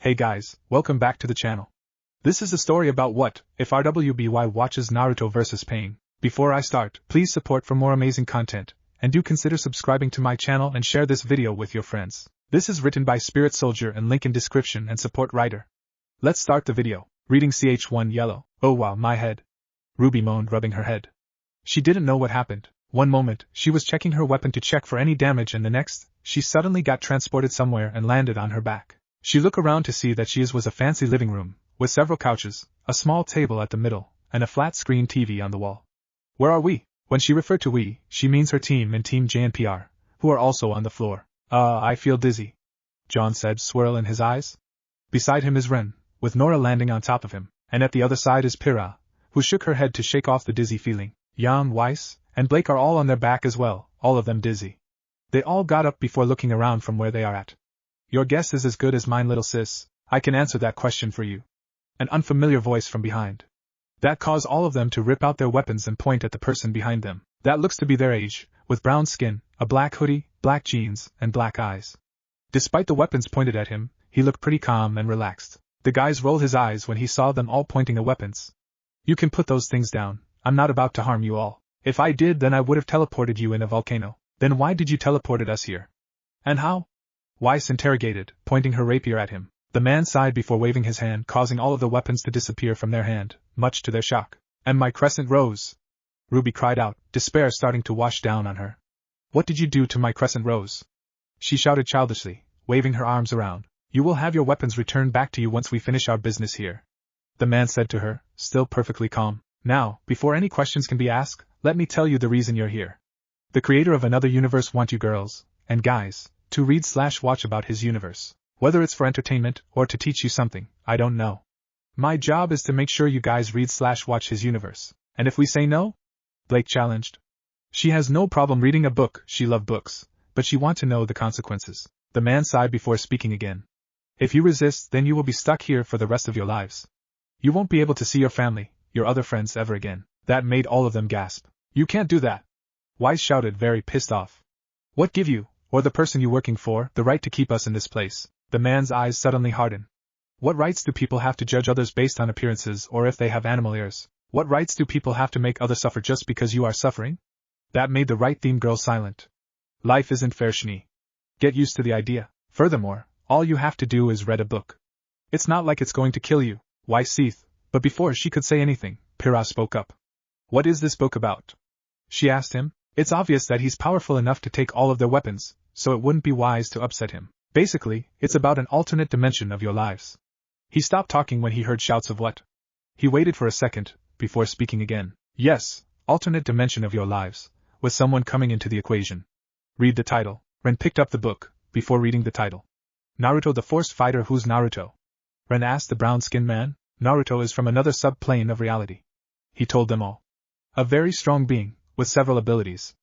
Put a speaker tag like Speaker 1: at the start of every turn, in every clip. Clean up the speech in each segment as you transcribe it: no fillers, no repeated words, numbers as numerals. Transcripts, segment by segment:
Speaker 1: Hey guys, welcome back to the channel. This is a story about what if RWBY watches Naruto vs. Pain. Before I start, please support for more amazing content, and do consider subscribing to my channel and share this video with your friends. This is written by Spirit Soldier and link in description and support writer. Let's start the video. Reading ch1 yellow. Oh wow, my head. Ruby moaned, rubbing her head. She didn't know what happened. One moment, she was checking her weapon to check for any damage, and the next, she suddenly got transported somewhere and landed on her back. She looked around to see that she was a fancy living room, with several couches, a small table at the middle, and a flat-screen TV on the wall. Where are we? When she referred to we, she means her team and Team JNPR, who are also on the floor. I feel dizzy, John said, swirl in his eyes. Beside him is Ren, with Nora landing on top of him, and at the other side is Pyrrha, who shook her head to shake off the dizzy feeling. Jan, Weiss, and Blake are all on their back as well, all of them dizzy. They all got up before looking around from where they are at. Your guess is as good as mine, little sis. I can answer that question for you. An unfamiliar voice from behind. That caused all of them to rip out their weapons and point at the person behind them. That looks to be their age, with brown skin, a black hoodie, black jeans, and black eyes. Despite the weapons pointed at him, he looked pretty calm and relaxed. The guys rolled his eyes when he saw them all pointing the weapons. You can put those things down. I'm not about to harm you all. If I did, then I would have teleported you in a volcano. Then why did you teleported us here? And how? Weiss interrogated, pointing her rapier at him. The man sighed before waving his hand, causing all of the weapons to disappear from their hand, much to their shock. And my crescent rose! Ruby cried out, despair starting to wash down on her. What did you do to my crescent rose? She shouted childishly, waving her arms around. You will have your weapons returned back to you once we finish our business here. The man said to her, still perfectly calm. Now, before any questions can be asked, let me tell you the reason you're here. The creator of another universe wants you girls, and guys, to read/watch about his universe. Whether it's for entertainment or to teach you something, I don't know. My job is to make sure you guys read/watch his universe. And if we say no? Blake challenged. She has no problem reading a book, she loved books, but she wants to know the consequences. The man sighed before speaking again. If you resist, then you will be stuck here for the rest of your lives. You won't be able to see your family, your other friends ever again. That made all of them gasp. You can't do that. Weiss shouted, very pissed off. What give you, or the person you working for, the right to keep us in this place? The man's eyes suddenly hardened. What rights do people have to judge others based on appearances or if they have animal ears? What rights do people have to make others suffer just because you are suffering? That made the right theme girl silent. Life isn't fair, Shni. Get used to the idea. Furthermore, all you have to do is read a book. It's not like it's going to kill you. Weiss seethed, but before she could say anything, Pyrrha spoke up. What is this book about? She asked him. It's obvious that he's powerful enough to take all of their weapons, so it wouldn't be wise to upset him. Basically, it's about an alternate dimension of your lives. He stopped talking when he heard shouts of what? He waited for a second, before speaking again. Yes, alternate dimension of your lives, with someone coming into the equation. Read the title. Ren picked up the book, before reading the title. Naruto the Forced Fighter. Who's Naruto? Ren asked the brown-skinned man. Naruto is from another sub-plane of reality. He told them all. A very strong being, with several abilities.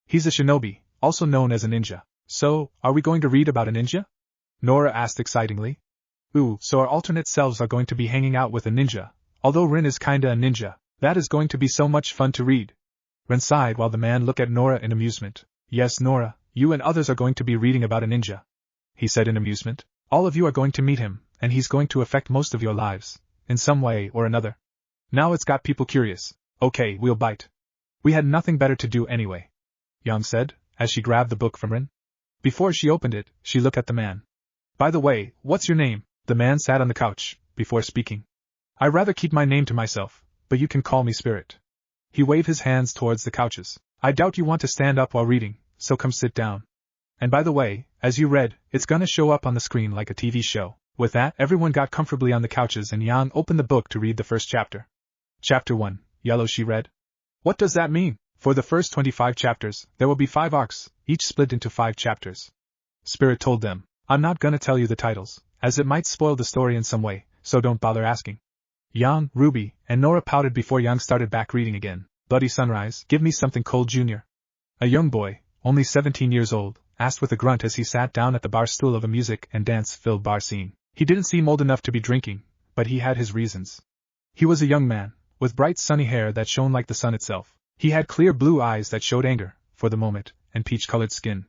Speaker 1: He's a shinobi, also known as a ninja. So, are we going to read about a ninja? Nora asked excitingly. Ooh, so our alternate selves are going to be hanging out with a ninja. Although Rin is kinda a ninja, that is going to be so much fun to read. Ren sighed while the man looked at Nora in amusement. Yes, Nora, you and others are going to be reading about a ninja. He said in amusement. All of you are going to meet him, and he's going to affect most of your lives, in some way or another. Now it's got people curious. Okay, we'll bite. We had nothing better to do anyway, Yang said, as she grabbed the book from Rin. Before she opened it, she looked at the man. By the way, what's your name? The man sat on the couch, before speaking. I'd rather keep my name to myself, but you can call me Spirit. He waved his hands towards the couches. I doubt you want to stand up while reading, so come sit down. And by the way, as you read, it's gonna show up on the screen like a TV show. With that, everyone got comfortably on the couches and Yang opened the book to read the first chapter. Chapter 1, Yellow, she read. What does that mean? For the first 25 chapters, there will be 5 arcs, each split into 5 chapters. Spirit told them. I'm not gonna tell you the titles, as it might spoil the story in some way, so don't bother asking. Yang, Ruby, and Nora pouted before Yang started back reading again. Bloody Sunrise, give me something cold, Junior. A young boy, only 17 years old, asked with a grunt as he sat down at the bar stool of a music and dance-filled bar scene. He didn't seem old enough to be drinking, but he had his reasons. He was a young man, with bright sunny hair that shone like the sun itself. He had clear blue eyes that showed anger, for the moment, and peach-colored skin.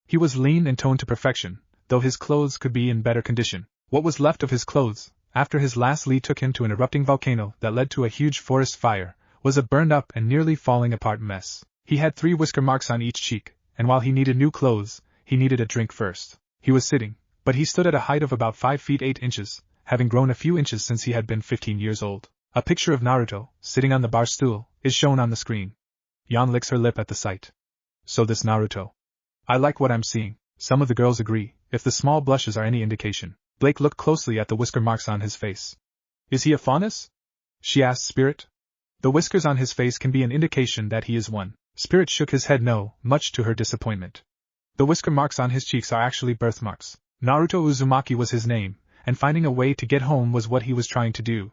Speaker 1: He was lean and toned to perfection, though his clothes could be in better condition. What was left of his clothes, after his last Lee took him to an erupting volcano that led to a huge forest fire, was a burned up and nearly falling apart mess. He had 3 whisker marks on each cheek, and while he needed new clothes, he needed a drink first. He was sitting, but he stood at a height of about 5 feet 8 inches, having grown a few inches since he had been 15 years old. A picture of Naruto, sitting on the bar stool, is shown on the screen. Yang licks her lip at the sight. So this Naruto. I like what I'm seeing. Some of the girls agree, if the small blushes are any indication. Blake looked closely at the whisker marks on his face. Is he a faunus? She asked Spirit. The whiskers on his face can be an indication that he is one. Spirit shook his head no, much to her disappointment. The whisker marks on his cheeks are actually birthmarks. Naruto Uzumaki was his name, and finding a way to get home was what he was trying to do.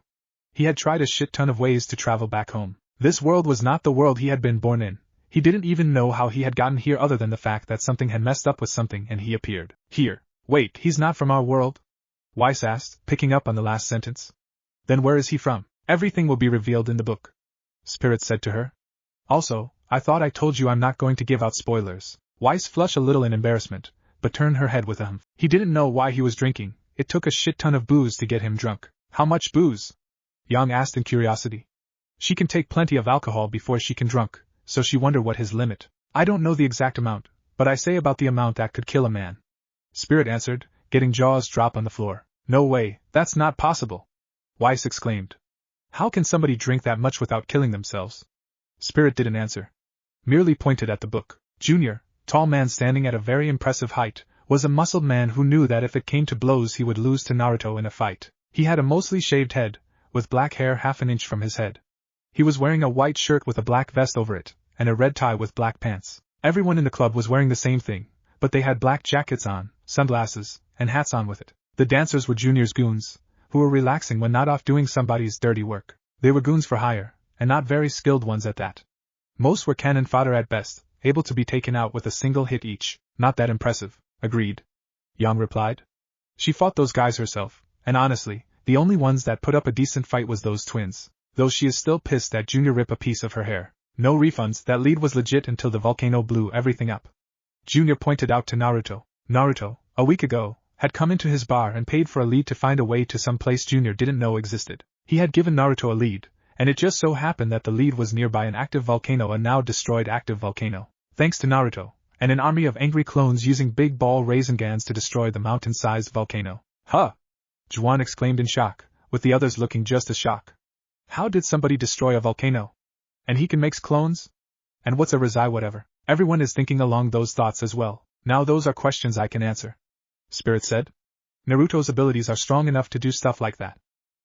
Speaker 1: He had tried a shit ton of ways to travel back home. This world was not the world he had been born in. He didn't even know how he had gotten here other than the fact that something had messed up with something and he appeared here. Wait, he's not from our world? Weiss asked, picking up on the last sentence. Then where is he from? Everything will be revealed in the book, Spirit said to her. Also, I thought I told you I'm not going to give out spoilers. Weiss flushed a little in embarrassment, but turned her head with a humph. He didn't know why he was drinking. It took a shit ton of booze to get him drunk. How much booze? Yang asked in curiosity. She can take plenty of alcohol before she can drunk, so she wondered what his limit. I don't know the exact amount, but I say about the amount that could kill a man, Spirit answered, getting jaws drop on the floor. No way, that's not possible, Weiss exclaimed. How can somebody drink that much without killing themselves? Spirit didn't answer. Merely pointed at the book. Junior, tall man standing at a very impressive height, was a muscled man who knew that if it came to blows he would lose to Naruto in a fight. He had a mostly shaved head, with black hair half an inch from his head. He was wearing a white shirt with a black vest over it, and a red tie with black pants. Everyone in the club was wearing the same thing, but they had black jackets on, sunglasses, and hats on with it. The dancers were Junior's goons, who were relaxing when not off doing somebody's dirty work. They were goons for hire, and not very skilled ones at that. Most were cannon fodder at best, able to be taken out with a single hit each. Not that impressive, agreed, Yang replied. She fought those guys herself, and honestly, the only ones that put up a decent fight was those twins, though she is still pissed that Junior ripped a piece of her hair. No refunds, that lead was legit until the volcano blew everything up. Junior pointed out to Naruto. Naruto, a week ago, had come into his bar and paid for a lead to find a way to some place Junior didn't know existed. He had given Naruto a lead, and it just so happened that the lead was nearby an active volcano, a now destroyed active volcano. Thanks to Naruto, and an army of angry clones using big ball raisin guns to destroy the mountain-sized volcano. Huh! Juan exclaimed in shock, with the others looking just as shocked. How did somebody destroy a volcano? And he can make clones? And what's a RWBY whatever? Everyone is thinking along those thoughts as well. Now those are questions I can answer, Spirit said. Naruto's abilities are strong enough to do stuff like that.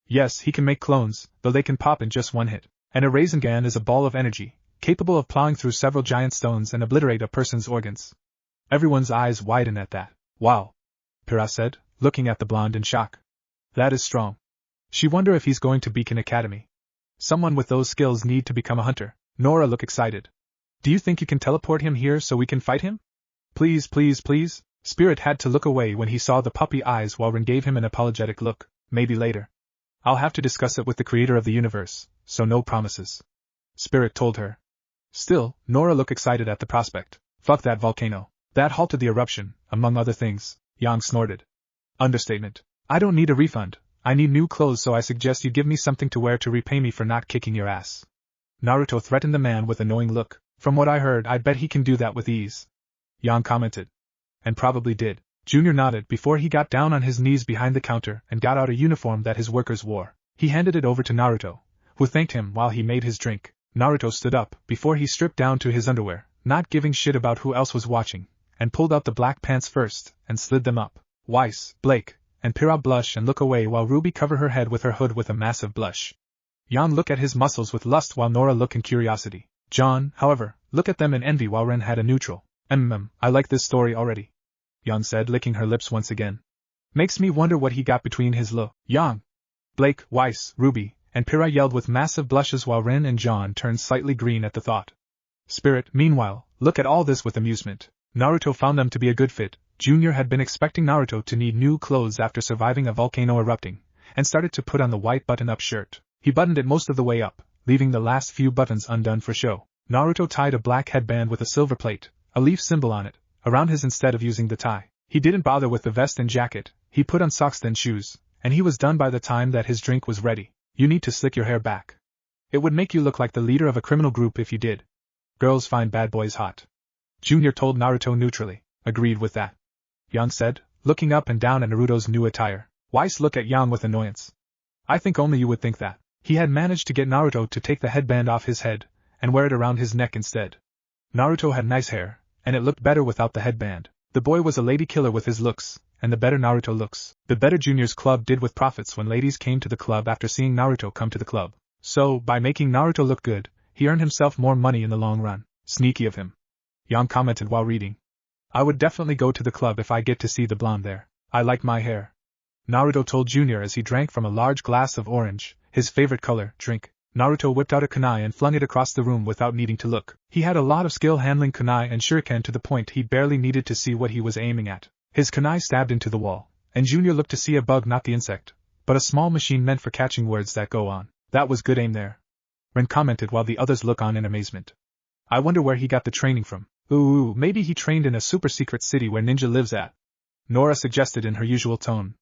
Speaker 1: Yes, he can make clones, though they can pop in just one hit. And a raisin gun is a ball of energy, capable of plowing through several giant stones and obliterate a person's organs. Everyone's eyes widened at that. Wow, Pira said, looking at the blonde in shock. That is strong. She wondered if he's going to Beacon Academy. Someone with those skills need to become a hunter. Nora looked excited. Do you think you can teleport him here so we can fight him? Please, please, please. Spirit had to look away when he saw the puppy eyes while Rin gave him an apologetic look. Maybe later. I'll have to discuss it with the creator of the universe, so no promises, Spirit told her. Still, Nora looked excited at the prospect. Fuck that volcano. That halted the eruption, among other things, Yang snorted. Understatement. I don't need a refund. I need new clothes, so I suggest you give me something to wear to repay me for not kicking your ass. Naruto threatened the man with a knowing look. From what I heard, I bet he can do that with ease, Yang commented. And probably did. Junior nodded before he got down on his knees behind the counter and got out a uniform that his workers wore. He handed it over to Naruto, who thanked him while he made his drink. Naruto stood up before he stripped down to his underwear, not giving shit about who else was watching, and pulled out the black pants first and slid them up. Weiss, Blake, and Pira blush and look away while Ruby covered her head with her hood with a massive blush. Yang looked at his muscles with lust while Nora looked in curiosity. John, however, looked at them in envy while Ren had a neutral. I like this story already, Yang said, licking her lips once again. Makes me wonder what he got between his Yang. Blake, Weiss, Ruby, and Pira yelled with massive blushes while Ren and John turned slightly green at the thought. Spirit, meanwhile, looked at all this with amusement. Naruto found them to be a good fit. Junior had been expecting Naruto to need new clothes after surviving a volcano erupting, and started to put on the white button-up shirt. He buttoned it most of the way up, leaving the last few buttons undone for show. Naruto tied a black headband with a silver plate, a leaf symbol on it, around his instead of using the tie. He didn't bother with the vest and jacket, He put on socks then shoes, and he was done by the time that his drink was ready. You need to slick your hair back. It would make you look like the leader of a criminal group if you did. Girls find bad boys hot. Junior told Naruto neutrally. Agreed with that. Yang said, looking up and down at Naruto's new attire. Weiss looked at Yang with annoyance. I think only you would think that. He had managed to get Naruto to take the headband off his head, and wear it around his neck instead. Naruto had nice hair, and it looked better without the headband. The boy was a lady killer with his looks, and the better Naruto looks, the better Junior's club did with profits when ladies came to the club after seeing Naruto come to the club. So, by making Naruto look good, he earned himself more money in the long run. Sneaky of him. Yang commented while reading. I would definitely go to the club if I get to see the blonde there. I like my hair. Naruto told Junior as he drank from a large glass of orange, his favorite color, drink. Naruto whipped out a kunai and flung it across the room without needing to look. He had a lot of skill handling kunai and shuriken to the point he barely needed to see what he was aiming at. His kunai stabbed into the wall, and Junior looked to see a bug, not the insect, but a small machine meant for catching words that go on. That was good aim there. Ren commented while the others looked on in amazement. I wonder where he got the training from. Ooh, maybe he trained in a super secret city where Ninja lives at. Nora suggested in her usual tone.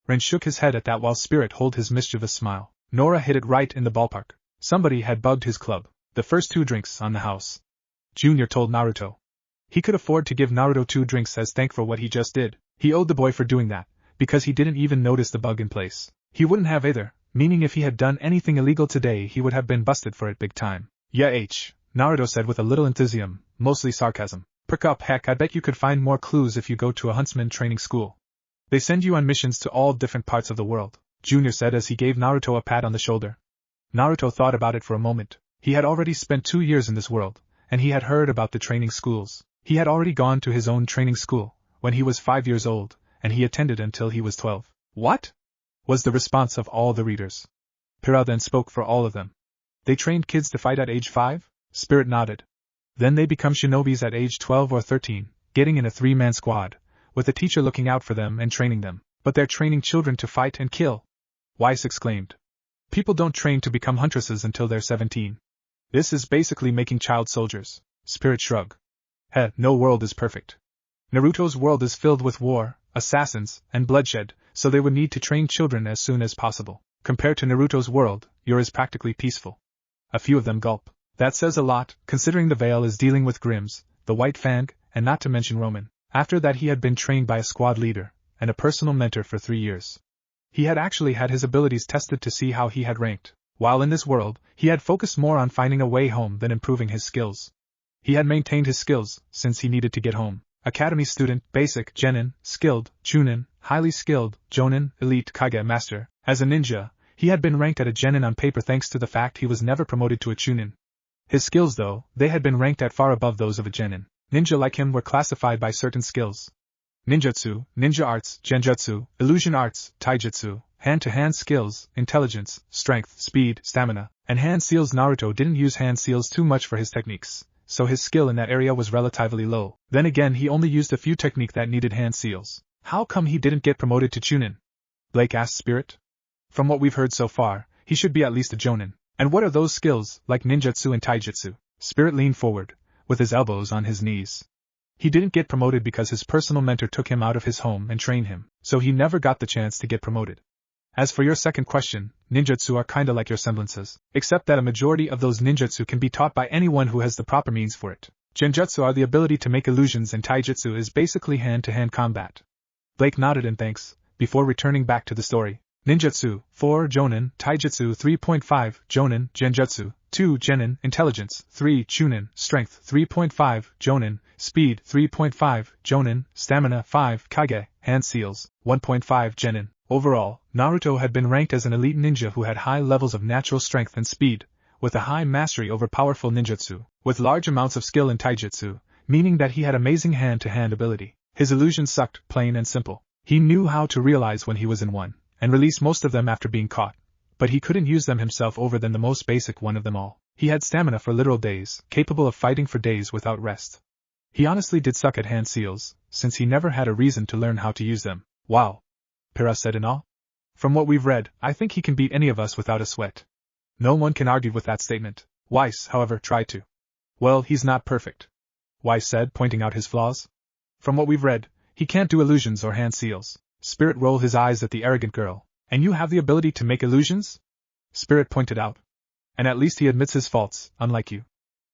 Speaker 1: Ren shook his head at that while Spirit held his mischievous smile. Nora hit it right in the ballpark. Somebody had bugged his club. The first 2 drinks on the house. Junior told Naruto. He could afford to give Naruto 2 drinks as thank for what he just did. He owed the boy for doing that, because he didn't even notice the bug in place. He wouldn't have either, meaning if he had done anything illegal today he would have been busted for it big time. Yeah, Naruto said with a little enthusiasm, mostly sarcasm. Prick up, heck, I bet you could find more clues if you go to a huntsman training school. They send you on missions to all different parts of the world, Junior said as he gave Naruto a pat on the shoulder. Naruto thought about it for a moment. He had already spent 2 years in this world, and he had heard about the training schools. He had already gone to his own training school, when he was 5 years old, and he attended until he was 12. What? Was the response of all the readers. Pira then spoke for all of them. They trained kids to fight at age 5? Spirit nodded. Then they become shinobis at age 12 or 13, getting in a 3-man squad, with a teacher looking out for them and training them. But they're training children to fight and kill. Weiss exclaimed. People don't train to become huntresses until they're 17. This is basically making child soldiers. Spirit shrugged. No world is perfect. Naruto's world is filled with war, assassins, and bloodshed, so they would need to train children as soon as possible. Compared to Naruto's world, yours is practically peaceful. A few of them gulp. That says a lot, considering the Veil is dealing with Grims, the White Fang, and not to mention Roman. After that he had been trained by a squad leader, and a personal mentor for 3 years. He had actually had his abilities tested to see how he had ranked. While in this world, he had focused more on finding a way home than improving his skills. He had maintained his skills, since he needed to get home. Academy student, basic, genin, skilled, chunin, highly skilled, jonin, elite, kage master. As a ninja, he had been ranked at a genin on paper thanks to the fact he was never promoted to a chunin. His skills though, they had been ranked at far above those of a genin. Ninja like him were classified by certain skills. Ninjutsu, ninja arts, genjutsu, illusion arts, taijutsu, hand-to-hand skills, intelligence, strength, speed, stamina, and hand seals. Naruto didn't use hand seals too much for his techniques, so his skill in that area was relatively low. Then again he only used a few techniques that needed hand seals. How come he didn't get promoted to chunin? Blake asked Spirit. From what we've heard so far, he should be at least a jonin. And what are those skills, like ninjutsu and taijutsu? Spirit leaned forward, with his elbows on his knees. He didn't get promoted because his personal mentor took him out of his home and trained him, so he never got the chance to get promoted. As for your second question, ninjutsu are kinda like your semblances, except that a majority of those ninjutsu can be taught by anyone who has the proper means for it. Genjutsu are the ability to make illusions and taijutsu is basically hand-to-hand combat. Blake nodded in thanks, before returning back to the story. Ninjutsu, 4 jonin, taijutsu 3.5 jonin, genjutsu, 2 genin, intelligence, 3 chunin, strength 3.5 jonin, speed 3.5 jonin, stamina 5 kage, hand seals, 1.5 genin. Overall, Naruto had been ranked as an elite ninja who had high levels of natural strength and speed, with a high mastery over powerful ninjutsu, with large amounts of skill in taijutsu, meaning that he had amazing hand-to-hand ability. His illusions sucked, plain and simple. He knew how to realize when he was in one, and release most of them after being caught, but he couldn't use them himself over than the most basic one of them all. He had stamina for literal days, capable of fighting for days without rest. He honestly did suck at hand seals, since he never had a reason to learn how to use them. Wow! Pira said in awe. From what we've read, I think he can beat any of us without a sweat. No one can argue with that statement. Weiss, however, tried to. Well, he's not perfect, Weiss said, pointing out his flaws. From what we've read, he can't do illusions or hand seals. Spirit rolled his eyes at the arrogant girl. And you have the ability to make illusions? Spirit pointed out. And at least he admits his faults, unlike you.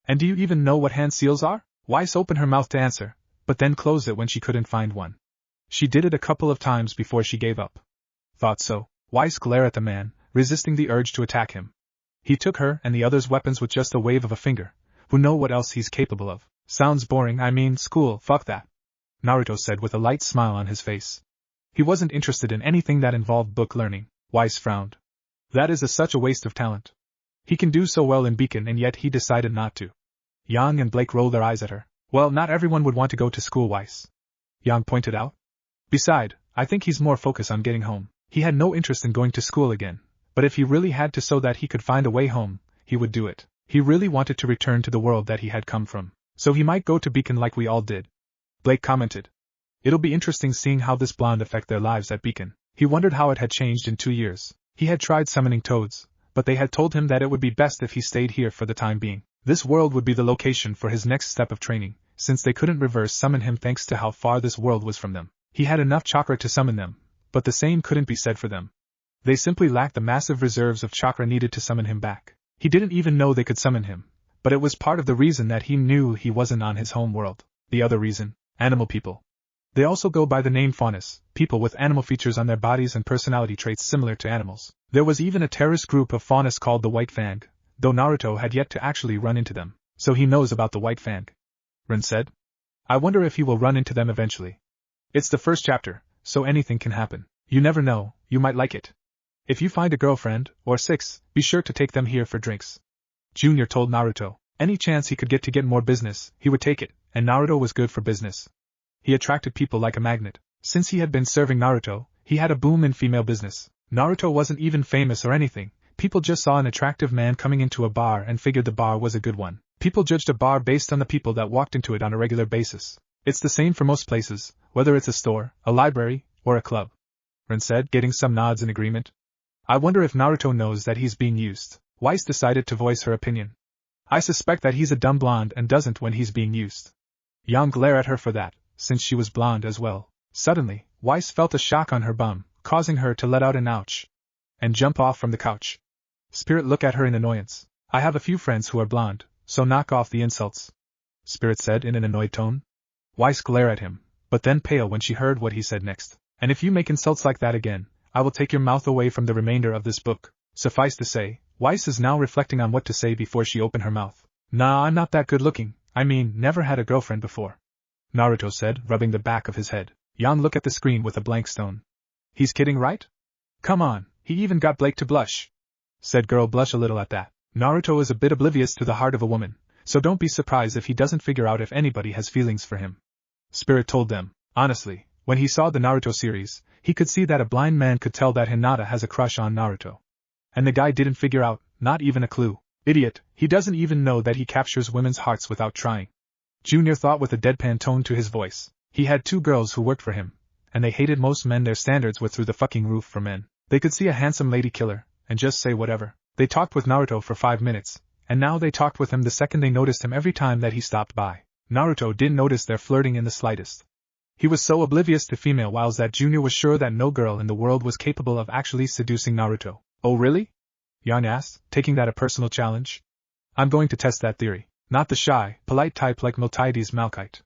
Speaker 1: And do you even know what hand seals are? Weiss opened her mouth to answer, but then closed it when she couldn't find one. She did it a couple of times before she gave up. Thought so. Weiss glared at the man, resisting the urge to attack him. He took her and the others' weapons with just a wave of a finger. Who know what else he's capable of? Sounds boring, I mean, school, fuck that. Naruto said with a light smile on his face. He wasn't interested in anything that involved book learning. Weiss frowned. That is such a waste of talent. He can do so well in Beacon and yet he decided not to. Yang and Blake rolled their eyes at her. Well, not everyone would want to go to school, Weiss. Yang pointed out. Beside, I think he's more focused on getting home. He had no interest in going to school again, but if he really had to so that he could find a way home, he would do it. He really wanted to return to the world that he had come from, so he might go to Beacon like we all did. Blake commented. It'll be interesting seeing how this blonde affect their lives at Beacon. He wondered how it had changed in 2 years. He had tried summoning toads, but they had told him that it would be best if he stayed here for the time being. This world would be the location for his next step of training, since they couldn't reverse summon him thanks to how far this world was from them. He had enough chakra to summon them, but the same couldn't be said for them. They simply lacked the massive reserves of chakra needed to summon him back. He didn't even know they could summon him, but it was part of the reason that he knew he wasn't on his home world. The other reason, animal people. They also go by the name faunus, people with animal features on their bodies and personality traits similar to animals. There was even a terrorist group of faunus called the White Fang, though Naruto had yet to actually run into them, so he knows about the White Fang. Rin said. I wonder if he will run into them eventually. It's the first chapter, so anything can happen. You never know, you might like it. If you find a girlfriend, or 6, be sure to take them here for drinks. Junior told Naruto. Any chance he could get more business, he would take it, and Naruto was good for business. He attracted people like a magnet. Since he had been serving Naruto, he had a boom in female business. Naruto wasn't even famous or anything. People just saw an attractive man coming into a bar and figured the bar was a good one. People judged a bar based on the people that walked into it on a regular basis. It's the same for most places, whether it's a store, a library, or a club. Rin said, getting some nods in agreement. I wonder if Naruto knows that he's being used. Weiss decided to voice her opinion. I suspect that he's a dumb blonde and doesn't when he's being used. Yang glared at her for that, since she was blonde as well. Suddenly, Weiss felt a shock on her bum, causing her to let out an ouch and jump off from the couch. Spirit looked at her in annoyance. I have a few friends who are blonde, so knock off the insults. Spirit said in an annoyed tone. Weiss glared at him, but then pale when she heard what he said next. And if you make insults like that again, I will take your mouth away from the remainder of this book. Suffice to say, Weiss is now reflecting on what to say before she opened her mouth. Nah, I'm not that good looking, I mean, never had a girlfriend before. Naruto said, rubbing the back of his head. Yang looked at the screen with a blank stone. He's kidding, right? Come on, he even got Blake to blush. Said girl blush a little at that. Naruto is a bit oblivious to the heart of a woman, so don't be surprised if he doesn't figure out if anybody has feelings for him. Spirit told them. Honestly, when he saw the Naruto series, he could see that a blind man could tell that Hinata has a crush on Naruto. And the guy didn't figure out, not even a clue. Idiot, he doesn't even know that he captures women's hearts without trying. Junior thought with a deadpan tone to his voice. He had 2 girls who worked for him, and they hated most men. Their standards were through the fucking roof for men. They could see a handsome lady killer, and just say whatever. They talked with Naruto for 5 minutes, and now they talked with him the second they noticed him every time that he stopped by. Naruto didn't notice their flirting in the slightest. He was so oblivious to female wiles that Junior was sure that no girl in the world was capable of actually seducing Naruto. Oh really? Yang asked, taking that a personal challenge. I'm going to test that theory. Not the shy, polite type like Miltiades Malachite.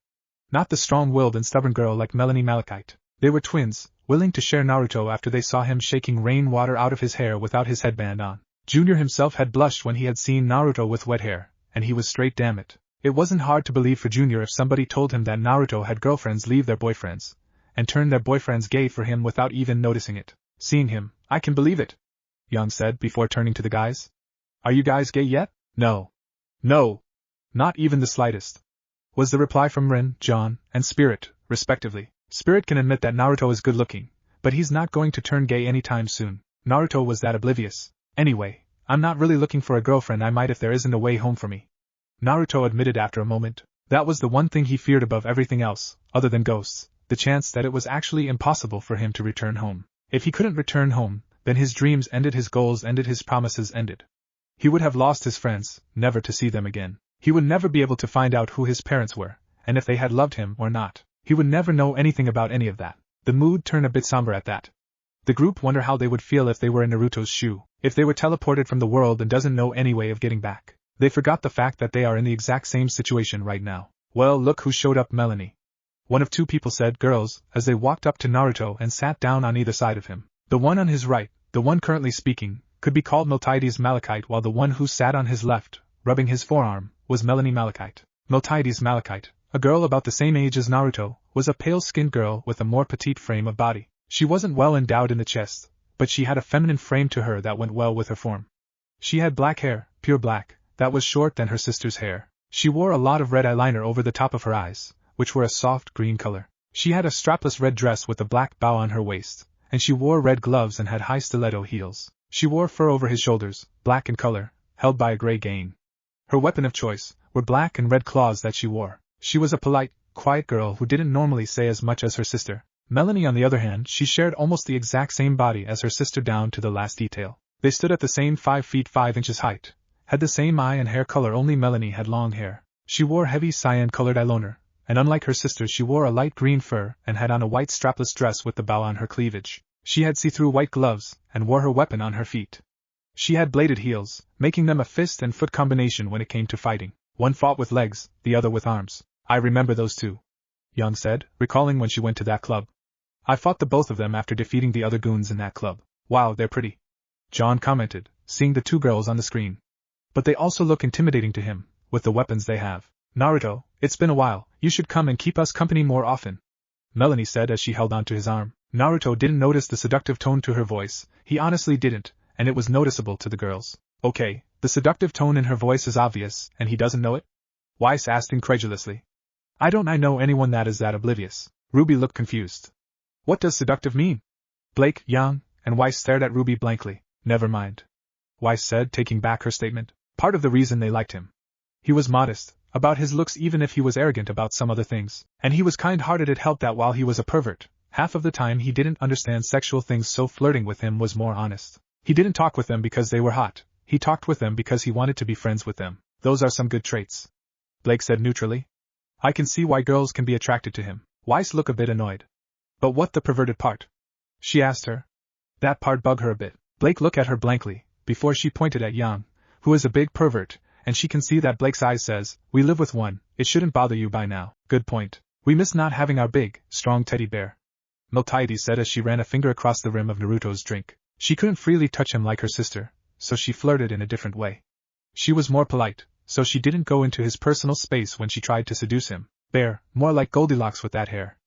Speaker 1: Not the strong-willed and stubborn girl like Melanie Malachite. They were twins, willing to share Naruto after they saw him shaking rainwater out of his hair without his headband on. Junior himself had blushed when he had seen Naruto with wet hair, and he was straight, damn it. It wasn't hard to believe for Junior if somebody told him that Naruto had girlfriends leave their boyfriends, and turn their boyfriends gay for him without even noticing it. Seeing him, I can believe it, Yang said before turning to the guys. Are you guys gay yet? No. No. Not even the slightest. Was the reply from Rin, John, and Spirit, respectively. Spirit can admit that Naruto is good looking, but he's not going to turn gay anytime soon. Naruto was that oblivious. Anyway, I'm not really looking for a girlfriend. I might if there isn't a way home for me. Naruto admitted after a moment. That was the one thing he feared above everything else, other than ghosts, the chance that it was actually impossible for him to return home. If he couldn't return home, then his dreams ended, his goals ended, his promises ended. He would have lost his friends, never to see them again. He would never be able to find out who his parents were, and if they had loved him or not. He would never know anything about any of that. The mood turned a bit somber at that. The group wonder how they would feel if they were in Naruto's shoe, if they were teleported from the world and doesn't know any way of getting back. They forgot the fact that they are in the exact same situation right now. Well, look who showed up, Melanie. One of two people said, girls, as they walked up to Naruto and sat down on either side of him. The one on his right, the one currently speaking, could be called Malachite's Malachite, while the one who sat on his left, rubbing his forearm, was Melanie Malachite. Malachite's Malachite, a girl about the same age as Naruto, was a pale-skinned girl with a more petite frame of body. She wasn't well endowed in the chest, but she had a feminine frame to her that went well with her form. She had black hair, pure black, that was short than her sister's hair. She wore a lot of red eyeliner over the top of her eyes, which were a soft green color. She had a strapless red dress with a black bow on her waist, and she wore red gloves and had high stiletto heels. She wore fur over his shoulders, black in color, held by a gray cane. Her weapon of choice were black and red claws that she wore. She was a polite, quiet girl who didn't normally say as much as her sister. Melanie, on the other hand, she shared almost the exact same body as her sister down to the last detail. They stood at the same 5 feet 5 inches height, had the same eye and hair color, only Melanie had long hair. She wore heavy cyan-colored eyeliner, and unlike her sister she wore a light green fur and had on a white strapless dress with the bow on her cleavage. She had see-through white gloves, and wore her weapon on her feet. She had bladed heels, making them a fist and foot combination when it came to fighting. One fought with legs, the other with arms. I remember those two, Young said, recalling when she went to that club. I fought the both of them after defeating the other goons in that club. Wow, they're pretty, John commented, seeing the two girls on the screen. But they also look intimidating to him, with the weapons they have. Naruto, it's been a while, you should come and keep us company more often, Melanie said as she held onto his arm. Naruto didn't notice the seductive tone to her voice, he honestly didn't, and it was noticeable to the girls. Okay, the seductive tone in her voice is obvious, and he doesn't know it? Weiss asked incredulously. I don't know anyone that is that oblivious. Ruby looked confused. What does seductive mean? Blake, Young, and Weiss stared at Ruby blankly. Never mind, Weiss said, taking back her statement. Part of the reason they liked him. He was modest about his looks, even if he was arrogant about some other things, and he was kind-hearted. It helped that while he was a pervert, half of the time he didn't understand sexual things, so flirting with him was more honest. He didn't talk with them because they were hot, he talked with them because he wanted to be friends with them. Those are some good traits, Blake said neutrally. I can see why girls can be attracted to him. Weiss looked a bit annoyed. But what the perverted part? She asked her. That part bugged her a bit. Blake looked at her blankly, before she pointed at Young, who is a big pervert, and she can see that Blake's eyes says, we live with one, it shouldn't bother you by now. Good point. We miss not having our big, strong teddy bear, Malachite said as she ran a finger across the rim of Naruto's drink. She couldn't freely touch him like her sister, so she flirted in a different way. She was more polite, so she didn't go into his personal space when she tried to seduce him. Bear, more like Goldilocks with that hair,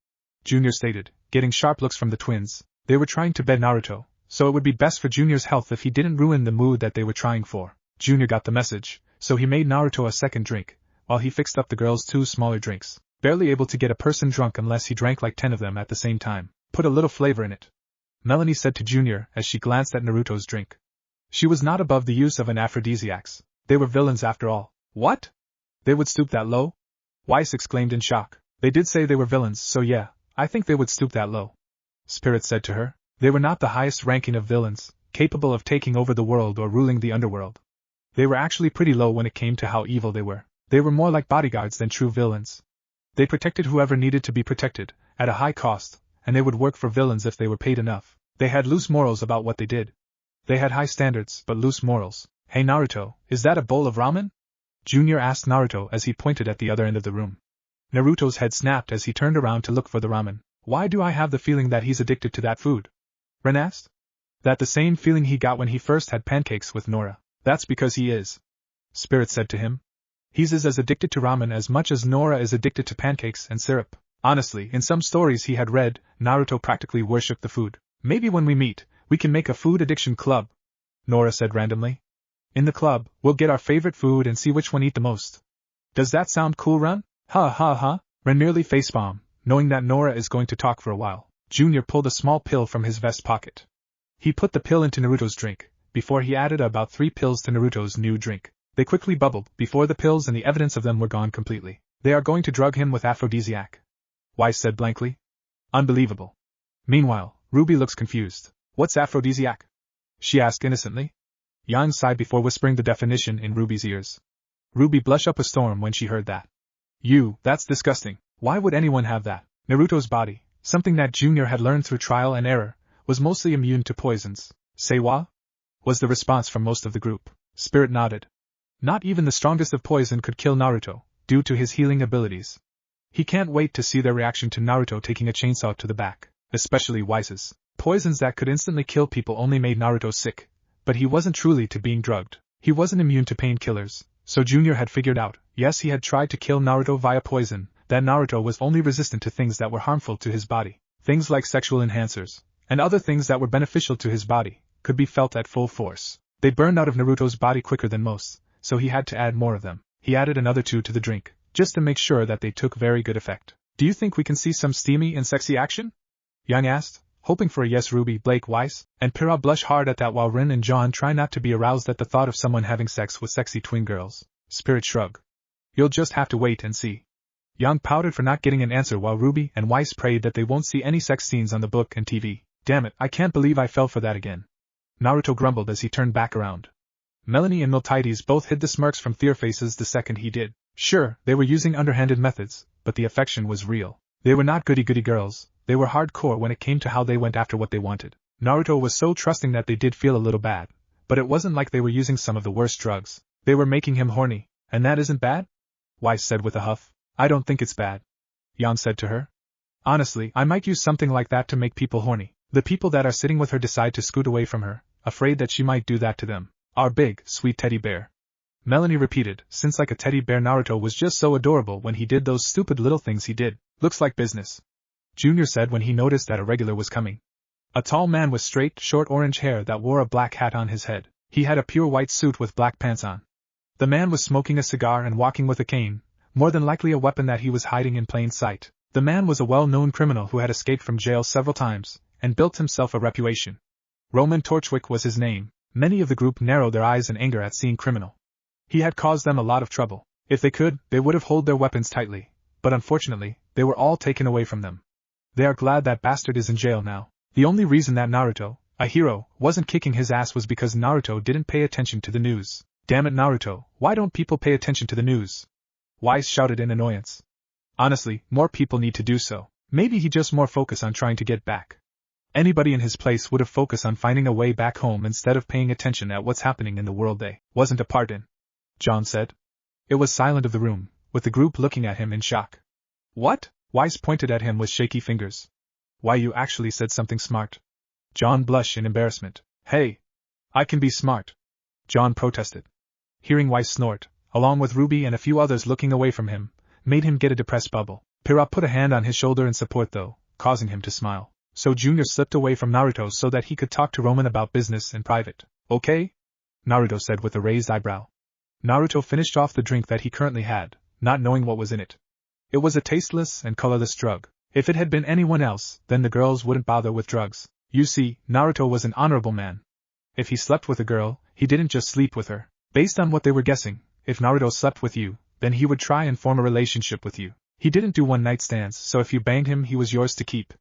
Speaker 1: Junior stated, getting sharp looks from the twins. They were trying to bed Naruto, so it would be best for Junior's health if he didn't ruin the mood that they were trying for. Junior got the message, so he made Naruto a second drink, while he fixed up the girls 2 smaller drinks. Barely able to get a person drunk unless he drank like 10 of them at the same time. Put a little flavor in it, Melanie said to Junior as she glanced at Naruto's drink. She was not above the use of an aphrodisiacs. They were villains after all. What? They would stoop that low? Weiss exclaimed in shock. They did say they were villains, so yeah, I think they would stoop that low, Spirit said to her. They were not the highest ranking of villains, capable of taking over the world or ruling the underworld. They were actually pretty low when it came to how evil they were. They were more like bodyguards than true villains. They protected whoever needed to be protected, at a high cost, and they would work for villains if they were paid enough. They had loose morals about what they did. They had high standards, but loose morals. Hey Naruto, is that a bowl of ramen? Junior asked Naruto as he pointed at the other end of the room. Naruto's head snapped as he turned around to look for the ramen. Why do I have the feeling that he's addicted to that food? Ren asked. That the same feeling he got when he first had pancakes with Nora. That's because he is, Spirit said to him. He's as addicted to ramen as much as Nora is addicted to pancakes and syrup. Honestly, in some stories he had read, Naruto practically worshipped the food. Maybe when we meet, we can make a food addiction club, Nora said randomly. In the club, we'll get our favorite food and see which one eat the most. Does that sound cool, Ren? Ha ha ha. Ren nearly facepalmed, knowing that Nora is going to talk for a while. Junior pulled a small pill from his vest pocket. He put the pill into Naruto's drink, before he added about 3 pills to Naruto's new drink. They quickly bubbled, before the pills and the evidence of them were gone completely. They are going to drug him with aphrodisiac, Weiss said blankly. Unbelievable. Meanwhile, Ruby looks confused. What's aphrodisiac? She asked innocently. Yang sighed before whispering the definition in Ruby's ears. Ruby blushed up a storm when she heard that. That's disgusting. Why would anyone have that? Naruto's body, something that Junior had learned through trial and error, was mostly immune to poisons. Say what? Was the response from most of the group. Spirit nodded. Not even the strongest of poison could kill Naruto, due to his healing abilities. He can't wait to see their reaction to Naruto taking a chainsaw to the back, especially Wise's. Poisons that could instantly kill people only made Naruto sick, but he wasn't truly to being drugged. He wasn't immune to painkillers, so Junior had figured out, yes, he had tried to kill Naruto via poison, that Naruto was only resistant to things that were harmful to his body. Things like sexual enhancers, and other things that were beneficial to his body, could be felt at full force. They burned out of Naruto's body quicker than most, so he had to add more of them. He added another 2 to the drink, just to make sure that they took very good effect. Do you think we can see some steamy and sexy action? Yang asked, hoping for a yes. RWBY, Blake, Weiss, and Pyrrha blush hard at that while Rin and John try not to be aroused at the thought of someone having sex with sexy twin girls. Spirit shrug. You'll just have to wait and see. Yang pouted for not getting an answer while RWBY and Weiss prayed that they won't see any sex scenes on the book and TV. Damn it, I can't believe I fell for that again. Naruto grumbled as he turned back around. Melanie and Miltiades both hid the smirks from their faces the second he did. Sure, they were using underhanded methods, but the affection was real. They were not goody-goody girls, they were hardcore when it came to how they went after what they wanted. Naruto was so trusting that they did feel a little bad, but it wasn't like they were using some of the worst drugs. They were making him horny, and that isn't bad? Weiss said with a huff. I don't think it's bad. Jan said to her. Honestly, I might use something like that to make people horny. The people that are sitting with her decide to scoot away from her, afraid that she might do that to them. Our big, sweet teddy bear. Melanie repeated, since like a teddy bear Naruto was just so adorable when he did those stupid little things he did. Looks like business. Junior said when he noticed that a regular was coming. A tall man with straight, short orange hair that wore a black hat on his head. He had a pure white suit with black pants on. The man was smoking a cigar and walking with a cane, more than likely a weapon that he was hiding in plain sight. The man was a well-known criminal who had escaped from jail several times, and built himself a reputation. Roman Torchwick was his name. Many of the group narrowed their eyes in anger at seeing criminal. He had caused them a lot of trouble. If they could, they would have held their weapons tightly, but unfortunately, they were all taken away from them. They are glad that bastard is in jail now. The only reason that Naruto, a hero, wasn't kicking his ass was because Naruto didn't pay attention to the news. Damn it, Naruto, why don't people pay attention to the news? Weiss shouted in annoyance. Honestly, more people need to do so. Maybe he just more focus on trying to get back. Anybody in his place would have focused on finding a way back home instead of paying attention at what's happening in the world they wasn't a part in. John said. It was silent of the room, with the group looking at him in shock. What? Weiss pointed at him with shaky fingers. Why, you actually said something smart. John blushed in embarrassment. Hey! I can be smart. John protested. Hearing Weiss snort, along with RWBY and a few others looking away from him, made him get a depressed bubble. Pyrrha put a hand on his shoulder in support though, causing him to smile. So Junior slipped away from Naruto so that he could talk to Roman about business in private. Okay? Naruto said with a raised eyebrow. Naruto finished off the drink that he currently had, not knowing what was in it. It was a tasteless and colorless drug. If it had been anyone else, then the girls wouldn't bother with drugs. You see, Naruto was an honorable man. If he slept with a girl, he didn't just sleep with her. Based on what they were guessing, if Naruto slept with you, then he would try and form a relationship with you. He didn't do one-night stands, so if you banged him he was yours to keep.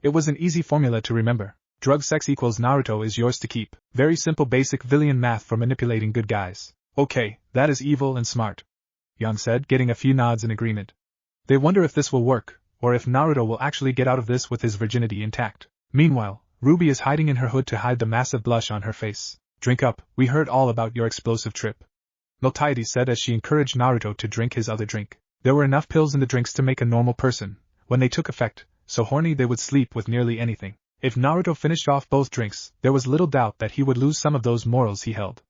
Speaker 1: It was an easy formula to remember. Drug sex equals Naruto is yours to keep. Very simple basic villain math for manipulating good guys. Okay, that is evil and smart. Yang said, getting a few nods in agreement. They wonder if this will work, or if Naruto will actually get out of this with his virginity intact. Meanwhile, RWBY is hiding in her hood to hide the massive blush on her face. Drink up, we heard all about your explosive trip. Miltiades said as she encouraged Naruto to drink his other drink. There were enough pills in the drinks to make a normal person, when they took effect, so horny they would sleep with nearly anything. If Naruto finished off both drinks, there was little doubt that he would lose some of those morals he held.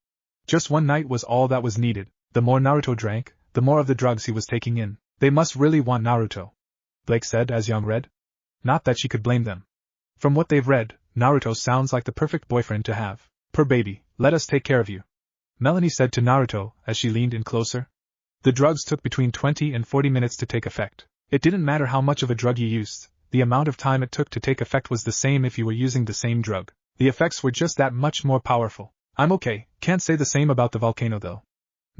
Speaker 1: Just one night was all that was needed. The more Naruto drank, the more of the drugs he was taking in. They must really want Naruto, Blake said as Young read. Not that she could blame them. From what they've read, Naruto sounds like the perfect boyfriend to have. Per baby, let us take care of you. Melanie said to Naruto as she leaned in closer. The drugs took between 20 and 40 minutes to take effect. It didn't matter how much of a drug you used, the amount of time it took to take effect was the same if you were using the same drug. The effects were just that much more powerful. I'm okay, can't say the same about the volcano though.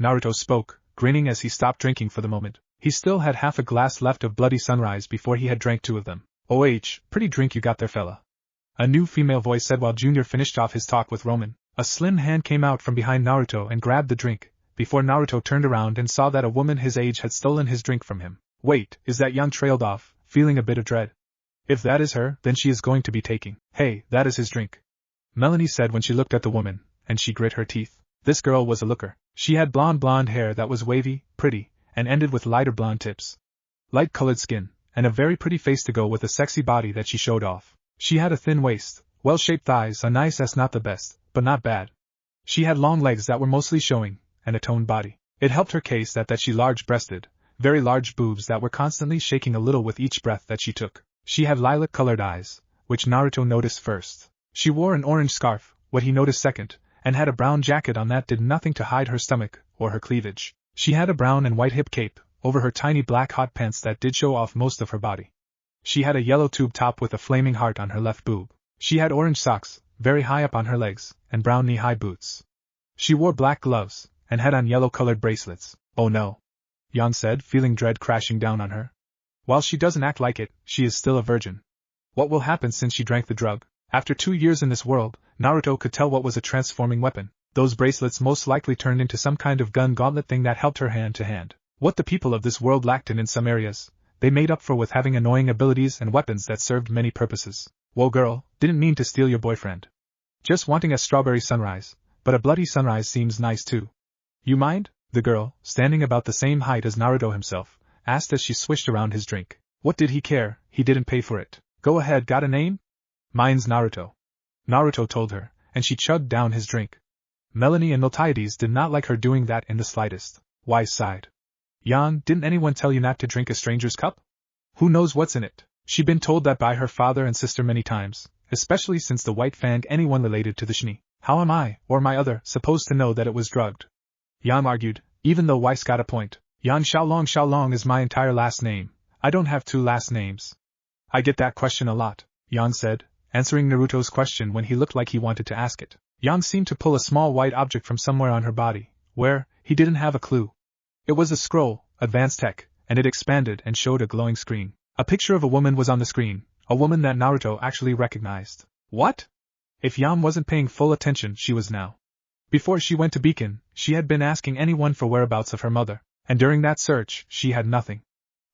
Speaker 1: Naruto spoke, grinning as he stopped drinking for the moment. He still had half a glass left of Bloody Sunrise before he had drank 2 of them. OH, pretty drink you got there fella. A new female voice said while Junior finished off his talk with Roman. A slim hand came out from behind Naruto and grabbed the drink, before Naruto turned around and saw that a woman his age had stolen his drink from him. Wait, is that Young trailed off, feeling a bit of dread. If that is her, then she is going to be taking. Hey, that is his drink. Melanie said when she looked at the woman, and she grit her teeth. This girl was a looker. She had blonde hair that was wavy, pretty, and ended with lighter blonde tips. Light-colored skin, and a very pretty face to go with a sexy body that she showed off. She had a thin waist, well-shaped thighs, a nice ass, not the best, but not bad. She had long legs that were mostly showing, and a toned body. It helped her case that she large-breasted, very large boobs that were constantly shaking a little with each breath that she took. She had lilac-colored eyes, which Naruto noticed first. She wore an orange scarf, what he noticed second, and had a brown jacket on that did nothing to hide her stomach or her cleavage. She had a brown and white hip cape over her tiny black hot pants that did show off most of her body. She had a yellow tube top with a flaming heart on her left boob. She had orange socks, very high up on her legs, and brown knee-high boots. She wore black gloves, and had on yellow-colored bracelets. Oh no, Yang said, feeling dread crashing down on her. While she doesn't act like it, she is still a virgin. What will happen since she drank the drug? After 2 years in this world, Naruto could tell what was a transforming weapon. Those bracelets most likely turned into some kind of gun gauntlet thing that helped her hand to hand. What the people of this world lacked in some areas, they made up for with having annoying abilities and weapons that served many purposes. Whoa girl, didn't mean to steal your boyfriend. Just wanting a strawberry sunrise, but a bloody sunrise seems nice too. You mind? The girl, standing about the same height as Naruto himself, asked as she swished around his drink. What did he care? He didn't pay for it. Go ahead, got a name? Mine's Naruto. Naruto told her, and she chugged down his drink. Melanie and Miltiades did not like her doing that in the slightest. Wise sighed. Yang, didn't anyone tell you not to drink a stranger's cup? Who knows what's in it? She'd been told that by her father and sister many times, especially since the White Fang anyone related to the Shinee. How am I, or my other, supposed to know that it was drugged? Yang argued, even though Weiss got a point. Yan Xiaolong is my entire last name. I don't have 2 last names. I get that question a lot, Yang said, answering Naruto's question when he looked like he wanted to ask it. Yang seemed to pull a small white object from somewhere on her body, where, he didn't have a clue. It was a scroll, advanced tech, and it expanded and showed a glowing screen. A picture of a woman was on the screen, a woman that Naruto actually recognized. What? If Yang wasn't paying full attention, she was now. Before she went to Beacon, she had been asking anyone for whereabouts of her mother, and during that search, she had nothing.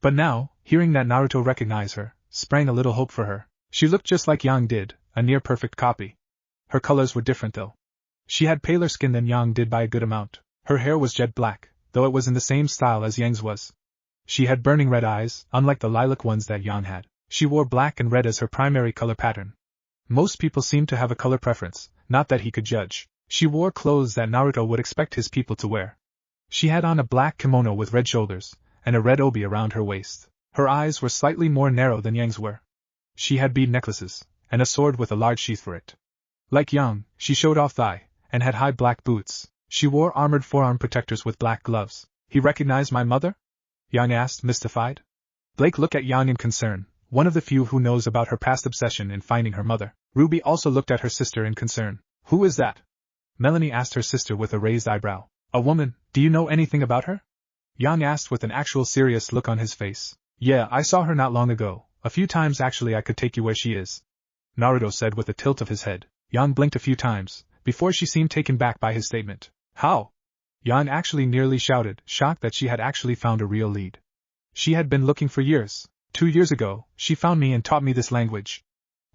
Speaker 1: But now, hearing that Naruto recognized her, sprang a little hope for her. She looked just like Yang did, a near-perfect copy. Her colors were different though. She had paler skin than Yang did by a good amount. Her hair was jet black, though it was in the same style as Yang's was. She had burning red eyes, unlike the lilac ones that Yang had. She wore black and red as her primary color pattern. Most people seemed to have a color preference, not that he could judge. She wore clothes that Naruto would expect his people to wear. She had on a black kimono with red shoulders, and a red obi around her waist. Her eyes were slightly more narrow than Yang's were. She had bead necklaces, and a sword with a large sheath for it. Like Yang, she showed off thigh, and had high black boots. She wore armored forearm protectors with black gloves. He recognized my mother? Yang asked, mystified. Blake looked at Yang in concern, one of the few who knows about her past obsession in finding her mother. Ruby also looked at her sister in concern. Who is that? Melanie asked her sister with a raised eyebrow. A woman, do you know anything about her? Yang asked with an actual serious look on his face. Yeah, I saw her not long ago, a few times actually. I could take you where she is, Naruto said with a tilt of his head. Yang blinked a few times, before she seemed taken back by his statement. How? Yang actually nearly shouted, shocked that she had actually found a real lead. She had been looking for years. 2 years ago, she found me and taught me this language.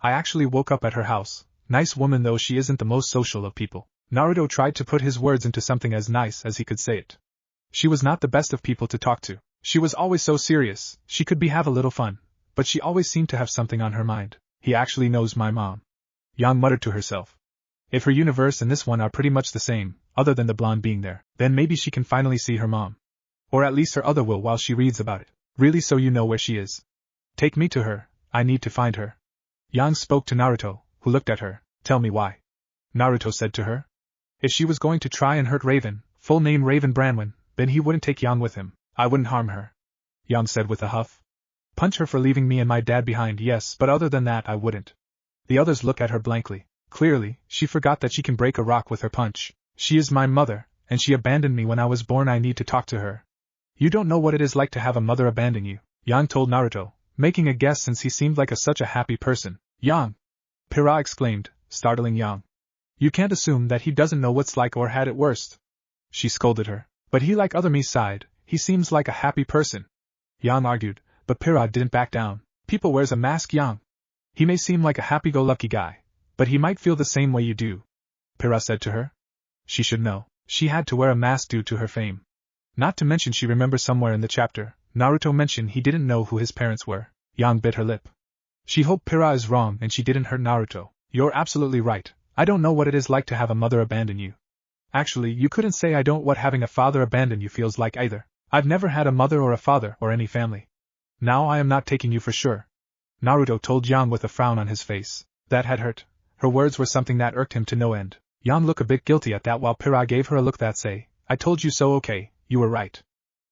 Speaker 1: I actually woke up at her house. Nice woman though she isn't the most social of people. Naruto tried to put his words into something as nice as he could say it. She was not the best of people to talk to. She was always so serious. She could have a little fun, but she always seemed to have something on her mind. He actually knows my mom. Yang muttered to herself. If her universe and this one are pretty much the same, other than the blonde being there, then maybe she can finally see her mom. Or at least her other will while she reads about it. Really, so you know where she is? Take me to her. I need to find her. Yang spoke to Naruto, who looked at her. Tell me why. Naruto said to her. If she was going to try and hurt Raven, full name Raven Branwen, then he wouldn't take Yang with him. I wouldn't harm her, Yang said with a huff. Punch her for leaving me and my dad behind, yes, but other than that I wouldn't. The others look at her blankly. Clearly, she forgot that she can break a rock with her punch. She is my mother, and she abandoned me when I was born. I need to talk to her. You don't know what it is like to have a mother abandon you, Yang told Naruto, making a guess since he seemed like such a happy person. Yang! Pira exclaimed, startling Yang. You can't assume that he doesn't know what's like or had it worst. She scolded her. But he like other me sighed, he seems like a happy person. Yang argued, but Pira didn't back down. People wears a mask, Yang. He may seem like a happy-go-lucky guy, but he might feel the same way you do, Pyrrha said to her. She should know. She had to wear a mask due to her fame. Not to mention she remembers somewhere in the chapter, Naruto mentioned he didn't know who his parents were. Yang bit her lip. She hoped Pyrrha is wrong and she didn't hurt Naruto. You're absolutely right. I don't know what it is like to have a mother abandon you. Actually, you couldn't say I don't what having a father abandon you feels like either. I've never had a mother or a father or any family. Now I am not taking you for sure. Naruto told Yang with a frown on his face. That had hurt. Her words were something that irked him to no end. Yang looked a bit guilty at that while Pyrrha gave her a look that say, I told you so. Okay, you were right.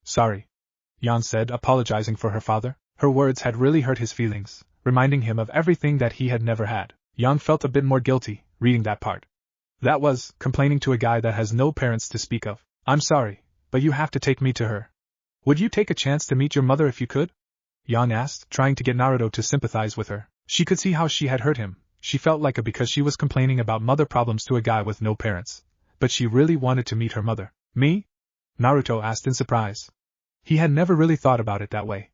Speaker 1: Sorry. Yang said, apologizing for her father. Her words had really hurt his feelings, reminding him of everything that he had never had. Yang felt a bit more guilty, reading that part. That was, complaining to a guy that has no parents to speak of. I'm sorry, but you have to take me to her. Would you take a chance to meet your mother if you could? Yang asked, trying to get Naruto to sympathize with her. She could see how she had hurt him. She felt like because she was complaining about mother problems to a guy with no parents. But she really wanted to meet her mother. Me? Naruto asked in surprise. He had never really thought about it that way.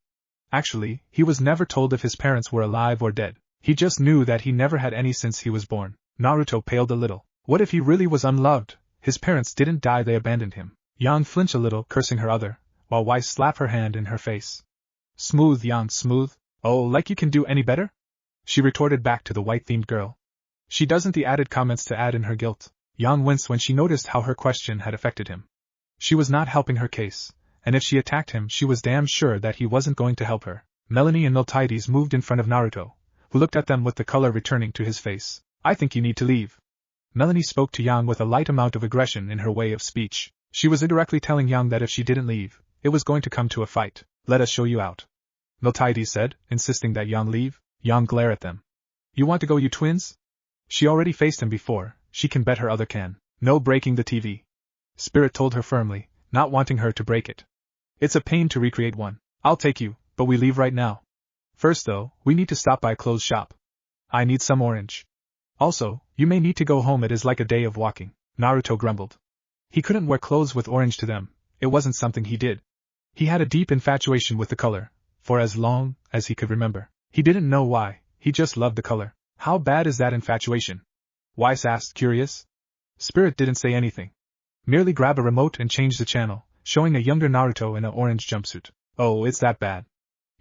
Speaker 1: Actually, he was never told if his parents were alive or dead. He just knew that he never had any since he was born. Naruto paled a little. What if he really was unloved? His parents didn't die, they abandoned him. Yang flinched a little, cursing her other, while Weiss slapped her hand in her face. Smooth, Yang, smooth. Oh, like you can do any better? She retorted back to the white-themed girl. She doesn't the added comments to add in her guilt. Yang winced when she noticed how her question had affected him. She was not helping her case, and if she attacked him she was damn sure that he wasn't going to help her. Melanie and Miltiades moved in front of Naruto, who looked at them with the color returning to his face. I think you need to leave. Melanie spoke to Yang with a light amount of aggression in her way of speech. She was indirectly telling Yang that if she didn't leave, it was going to come to a fight. Let us show you out. Miltiades said, insisting that Yang leave. Yang glared at them. You want to go, you twins? She already faced him before, she can bet her other can. No breaking the TV. Spirit told her firmly, not wanting her to break it. It's a pain to recreate one. I'll take you, but we leave right now. First though, we need to stop by a clothes shop. I need some orange. Also, you may need to go home, it is like a day of walking. Naruto grumbled. He couldn't wear clothes with orange to them, it wasn't something he did. He had a deep infatuation with the color, for as long as he could remember. He didn't know why, he just loved the color. How bad is that infatuation? Weiss asked, curious. Spirit didn't say anything. Merely grab a remote and change the channel, showing a younger Naruto in an orange jumpsuit. Oh, it's that bad.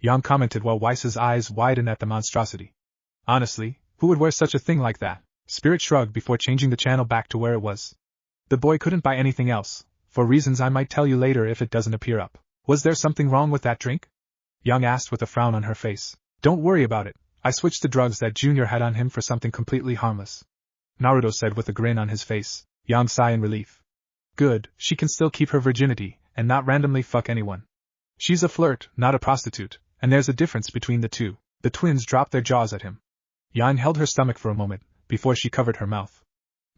Speaker 1: Yang commented while Weiss's eyes widened at the monstrosity. Honestly, who would wear such a thing like that? Spirit shrugged before changing the channel back to where it was. The boy couldn't buy anything else, for reasons I might tell you later if it doesn't appear up. Was there something wrong with that drink? Yang asked with a frown on her face. Don't worry about it, I switched the drugs that Junior had on him for something completely harmless. Naruto said with a grin on his face. Yang sighed in relief. Good, she can still keep her virginity, and not randomly fuck anyone. She's a flirt, not a prostitute, and there's a difference between the two. The twins dropped their jaws at him. Yang held her stomach for a moment, before she covered her mouth.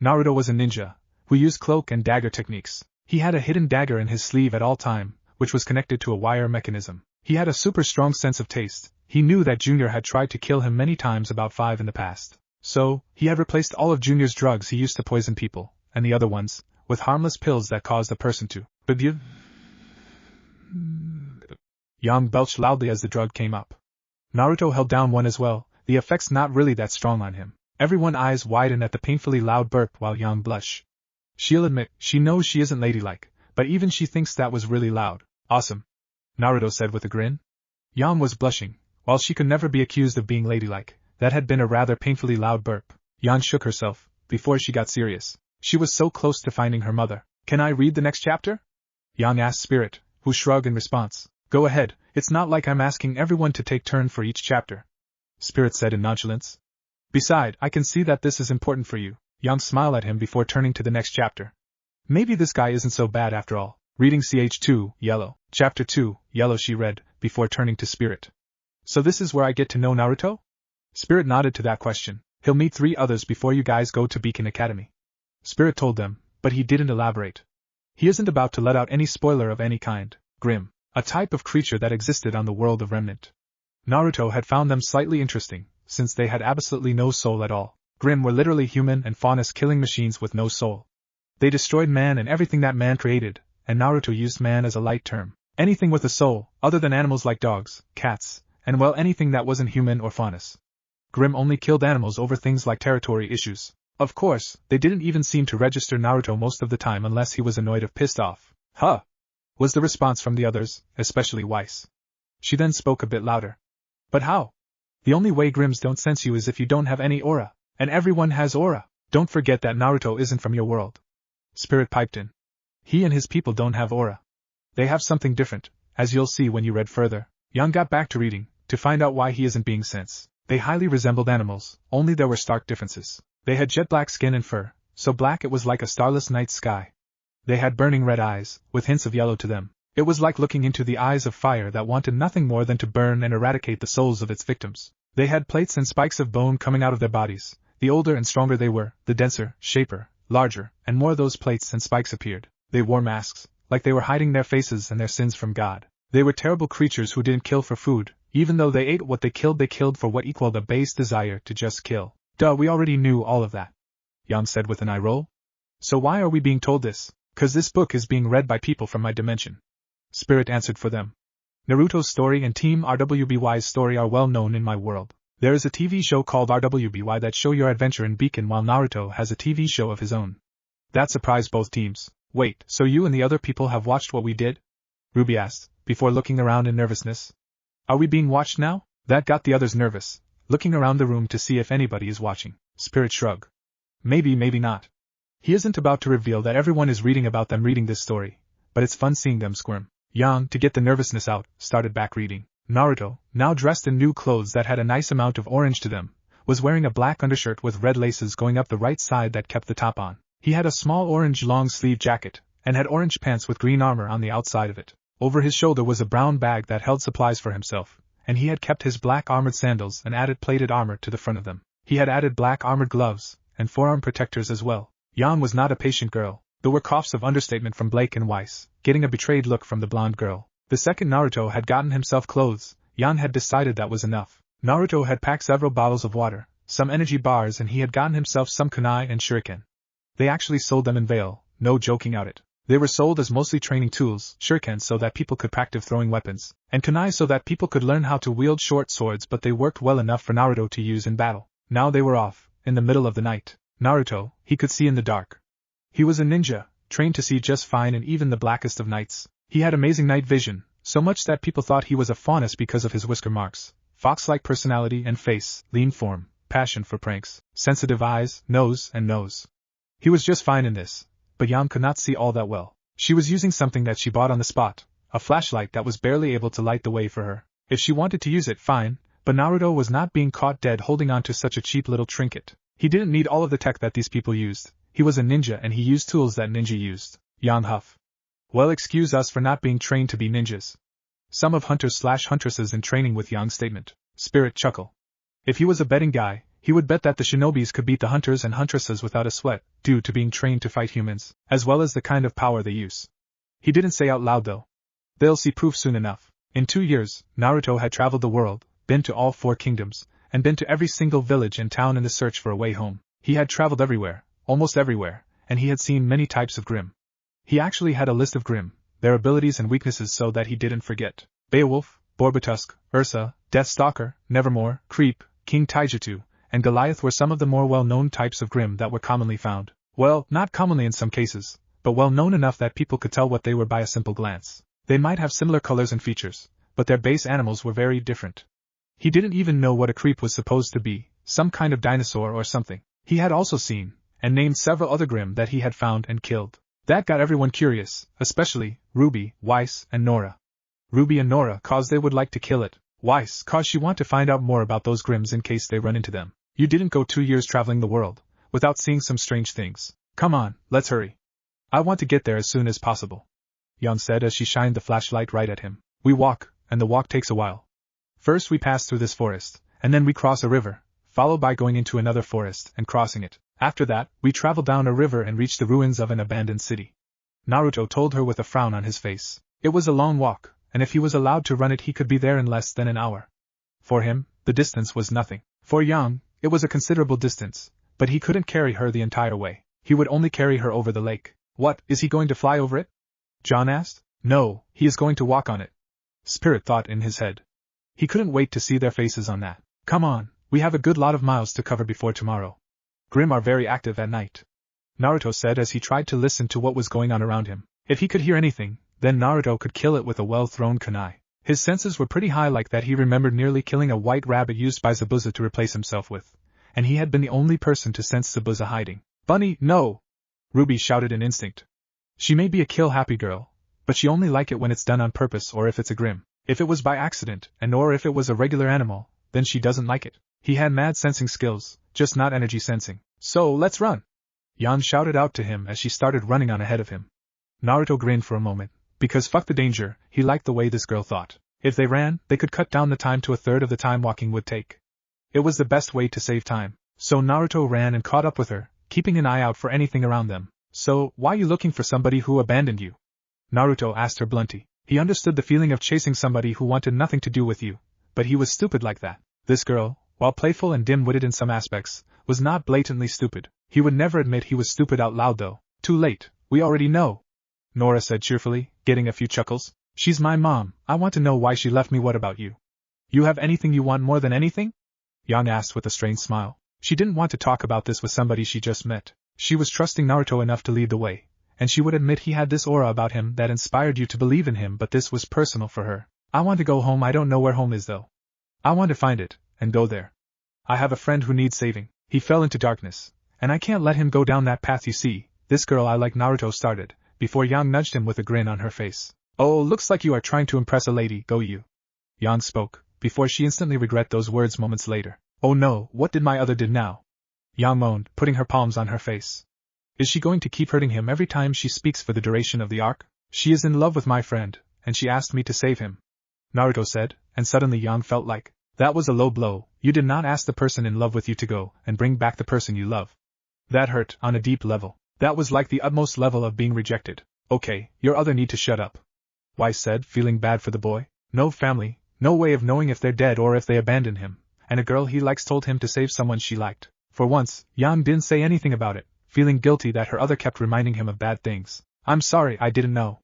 Speaker 1: Naruto was a ninja, who used cloak and dagger techniques. He had a hidden dagger in his sleeve at all time, which was connected to a wire mechanism. He had a super strong sense of taste. He knew that Junior had tried to kill him many times, about 5 in the past. So, he had replaced all of Junior's drugs he used to poison people, and the other ones, with harmless pills that caused a person to begin. Yang belched loudly as the drug came up. Naruto held down one as well, the effects not really that strong on him. Everyone's eyes widened at the painfully loud burp while Yang blushed. She'll admit, she knows she isn't ladylike, but even she thinks that was really loud. Awesome. Naruto said with a grin. Yang was blushing, while she could never be accused of being ladylike. That had been a rather painfully loud burp. Yang shook herself, before she got serious. She was so close to finding her mother. Can I read the next chapter? Yang asked Spirit, who shrugged in response. Go ahead, it's not like I'm asking everyone to take turn for each chapter. Spirit said in nonchalance. Beside, I can see that this is important for you. Yang smiled at him before turning to the next chapter. Maybe this guy isn't so bad after all. Reading Ch2, Yellow. Chapter 2, Yellow, she read, before turning to Spirit. So this is where I get to know Naruto? Spirit nodded to that question. He'll meet 3 others before you guys go to Beacon Academy. Spirit told them, but he didn't elaborate. He isn't about to let out any spoiler of any kind. Grim, a type of creature that existed on the world of Remnant. Naruto had found them slightly interesting, since they had absolutely no soul at all. Grim were literally human and faunus killing machines with no soul. They destroyed man and everything that man created, and Naruto used man as a light term. Anything with a soul, other than animals like dogs, cats, and well, anything that wasn't human or faunus. Grimm only killed animals over things like territory issues. Of course, they didn't even seem to register Naruto most of the time unless he was annoyed or pissed off. Huh! Was the response from the others, especially Weiss. She then spoke a bit louder. But how? The only way Grimms don't sense you is if you don't have any aura. And everyone has aura. Don't forget that Naruto isn't from your world. Spirit piped in. He and his people don't have aura. They have something different, as you'll see when you read further. Yang got back to reading, to find out why he isn't being sensed. They highly resembled animals, only there were stark differences. They had jet black skin and fur, so black it was like a starless night sky. They had burning red eyes, with hints of yellow to them. It was like looking into the eyes of fire that wanted nothing more than to burn and eradicate the souls of its victims. They had plates and spikes of bone coming out of their bodies. The older and stronger they were, the denser, shaper, larger, and more those plates and spikes appeared. They wore masks, like they were hiding their faces and their sins from God. They were terrible creatures who didn't kill for food. Even though they ate what they killed for what equaled a base desire to just kill. Duh, we already knew all of that. Yang said with an eye roll. So why are we being told this? 'Cause this book is being read by people from my dimension. Spirit answered for them. Naruto's story and Team RWBY's story are well known in my world. There is a TV show called RWBY that show your adventure in Beacon, while Naruto has a TV show of his own. That surprised both teams. Wait, so you and the other people have watched what we did? RWBY asked, before looking around in nervousness. Are we being watched now? That got the others nervous, looking around the room to see if anybody is watching. Spirit shrugged. Maybe, maybe not. He isn't about to reveal that everyone is reading about them reading this story, but it's fun seeing them squirm. Yang, to get the nervousness out, started back reading. Naruto, now dressed in new clothes that had a nice amount of orange to them, was wearing a black undershirt with red laces going up the right side that kept the top on. He had a small orange long-sleeve jacket, and had orange pants with green armor on the outside of it. Over his shoulder was a brown bag that held supplies for himself, and he had kept his black armored sandals and added plated armor to the front of them. He had added black armored gloves, and forearm protectors as well. Yang was not a patient girl. There were coughs of understatement from Blake and Weiss, getting a betrayed look from the blonde girl. The second Naruto had gotten himself clothes, Yang had decided that was enough. Naruto had packed several bottles of water, some energy bars, and he had gotten himself some kunai and shuriken. They actually sold them in Vale, no joking out it. They were sold as mostly training tools, shurikens so that people could practice throwing weapons, and kunai so that people could learn how to wield short swords, but they worked well enough for Naruto to use in battle. Now they were off, in the middle of the night. Naruto, he could see in the dark. He was a ninja, trained to see just fine in even the blackest of nights. He had amazing night vision, so much that people thought he was a faunus because of his whisker marks, fox-like personality and face, lean form, passion for pranks, sensitive eyes, nose, and nose. He was just fine in this. But Yang could not see all that well. She was using something that she bought on the spot, a flashlight that was barely able to light the way for her. If she wanted to use it, fine, but Naruto was not being caught dead holding on to such a cheap little trinket. He didn't need all of the tech that these people used. He was a ninja and he used tools that ninja used. Yang huff. Well, excuse us for not being trained to be ninjas. Some of hunters/huntresses in training with Yang's statement. Spirit chuckle. If he was a betting guy, he would bet that the shinobis could beat the hunters and huntresses without a sweat, due to being trained to fight humans, as well as the kind of power they use. He didn't say out loud though. They'll see proof soon enough. In 2 years, Naruto had traveled the world, been to all 4 kingdoms, and been to every single village and town in the search for a way home. He had traveled everywhere, almost everywhere, and he had seen many types of Grimm. He actually had a list of Grimm, their abilities and weaknesses so that he didn't forget. Beowulf, Borbatusk, Ursa, Deathstalker, Nevermore, Creep, King Taijutsu, and Goliath were some of the more well-known types of Grimm that were commonly found. Well, not commonly in some cases, but well-known enough that people could tell what they were by a simple glance. They might have similar colors and features, but their base animals were very different. He didn't even know what a creep was supposed to be, some kind of dinosaur or something. He had also seen, and named several other Grimm that he had found and killed. That got everyone curious, especially RWBY, Weiss, and Nora. RWBY and Nora cause they would like to kill it. Weiss cause she want to find out more about those Grimms in case they run into them. You didn't go 2 years traveling the world, without seeing some strange things. Come on, let's hurry. I want to get there as soon as possible. Yang said as she shined the flashlight right at him. We walk, and the walk takes a while. First we pass through this forest, and then we cross a river, followed by going into another forest and crossing it. After that, we travel down a river and reach the ruins of an abandoned city. Naruto told her with a frown on his face. It was a long walk, and if he was allowed to run it he could be there in less than an hour. For him, the distance was nothing. For Yang, it was a considerable distance, but he couldn't carry her the entire way. He would only carry her over the lake. What, is he going to fly over it? John asked. No, he is going to walk on it. Spirit thought in his head. He couldn't wait to see their faces on that. Come on, We have a good lot of miles to cover before tomorrow. Grim are very active at night, Naruto said as he tried to listen to what was going on around him. If he could hear anything, then Naruto could kill it with a well-thrown kunai. His senses were pretty high like that he remembered nearly killing a white rabbit used by Zabuza to replace himself with, and he had been the only person to sense Zabuza hiding. Bunny, no! RWBY shouted in instinct. She may be a kill-happy girl, but she only like it when it's done on purpose or if it's a Grim. If it was by accident, and or if it was a regular animal, then she doesn't like it. He had mad sensing skills, just not energy sensing. So, let's run! Yan shouted out to him as she started running on ahead of him. Naruto grinned for a moment, because fuck the danger, he liked the way this girl thought. If they ran, they could cut down the time to a third of the time walking would take. It was the best way to save time. So Naruto ran and caught up with her, keeping an eye out for anything around them. So, why you looking for somebody who abandoned you? Naruto asked her bluntly. He understood the feeling of chasing somebody who wanted nothing to do with you, but he was stupid like that. This girl, while playful and dim-witted in some aspects, was not blatantly stupid. He would never admit he was stupid out loud though. Too late, we already know, Nora said cheerfully, getting a few chuckles. She's my mom, I want to know why she left me. What about you? You have anything you want more than anything? Yang asked with a strained smile. She didn't want to talk about this with somebody she just met. She was trusting Naruto enough to lead the way, and she would admit he had this aura about him that inspired you to believe in him, but this was personal for her. I want to go home. I don't know where home is though. I want to find it, and go there. I have a friend who needs saving. He fell into darkness, and I can't let him go down that path. You see, this girl I like. Naruto started, before Yang nudged him with a grin on her face. Oh, looks like you are trying to impress a lady, go you. Yang spoke, before she instantly regret those words moments later. Oh no, what did my other did now? Yang moaned, putting her palms on her face. Is she going to keep hurting him every time she speaks for the duration of the arc? She is in love with my friend, and she asked me to save him, Naruto said, and suddenly Yang felt like, that was a low blow. You did not ask the person in love with you to go and bring back the person you love. That hurt, on a deep level. That was like the utmost level of being rejected. Okay, your other need to shut up, Wise said, feeling bad for the boy. No family, no way of knowing if they're dead or if they abandon him, and a girl he likes told him to save someone she liked. For once, Yang didn't say anything about it, feeling guilty that her other kept reminding him of bad things. I'm sorry, I didn't know,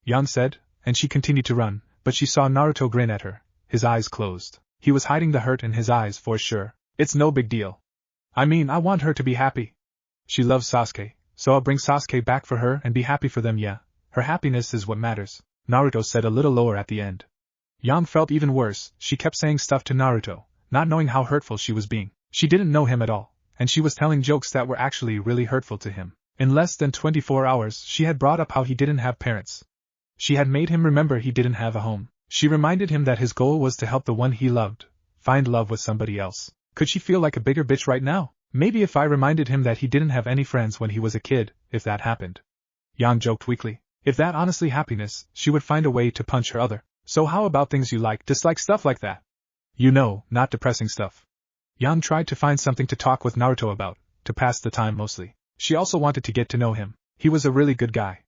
Speaker 1: Yang said, and she continued to run, but she saw Naruto grin at her, his eyes closed. He was hiding the hurt in his eyes for sure. It's no big deal. I mean, I want her to be happy. She loves Sasuke, so I'll bring Sasuke back for her and be happy for them. Yeah, her happiness is what matters, Naruto said a little lower at the end. Yang felt even worse. She kept saying stuff to Naruto, not knowing how hurtful she was being. She didn't know him at all, and she was telling jokes that were actually really hurtful to him. In less than 24 hours, she had brought up how he didn't have parents. She had made him remember he didn't have a home. She reminded him that his goal was to help the one he loved find love with somebody else. Could she feel like a bigger bitch right now? Maybe if I reminded him that he didn't have any friends when he was a kid, if that happened. Yang joked weakly. If that honestly happiness, she would find a way to punch her other. So how about things you like, dislike, stuff like that? You know, not depressing stuff. Yang tried to find something to talk with Naruto about, to pass the time mostly. She also wanted to get to know him. He was a really good guy.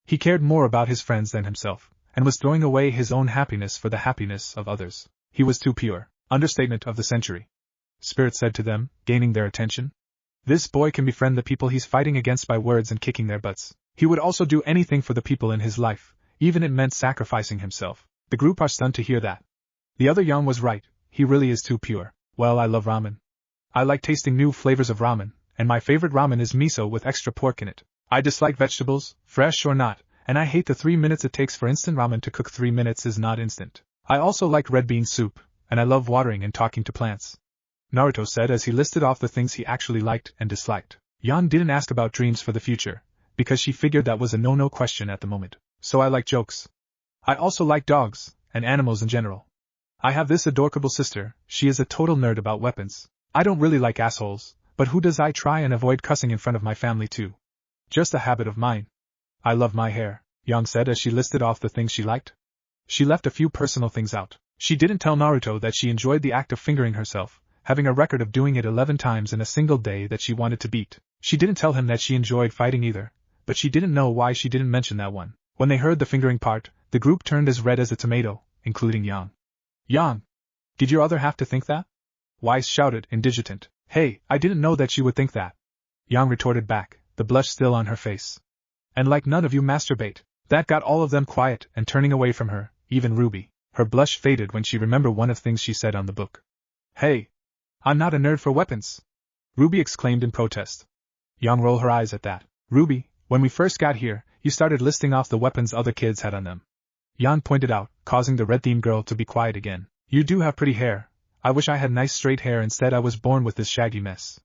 Speaker 1: He cared more about his friends than himself, and was throwing away his own happiness for the happiness of others. He was too pure. Understatement of the century. Spirit said to them, gaining their attention. This boy can befriend the people he's fighting against by words and kicking their butts. He would also do anything for the people in his life, even it meant sacrificing himself. The group are stunned to hear that. The other Yang was right, he really is too pure. Well, I love ramen. I like tasting new flavors of ramen, and my favorite ramen is miso with extra pork in it. I dislike vegetables, fresh or not, and I hate the 3 minutes it takes for instant ramen to cook. 3 minutes is not instant. I also like red bean soup, and I love watering and talking to plants, Naruto said as he listed off the things he actually liked and disliked. Yan didn't ask about dreams for the future, because she figured that was a no-no question at the moment. So I like jokes. I also like dogs, and animals in general. I have this adorable sister, she is a total nerd about weapons. I don't really like assholes, but who does I try and avoid cussing in front of my family too? Just a habit of mine. I love my hair, Yang said as she listed off the things she liked. She left a few personal things out. She didn't tell Naruto that she enjoyed the act of fingering herself, having a record of doing it 11 times in a single day that she wanted to beat. She didn't tell him that she enjoyed fighting either, but she didn't know why she didn't mention that one. When they heard the fingering part, the group turned as red as a tomato, including Yang. Yang! Did your other have to think that? Wise shouted, indignant. Hey, I didn't know that she would think that. Yang retorted back, the blush still on her face. And like none of you masturbate. That got all of them quiet and turning away from her, even RWBY. Her blush faded when she remembered one of the things she said on the book. Hey! I'm not a nerd for weapons! Ruby exclaimed in protest. Yang rolled her eyes at that. Ruby, when we first got here, you started listing off the weapons other kids had on them. Yang pointed out, causing the red-themed girl to be quiet again. You do have pretty hair. I wish I had nice straight hair, instead I was born with this shaggy mess.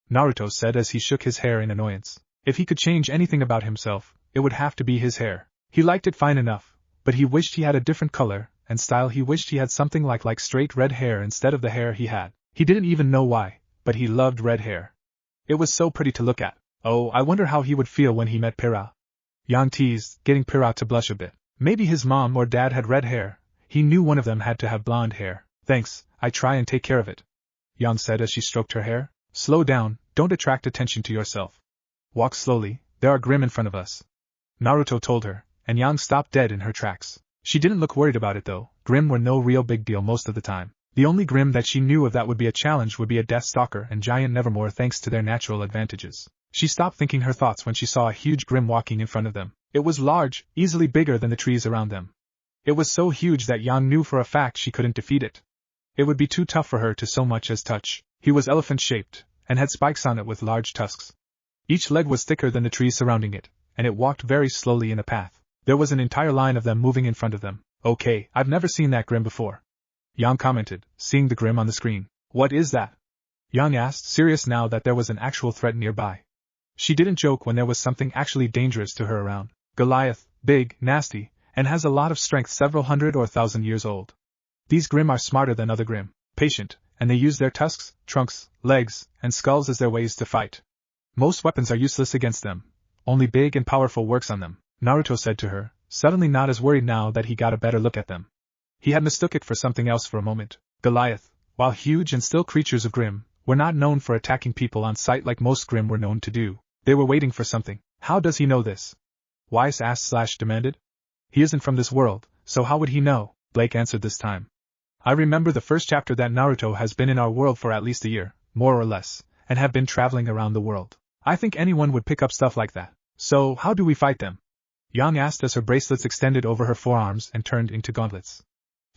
Speaker 1: Naruto said as he shook his hair in annoyance. If he could change anything about himself, it would have to be his hair. He liked it fine enough, but he wished he had a different color and style. He wished he had something like straight red hair instead of the hair he had. He didn't even know why, but he loved red hair. It was so pretty to look at. Oh, I wonder how he would feel when he met Pyrrha. Yang teased, getting Pyrrha to blush a bit. Maybe his mom or dad had red hair. He knew one of them had to have blonde hair. Thanks, I try and take care of it. Yang said as she stroked her hair. Slow down, don't attract attention to yourself. Walk slowly, there are Grimm in front of us. Naruto told her, and Yang stopped dead in her tracks. She didn't look worried about it though. Grimm were no real big deal most of the time. The only Grimm that she knew of that would be a challenge would be a Deathstalker and Giant Nevermore, thanks to their natural advantages. She stopped thinking her thoughts when she saw a huge Grimm walking in front of them. It was large, easily bigger than the trees around them. It was so huge that Yang knew for a fact she couldn't defeat it. It would be too tough for her to so much as touch. He was elephant-shaped, and had spikes on it with large tusks. Each leg was thicker than the trees surrounding it, and it walked very slowly in a path. There was an entire line of them moving in front of them. Okay, I've never seen that Grimm before. Yang commented, seeing the Grimm on the screen. What is that? Yang asked, serious now that there was an actual threat nearby. She didn't joke when there was something actually dangerous to her around. Goliath, big, nasty, and has a lot of strength, several hundred or 1,000 years old. These Grimm are smarter than other Grimm, patient, and they use their tusks, trunks, legs, and skulls as their ways to fight. Most weapons are useless against them. Only big and powerful works on them, Naruto said to her, suddenly not as worried now that he got a better look at them. He had mistook it for something else for a moment. Goliath, while huge and still creatures of Grimm, were not known for attacking people on sight like most Grimm were known to do. They were waiting for something. How does he know this? Weiss asked/demanded. He isn't from this world, so how would he know? Blake answered this time. I remember the first chapter that Naruto has been in our world for at least a year, more or less, and have been traveling around the world. I think anyone would pick up stuff like that. So, how do we fight them? Yang asked as her bracelets extended over her forearms and turned into gauntlets.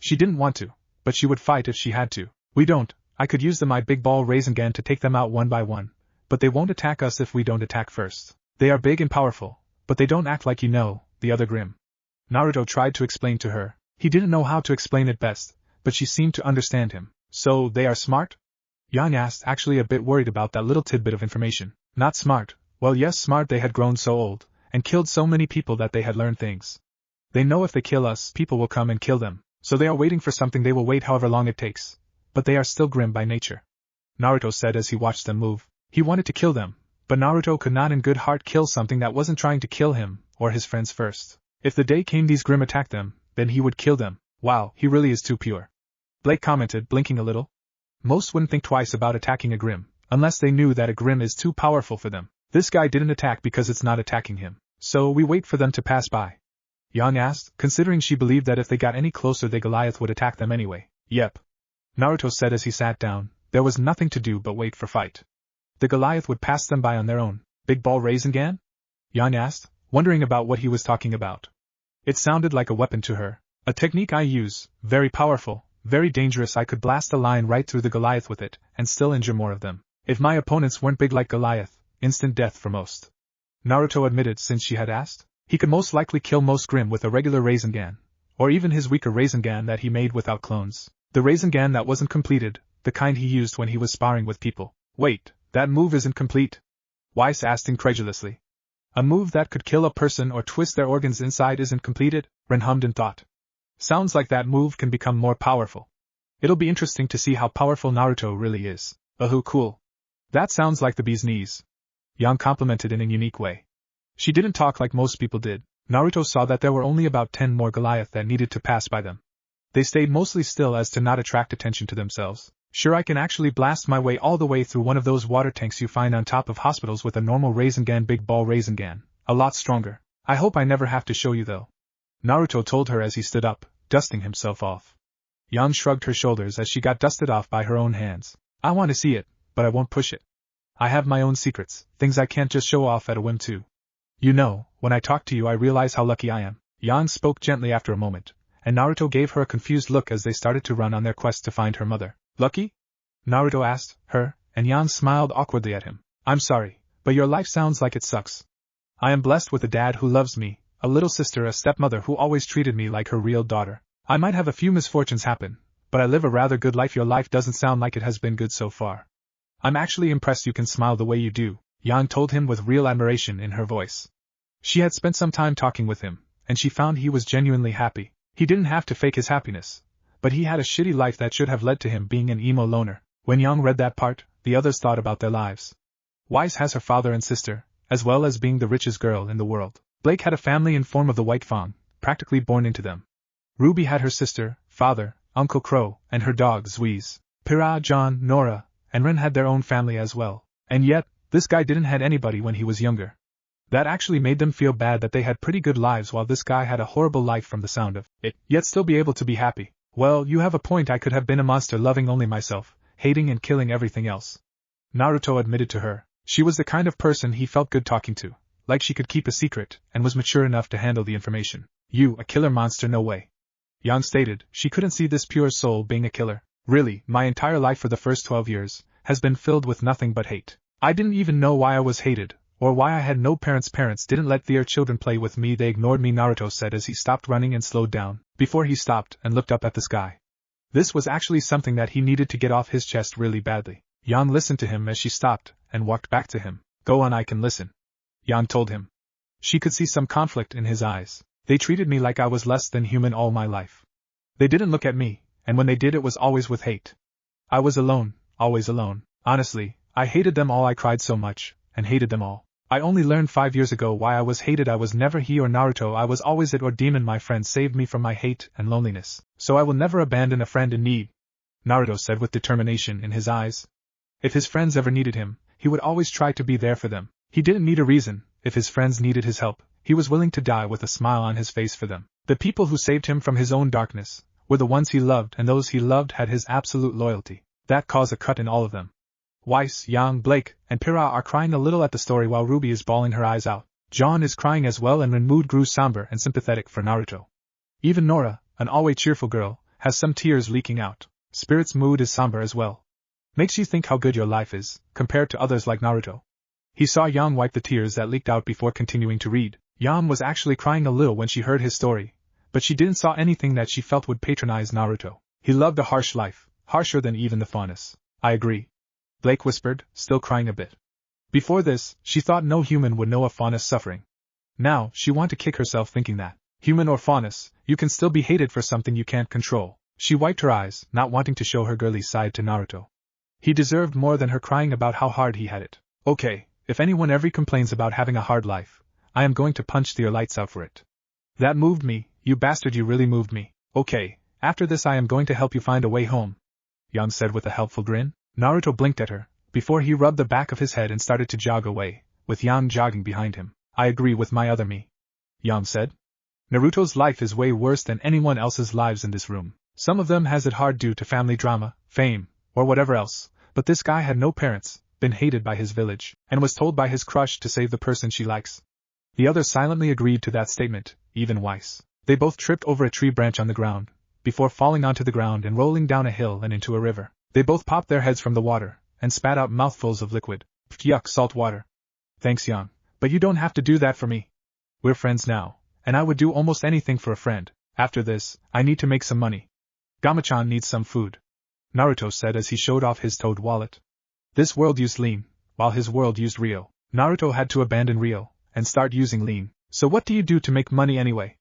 Speaker 1: She didn't want to, but she would fight if she had to. We don't. I could use my big ball Rasengan to take them out one by one, but they won't attack us if we don't attack first. They are big and powerful, but they don't act like the other Grimm. Naruto tried to explain to her. He didn't know how to explain it best, but she seemed to understand him. So, they are smart? Yang asked, actually a bit worried about that little tidbit of information. Not smart. Well, yes, smart. They had grown so old, and killed so many people that they had learned things. They know if they kill us, people will come and kill them. So they are waiting for something. They will wait however long it takes. But they are still Grimm by nature. Naruto said as he watched them move. He wanted to kill them, but Naruto could not in good heart kill something that wasn't trying to kill him, or his friends first. If the day came these Grimm attacked them, then he would kill them. Wow, he really is too pure. Blake commented, blinking a little. Most wouldn't think twice about attacking a Grimm, unless they knew that a Grimm is too powerful for them. This guy didn't attack because it's not attacking him. So we wait for them to pass by. Yang asked, considering she believed that if they got any closer the Goliath would attack them anyway. Yep. Naruto said as he sat down. There was nothing to do but wait for fight. The Goliath would pass them by on their own. Big ball Rasengan? Yang asked, wondering about what he was talking about. It sounded like a weapon to her. A technique I use, very powerful, very dangerous. I could blast a line right through the Goliath with it, and still injure more of them. If my opponents weren't big like Goliath, instant death for most. Naruto admitted since she had asked. He could most likely kill most Grimm with a regular Rasengan, or even his weaker Rasengan that he made without clones. The Rasengan that wasn't completed, the kind he used when he was sparring with people. Wait, that move isn't complete? Weiss asked incredulously. A move that could kill a person or twist their organs inside isn't completed? Ren hummed in thought. Sounds like that move can become more powerful. It'll be interesting to see how powerful Naruto really is. Cool. That sounds like the bee's knees. Yang complimented in a unique way. She didn't talk like most people did. Naruto saw that there were only about 10 more Goliath that needed to pass by them. They stayed mostly still as to not attract attention to themselves. Sure, I can actually blast my way all the way through one of those water tanks you find on top of hospitals with a normal Rasengan, big ball Rasengan. A lot stronger. I hope I never have to show you though. Naruto told her as he stood up, dusting himself off. Yang shrugged her shoulders as she got dusted off by her own hands. I want to see it, but I won't push it. I have my own secrets, things I can't just show off at a whim too. When I talk to you I realize how lucky I am. Yang spoke gently after a moment, and Naruto gave her a confused look as they started to run on their quest to find her mother. Lucky? Naruto asked her, and Yang smiled awkwardly at him. I'm sorry, but your life sounds like it sucks. I am blessed with a dad who loves me, a little sister, a stepmother who always treated me like her real daughter. I might have a few misfortunes happen, but I live a rather good life. Your life doesn't sound like it has been good so far. I'm actually impressed you can smile the way you do, Yang told him with real admiration in her voice. She had spent some time talking with him, and she found he was genuinely happy. He didn't have to fake his happiness, but he had a shitty life that should have led to him being an emo loner. When Yang read that part, the others thought about their lives. Weiss has her father and sister, as well as being the richest girl in the world. Blake had a family in form of the White Fawn, practically born into them. Ruby had her sister, father, Uncle Crow, and her dog Zweez. Pira, John, Nora, and Ren had their own family as well. And yet, this guy didn't had anybody when he was younger. That actually made them feel bad that they had pretty good lives while this guy had a horrible life from the sound of it, yet still be able to be happy. Well, you have a point. I could have been a monster loving only myself, hating and killing everything else. Naruto admitted to her. She was the kind of person he felt good talking to, like she could keep a secret, and was mature enough to handle the information. You, a killer monster? No way. Yang stated, she couldn't see this pure soul being a killer. Really, my entire life for the first 12 years has been filled with nothing but hate. I didn't even know why I was hated, or why I had no parents. Parents didn't let their children play with me, they ignored me, Naruto said as he stopped running and slowed down, before he stopped and looked up at the sky. This was actually something that he needed to get off his chest really badly. Yang listened to him as she stopped and walked back to him. Go on, I can listen, Yang told him. She could see some conflict in his eyes. They treated me like I was less than human all my life. They didn't look at me, and when they did it was always with hate. I was alone, always alone. Honestly, I hated them all. I cried so much, and hated them all. I only learned 5 years ago why I was hated. I was never he or Naruto, I was always it or Demon. My friend saved me from my hate and loneliness, so I will never abandon a friend in need, Naruto said with determination in his eyes. If his friends ever needed him, he would always try to be there for them. He didn't need a reason. If his friends needed his help, he was willing to die with a smile on his face for them. The people who saved him from his own darkness were the ones he loved, and those he loved had his absolute loyalty. That caused a cut in all of them. Weiss, Yang, Blake, and Pira are crying a little at the story while Ruby is bawling her eyes out. John is crying as well, and Ren's mood grew somber and sympathetic for Naruto. Even Nora, an always cheerful girl, has some tears leaking out. Spirit's mood is somber as well. Makes you think how good your life is, compared to others like Naruto. He saw Yang wipe the tears that leaked out before continuing to read. Yang was actually crying a little when she heard his story, but she didn't saw anything that she felt would patronize Naruto. He loved a harsh life, harsher than even the faunus. I agree, Blake whispered, still crying a bit. Before this, she thought no human would know a faunus suffering. Now, she wanted to kick herself thinking that, human or faunus, you can still be hated for something you can't control. She wiped her eyes, not wanting to show her girly side to Naruto. He deserved more than her crying about how hard he had it. Okay, if anyone ever complains about having a hard life, I am going to punch their lights out for it. That moved me, you bastard, you really moved me. Okay, after this I am going to help you find a way home, Yang said with a helpful grin. Naruto blinked at her, before he rubbed the back of his head and started to jog away, with Yang jogging behind him. I agree with my other me, Yang said. Naruto's life is way worse than anyone else's lives in this room. Some of them has it hard due to family drama, fame, or whatever else, but this guy had no parents, been hated by his village, and was told by his crush to save the person she likes. The others silently agreed to that statement, even Weiss. They both tripped over a tree branch on the ground, before falling onto the ground and rolling down a hill and into a river. They both popped their heads from the water, and spat out mouthfuls of liquid. Yuck, salt water. Thanks, Yang, but you don't have to do that for me. We're friends now, and I would do almost anything for a friend. After this, I need to make some money. Gamachan needs some food, Naruto said as he showed off his toad wallet. This world used Lean, while his world used Rio. Naruto had to abandon Rio, and start using Lean. So what do you do to make money anyway?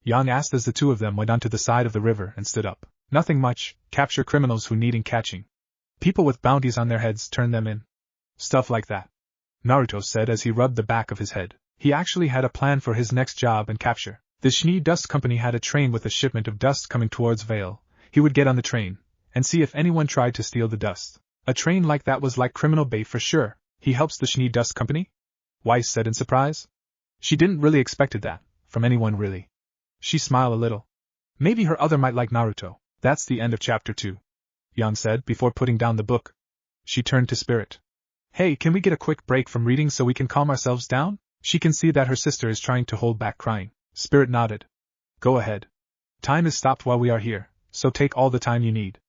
Speaker 1: Yang asked as the two of them went onto the side of the river and stood up. Nothing much, capture criminals who need catching. People with bounties on their heads turn them in. Stuff like that, Naruto said as he rubbed the back of his head. He actually had a plan for his next job and capture. The Schnee Dust Company had a train with a shipment of dust coming towards Vale. He would get on the train, and see if anyone tried to steal the dust. A train like that was like criminal bait for sure. He helps the Schnee Dust Company? Weiss said in surprise. She didn't really expected that, from anyone really. She smiled a little. Maybe her other might like Naruto. That's the end of chapter 2. Yang said before putting down the book. She turned to Spirit. Hey, can we get a quick break from reading so we can calm ourselves down? She can see that her sister is trying to hold back crying. Spirit nodded. Go ahead. Time is stopped while we are here, so take all the time you need.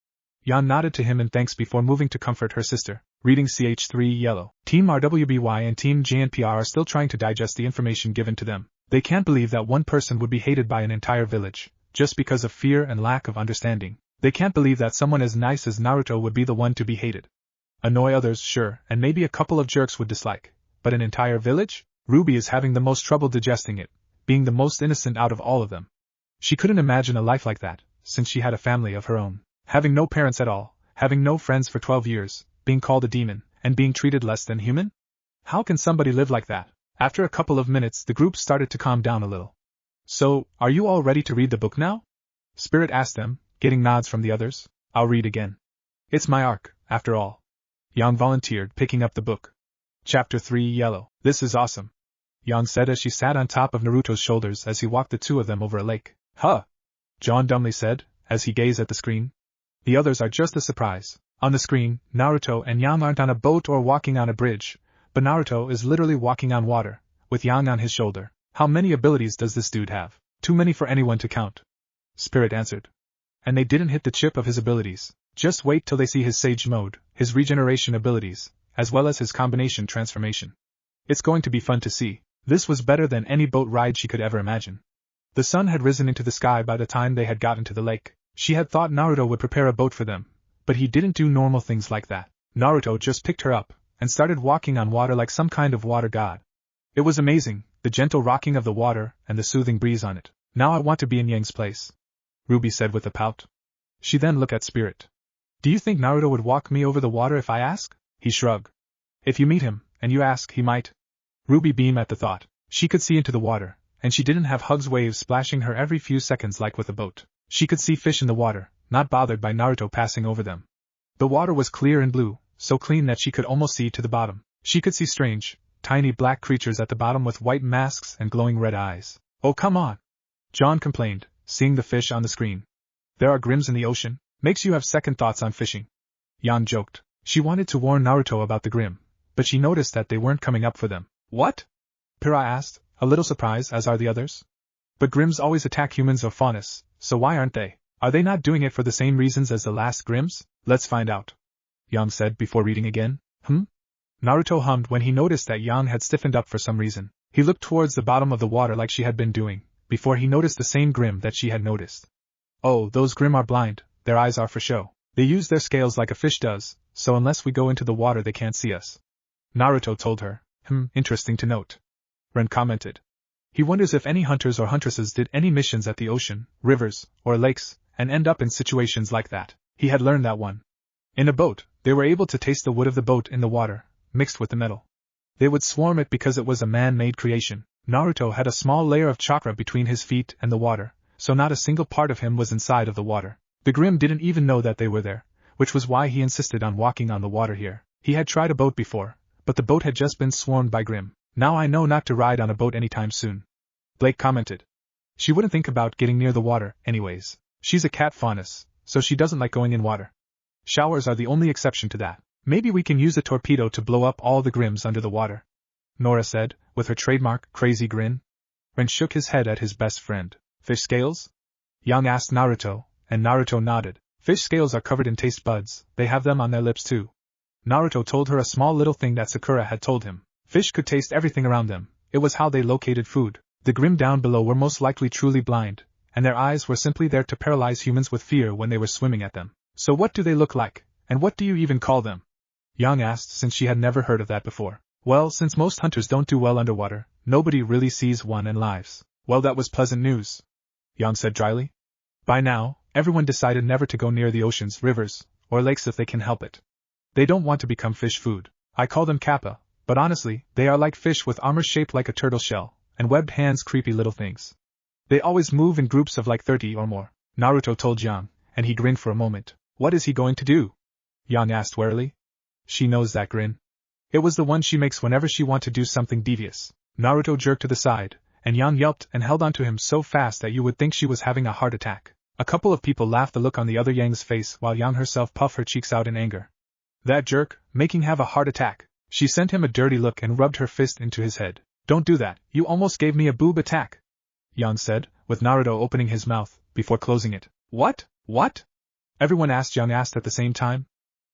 Speaker 1: Yang nodded to him in thanks before moving to comfort her sister. Reading CH3 Yellow. Team RWBY and Team JNPR are still trying to digest the information given to them. They can't believe that one person would be hated by an entire village, just because of fear and lack of understanding. They can't believe that someone as nice as Naruto would be the one to be hated. Annoy others, sure, and maybe a couple of jerks would dislike. But an entire village? RWBY is having the most trouble digesting it, being the most innocent out of all of them. She couldn't imagine a life like that, since she had a family of her own. Having no parents at all, having no friends for 12 years, being called a demon, and being treated less than human? How can somebody live like that? After a couple of minutes, the group started to calm down a little. So, are you all ready to read the book now? Spirit asked them, getting nods from the others. I'll read again. It's my arc, after all. Yang volunteered, picking up the book. Chapter 3 Yellow. This is awesome, Yang said as she sat on top of Naruto's shoulders as he walked the two of them over a lake. Huh? John dumbly said, as he gazed at the screen. The others are just a surprise. On the screen, Naruto and Yang aren't on a boat or walking on a bridge, but Naruto is literally walking on water, with Yang on his shoulder. How many abilities does this dude have? Too many for anyone to count. Spirit answered. And they didn't hit the chip of his abilities. Just wait till they see his Sage Mode, his regeneration abilities, as well as his combination transformation. It's going to be fun to see. This was better than any boat ride she could ever imagine. The sun had risen into the sky by the time they had gotten to the lake. She had thought Naruto would prepare a boat for them, but he didn't do normal things like that. Naruto just picked her up, and started walking on water like some kind of water god. It was amazing, the gentle rocking of the water and the soothing breeze on it. Now I want to be in Yang's place, RWBY said with a pout. She then looked at Spirit. Do you think Naruto would walk me over the water if I ask? He shrugged. If you meet him, and you ask, he might. RWBY beamed at the thought. She could see into the water, and she didn't have Hug's waves splashing her every few seconds like with a boat. She could see fish in the water, not bothered by Naruto passing over them. The water was clear and blue, so clean that she could almost see to the bottom. She could see strange, tiny black creatures at the bottom with white masks and glowing red eyes. Oh come on! John complained, seeing the fish on the screen. There are Grims in the ocean? Makes you have second thoughts on fishing. Yang joked. She wanted to warn Naruto about the Grim, but she noticed that they weren't coming up for them. What? Pyrrha asked, a little surprised as are the others. But Grims always attack humans or faunus, so why aren't they? Are they not doing it for the same reasons as the last Grims? Let's find out. Yang said before reading again. Naruto hummed when he noticed that Yang had stiffened up for some reason. He looked towards the bottom of the water like she had been doing, before he noticed the same Grim that she had noticed. Oh, those Grim are blind, their eyes are for show. They use their scales like a fish does, so unless we go into the water they can't see us. Naruto told her. Interesting to note. Ren commented. He wonders if any hunters or huntresses did any missions at the ocean, rivers, or lakes, and end up in situations like that. He had learned that one. In a boat, they were able to taste the wood of the boat in the water, mixed with the metal. They would swarm it because it was a man-made creation. Naruto had a small layer of chakra between his feet and the water, so not a single part of him was inside of the water. The Grim didn't even know that they were there, which was why he insisted on walking on the water here. He had tried a boat before, but the boat had just been swarmed by Grim. Now I know not to ride on a boat anytime soon. Blake commented. She wouldn't think about getting near the water, anyways. She's a cat faunus, so she doesn't like going in water. Showers are the only exception to that. Maybe we can use a torpedo to blow up all the Grims under the water, Nora said, with her trademark crazy grin. Ren shook his head at his best friend. Fish scales? Yang asked Naruto, and Naruto nodded. Fish scales are covered in taste buds, they have them on their lips too. Naruto told her a small little thing that Sakura had told him. Fish could taste everything around them, it was how they located food. The Grim down below were most likely truly blind, and their eyes were simply there to paralyze humans with fear when they were swimming at them. So what do they look like, and what do you even call them? Yang asked since she had never heard of that before. Well, since most hunters don't do well underwater, nobody really sees one and lives. Well, that was pleasant news, Yang said dryly. By now, everyone decided never to go near the oceans, rivers, or lakes if they can help it. They don't want to become fish food. I call them kappa, but honestly, they are like fish with armor shaped like a turtle shell, and webbed hands, creepy little things. They always move in groups of like 30 or more, Naruto told Yang, and he grinned for a moment. What is he going to do? Yang asked warily. She knows that grin. It was the one she makes whenever she wants to do something devious. Naruto jerked to the side, and Yang yelped and held onto him so fast that you would think she was having a heart attack. A couple of people laughed the look on the other Yang's face while Yang herself puffed her cheeks out in anger. That jerk, making have a heart attack. She sent him a dirty look and rubbed her fist into his head. Don't do that, you almost gave me a boob attack, Yang said, with Naruto opening his mouth, before closing it. What? Everyone asked at the same time.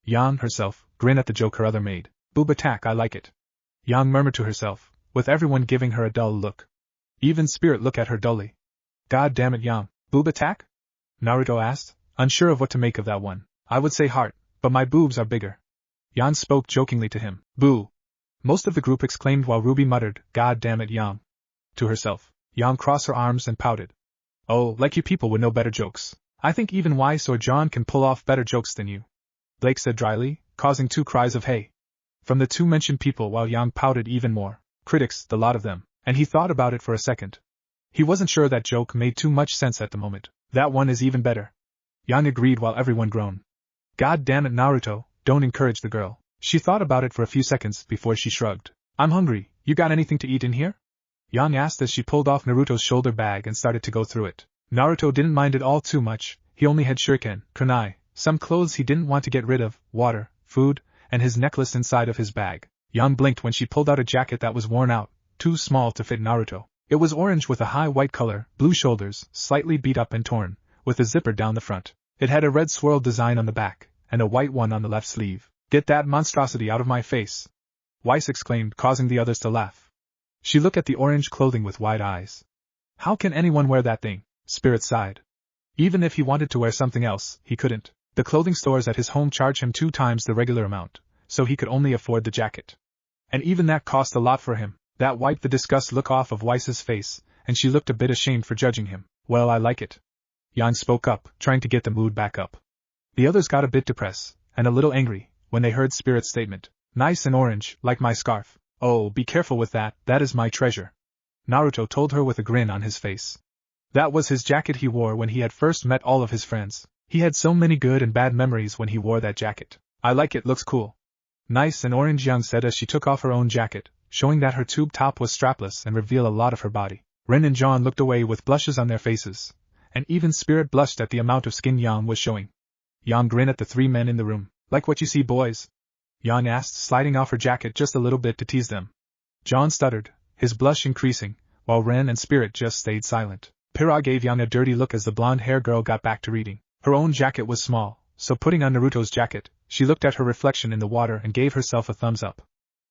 Speaker 1: Yang herself grinned at the joke her other made. Boob attack, I like it. Yang murmured to herself, with everyone giving her a dull look. Even Spirit looked at her dully. God damn it, Yang. Boob attack? Naruto asked, unsure of what to make of that one. I would say heart, but my boobs are bigger. Yang spoke jokingly to him. Boo! Most of the group exclaimed while RWBY muttered, God damn it, Yang. To herself, Yang crossed her arms and pouted. Oh, like you people would know better jokes. I think even Weiss or John can pull off better jokes than you. Blake said dryly, causing two cries of hey. From the two mentioned people while Yang pouted even more. Critics, the lot of them, and he thought about it for a second. He wasn't sure that joke made too much sense at the moment. That one is even better. Yang agreed while everyone groaned. God damn it, Naruto, don't encourage the girl. She thought about it for a few seconds before she shrugged. I'm hungry, you got anything to eat in here? Yang asked as she pulled off Naruto's shoulder bag and started to go through it. Naruto didn't mind it all too much, he only had shuriken, kunai, some clothes he didn't want to get rid of, water, food, and his necklace inside of his bag. Yang blinked when she pulled out a jacket that was worn out, too small to fit Naruto. It was orange with a high white color, blue shoulders, slightly beat up and torn, with a zipper down the front. It had a red swirled design on the back, and a white one on the left sleeve. Get that monstrosity out of my face! Weiss exclaimed, causing the others to laugh. She looked at the orange clothing with wide eyes. How can anyone wear that thing? Spirit sighed. Even if he wanted to wear something else, he couldn't. The clothing stores at his home charged him 2 times the regular amount, so he could only afford the jacket. And even that cost a lot for him. That wiped the disgust look off of Weiss's face, and she looked a bit ashamed for judging him. Well, I like it. Yang spoke up, trying to get the mood back up. The others got a bit depressed, and a little angry, when they heard Spirit's statement. Nice and orange, like my scarf. Oh, be careful with that, that is my treasure. Naruto told her with a grin on his face. That was his jacket he wore when he had first met all of his friends. He had so many good and bad memories when he wore that jacket. I like it, looks cool. Nice and orange, Yang said as she took off her own jacket, showing that her tube top was strapless and revealed a lot of her body. Ren and John looked away with blushes on their faces, and even Spirit blushed at the amount of skin Yang was showing. Yang grinned at the 3 men in the room. Like what you see, boys? Yang asked, sliding off her jacket just a little bit to tease them. John stuttered, his blush increasing, while Ren and Spirit just stayed silent. Pira gave Yang a dirty look as the blonde-haired girl got back to reading. Her own jacket was small, so putting on Naruto's jacket, she looked at her reflection in the water and gave herself a thumbs up.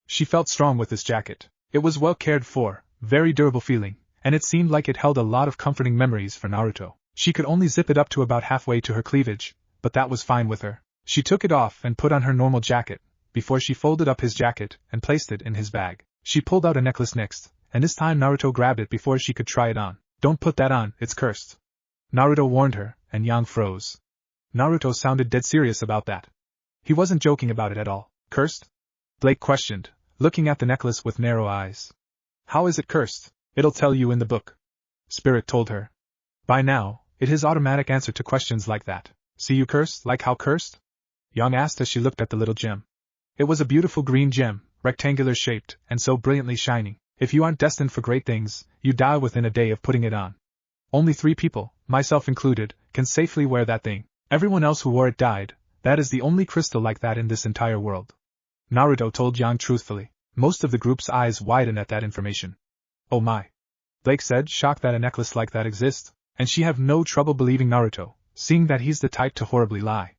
Speaker 1: She felt strong with this jacket. It was well cared for, very durable feeling, and it seemed like it held a lot of comforting memories for Naruto. She could only zip it up to about halfway to her cleavage, but that was fine with her. She took it off and put on her normal jacket, before she folded up his jacket and placed it in his bag. She pulled out a necklace next, and this time Naruto grabbed it before she could try it on. Don't put that on, it's cursed. Naruto warned her, and Yang froze. Naruto sounded dead serious about that. He wasn't joking about it at all. Cursed? Blake questioned, looking at the necklace with narrow eyes. How is it cursed? It'll tell you in the book. Spirit told her. By now, it is automatic answer to questions like that. See you cursed, like how cursed? Yang asked as she looked at the little gem. It was a beautiful green gem, rectangular shaped, and so brilliantly shining. If you aren't destined for great things, you die within a day of putting it on. Only 3 people, myself included, can safely wear that thing. Everyone else who wore it died. That is the only crystal like that in this entire world. Naruto told Yang truthfully. Most of the group's eyes widened at that information. Oh my. Blake said, shocked that a necklace like that exists, and she have no trouble believing Naruto, seeing that he's the type to horribly lie.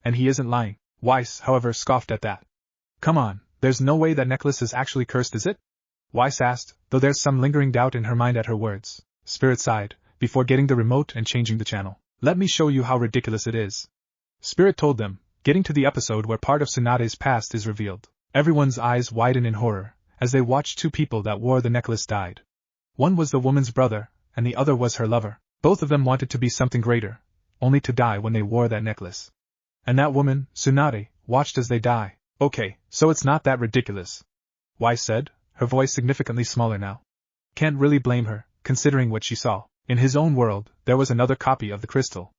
Speaker 1: And he isn't lying. Weiss, however, scoffed at that. Come on, there's no way that necklace is actually cursed, is it? Weiss asked, though there's some lingering doubt in her mind at her words. Spirit sighed, before getting the remote and changing the channel. Let me show you how ridiculous it is. Spirit told them, getting to the episode where part of Tsunade's past is revealed. Everyone's eyes widened in horror, as they watched 2 people that wore the necklace died. One was the woman's brother, and the other was her lover. Both of them wanted to be something greater, only to die when they wore that necklace. And that woman, Tsunade, watched as they die. Okay, so it's not that ridiculous. Weiss said, her voice significantly smaller now. Can't really blame her, considering what she saw. In his own world, there was another copy of the crystal.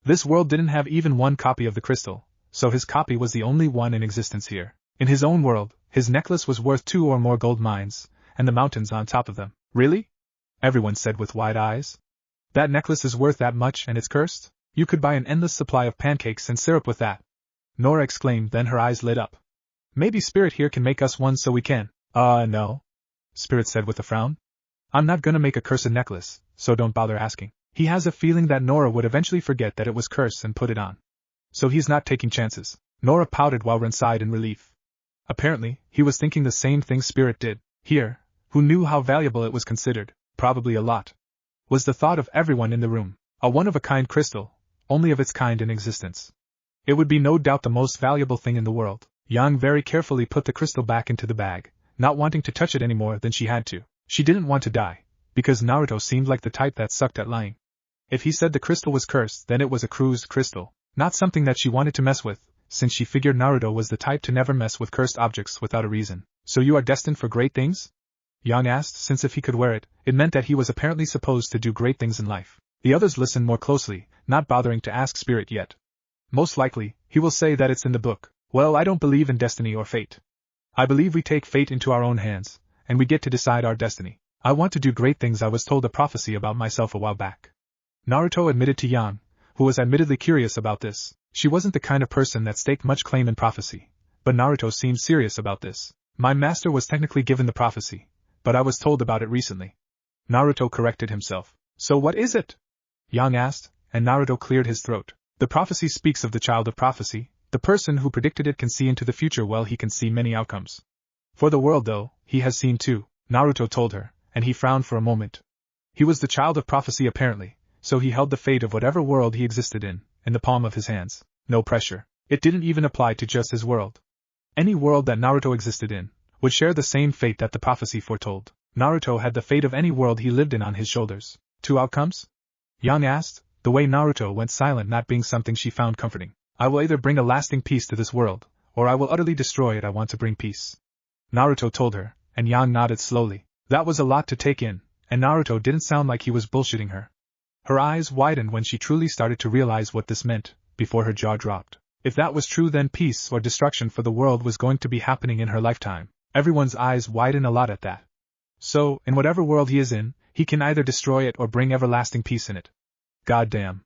Speaker 1: This world didn't have even 1 copy of the crystal, so his copy was the only one in existence here. In his own world, his necklace was worth 2 or more gold mines, and the mountains on top of them. Really? Everyone said with wide eyes. That necklace is worth that much and it's cursed? You could buy an endless supply of pancakes and syrup with that. Nora exclaimed, then her eyes lit up. Maybe Spirit here can make us one so we can. No. Spirit said with a frown. I'm not gonna make a cursed necklace, so don't bother asking. He has a feeling that Nora would eventually forget that it was cursed and put it on. So he's not taking chances. Nora pouted while Ren sighed in relief. Apparently, he was thinking the same thing Spirit did. Here, who knew how valuable it was considered, probably a lot, was the thought of everyone in the room. A one-of-a-kind crystal, only of its kind in existence. It would be no doubt the most valuable thing in the world. Yang very carefully put the crystal back into the bag, not wanting to touch it any more than she had to. She didn't want to die, because Naruto seemed like the type that sucked at lying. If he said the crystal was cursed, then it was a cursed crystal, not something that she wanted to mess with, since she figured Naruto was the type to never mess with cursed objects without a reason. So you are destined for great things? Yang asked, since if he could wear it, it meant that he was apparently supposed to do great things in life. The others listened more closely, not bothering to ask Spirit yet. Most likely, he will say that it's in the book. Well, I don't believe in destiny or fate. I believe we take fate into our own hands, and we get to decide our destiny. I want to do great things. I was told a prophecy about myself a while back. Naruto admitted to Yang, who was admittedly curious about this. She wasn't the kind of person that staked much claim in prophecy, but Naruto seemed serious about this. My master was technically given the prophecy, but I was told about it recently. Naruto corrected himself. So what is it? Yang asked, and Naruto cleared his throat. The prophecy speaks of the child of prophecy. The person who predicted it can see into the future. Well, he can see many outcomes. For the world, though, he has seen too, Naruto told her, and he frowned for a moment. He was the child of prophecy apparently, so he held the fate of whatever world he existed in the palm of his hands. No pressure. It didn't even apply to just his world. Any world that Naruto existed in would share the same fate that the prophecy foretold. Naruto had the fate of any world he lived in on his shoulders. 2 outcomes? Yang asked, the way Naruto went silent not being something she found comforting. I will either bring a lasting peace to this world, or I will utterly destroy it. I want to bring peace, Naruto told her, and Yang nodded slowly. That was a lot to take in, and Naruto didn't sound like he was bullshitting her. Her eyes widened when she truly started to realize what this meant, before her jaw dropped. If that was true, then peace or destruction for the world was going to be happening in her lifetime. Everyone's eyes widened a lot at that. So, in whatever world he is in, he can either destroy it or bring everlasting peace in it. Goddamn.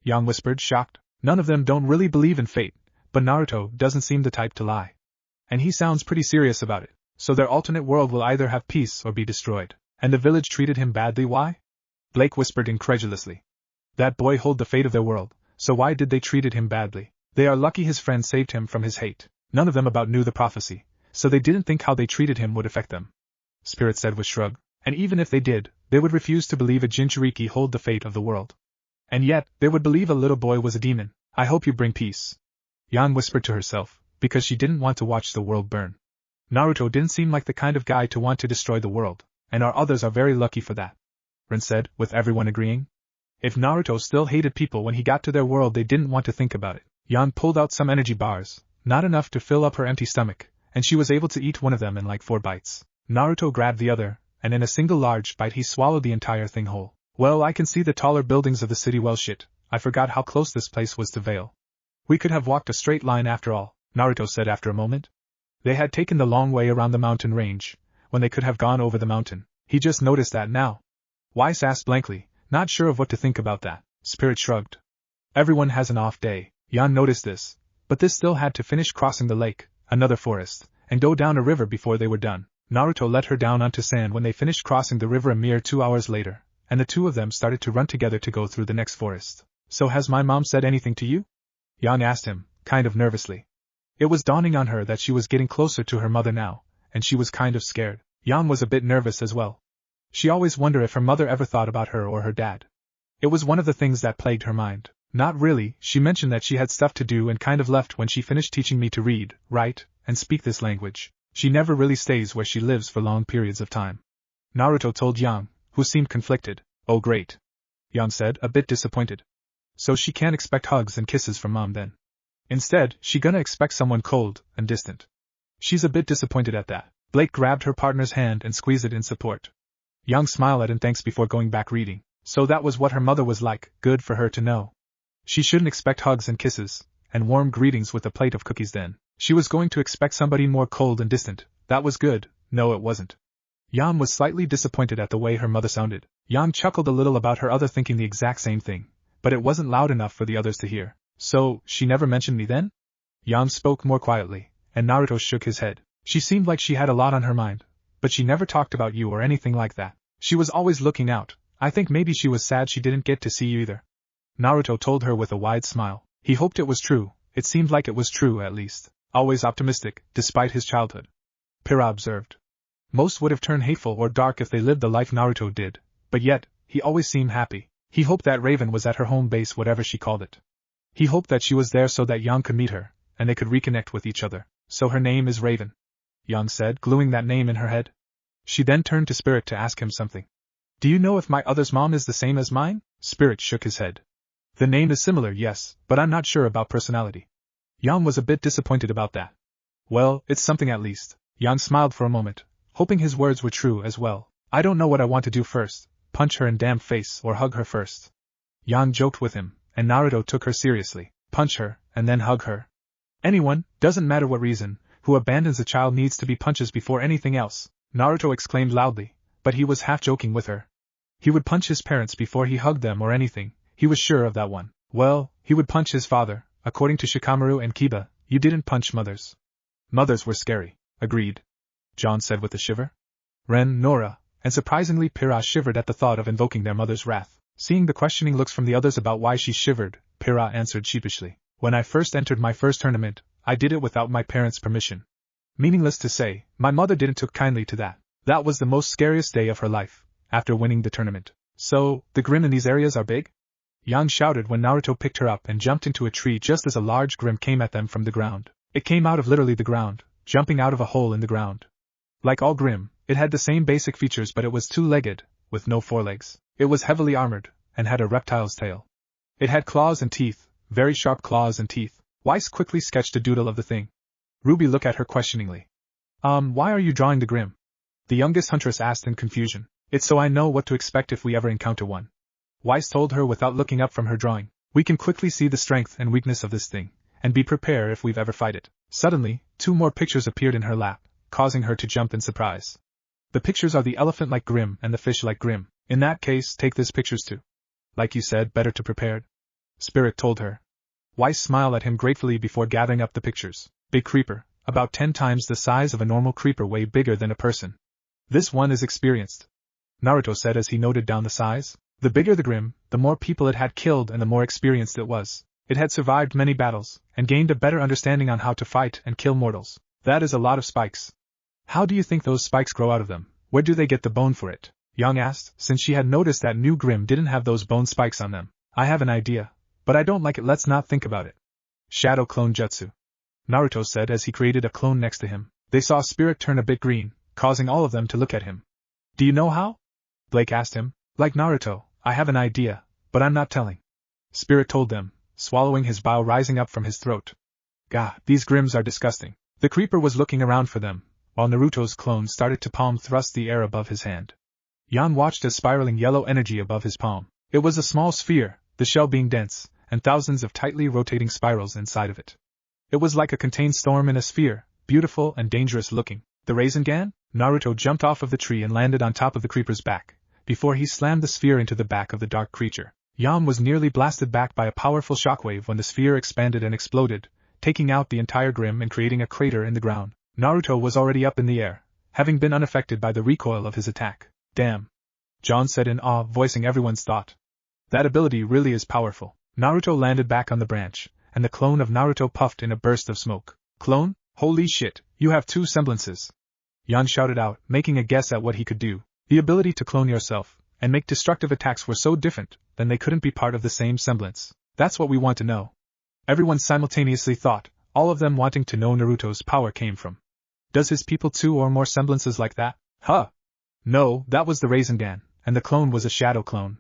Speaker 1: Yang whispered, shocked. None of them don't really believe in fate, but Naruto doesn't seem the type to lie. And he sounds pretty serious about it. So their alternate world will either have peace or be destroyed. And the village treated him badly. Why? Blake whispered incredulously. That boy hold the fate of their world, so why did they treated him badly? They are lucky his friend saved him from his hate. None of them about knew the prophecy, so they didn't think how they treated him would affect them. Spirit said with shrug. And even if they did, they would refuse to believe a Jinchuriki hold the fate of the world. And yet, they would believe a little boy was a demon. I hope you bring peace. Yang whispered to herself, because she didn't want to watch the world burn. Naruto didn't seem like the kind of guy to want to destroy the world, and our others are very lucky for that, Rin said, with everyone agreeing. If Naruto still hated people when he got to their world, they didn't want to think about it. Yang pulled out some energy bars, not enough to fill up her empty stomach, and she was able to eat one of them in like 4 bites. Naruto grabbed the other, and in a single large bite he swallowed the entire thing whole. Well, I can see the taller buildings of the city. Well, shit, I forgot how close this place was to Vale. We could have walked a straight line after all, Naruto said after a moment. They had taken the long way around the mountain range, when they could have gone over the mountain. He just noticed that now. Weiss asked blankly, not sure of what to think about that. Spirit shrugged. Everyone has an off day. Yan noticed this, but this still had to finish crossing the lake, another forest, and go down a river before they were done. Naruto let her down onto sand when they finished crossing the river a mere 2 hours later, and the two of them started to run together to go through the next forest. So has my mom said anything to you? Yan asked him, kind of nervously. It was dawning on her that she was getting closer to her mother now, and she was kind of scared. Yan was a bit nervous as well. She always wondered if her mother ever thought about her or her dad. It was one of the things that plagued her mind. Not really, she mentioned that she had stuff to do and kind of left when she finished teaching me to read, write, and speak this language. She never really stays where she lives for long periods of time. Naruto told Yang, who seemed conflicted. Oh great. Yang said, a bit disappointed. So she can't expect hugs and kisses from mom then. Instead, she gonna expect someone cold and distant. She's a bit disappointed at that. Blake grabbed her partner's hand and squeezed it in support. Yang smiled at him thanks before going back reading. So that was what her mother was like, good for her to know. She shouldn't expect hugs and kisses, and warm greetings with a plate of cookies then. She was going to expect somebody more cold and distant. That was good. No, it wasn't. Yang was slightly disappointed at the way her mother sounded. Yang chuckled a little about her other thinking the exact same thing, but it wasn't loud enough for the others to hear. So, she never mentioned me then? Yang spoke more quietly, and Naruto shook his head. She seemed like she had a lot on her mind, but she never talked about you or anything like that. She was always looking out. I think maybe she was sad she didn't get to see you either. Naruto told her with a wide smile. He hoped it was true, it seemed like it was true at least. Always optimistic, despite his childhood. Pyrrha observed. Most would have turned hateful or dark if they lived the life Naruto did, but yet, he always seemed happy. He hoped that Raven was at her home base, whatever she called it. He hoped that she was there so that Yang could meet her, and they could reconnect with each other. So her name is Raven, Yang said, gluing that name in her head. She then turned to Spirit to ask him something. Do you know if my other's mom is the same as mine? Spirit shook his head. The name is similar, yes, but I'm not sure about personality. Yang was a bit disappointed about that. Well, it's something at least. Yang smiled for a moment, hoping his words were true as well. I don't know what I want to do first, punch her in damn face or hug her first. Yang joked with him, and Naruto took her seriously. Punch her, and then hug her. Anyone, doesn't matter what reason, who abandons a child needs to be punched before anything else, Naruto exclaimed loudly, but he was half joking with her. He would punch his parents before he hugged them or anything, he was sure of that one. Well, he would punch his father. According to Shikamaru and Kiba, you didn't punch mothers. Mothers were scary, agreed. John said with a shiver. Ren, Nora, and surprisingly Pyrrha shivered at the thought of invoking their mother's wrath. Seeing the questioning looks from the others about why she shivered, Pyrrha answered sheepishly. When I first entered my first tournament, I did it without my parents' permission. Meaningless to say, my mother didn't took kindly to that. That was the most scariest day of her life, after winning the tournament. So, the Grimm in these areas are big? Yang shouted when Naruto picked her up and jumped into a tree just as a large Grimm came at them from the ground. It came out of literally the ground, jumping out of a hole in the ground. Like all Grimm, it had the same basic features, but it was two-legged, with no forelegs. It was heavily armored, and had a reptile's tail. It had claws and teeth, very sharp claws and teeth. Weiss quickly sketched a doodle of the thing. RWBY looked at her questioningly. Why are you drawing the Grimm? The youngest huntress asked in confusion. It's so I know what to expect if we ever encounter one. Weiss told her without looking up from her drawing. We can quickly see the strength and weakness of this thing, and be prepared if we've ever fight it. Suddenly, 2 more pictures appeared in her lap, causing her to jump in surprise. The pictures are the elephant-like Grimm and the fish-like Grimm. In that case, take these pictures too. Like you said, better to prepared. Spirit told her. Weiss smiled at him gratefully before gathering up the pictures. Big creeper, about 10 times the size of a normal creeper, way bigger than a person. This one is experienced, Naruto said as he noted down the size. The bigger the Grimm, the more people it had killed and the more experienced it was. It had survived many battles, and gained a better understanding on how to fight and kill mortals. That is a lot of spikes. How do you think those spikes grow out of them? Where do they get the bone for it? Yang asked, since she had noticed that new Grimm didn't have those bone spikes on them. I have an idea, but I don't like it. Let's not think about it. Shadow Clone Jutsu, Naruto said as he created a clone next to him. They saw Spirit turn a bit green, causing all of them to look at him. Do you know how? Blake asked him. Like Naruto, I have an idea, but I'm not telling. Spirit told them, swallowing his bile rising up from his throat. Gah, these Grimms are disgusting. The creeper was looking around for them, while Naruto's clone started to palm thrust the air above his hand. Yan watched a spiraling yellow energy above his palm. It was a small sphere, the shell being dense, and thousands of tightly rotating spirals inside of it. It was like a contained storm in a sphere, beautiful and dangerous looking. The Rasengan? Naruto jumped off of the tree and landed on top of the creeper's back, before he slammed the sphere into the back of the dark creature. Yan was nearly blasted back by a powerful shockwave when the sphere expanded and exploded, taking out the entire Grimm and creating a crater in the ground. Naruto was already up in the air, having been unaffected by the recoil of his attack. Damn! John said in awe, voicing everyone's thought. That ability really is powerful. Naruto landed back on the branch, and the clone of Naruto puffed in a burst of smoke. Clone? Holy shit, you have 2 semblances! Yan shouted out, making a guess at what he could do. The ability to clone yourself, and make destructive attacks were so different, then they couldn't be part of the same semblance. That's what we want to know. Everyone simultaneously thought, all of them wanting to know Naruto's power came from. Does his people 2 or more semblances like that? Huh! No, that was the Rasengan, and the clone was a shadow clone.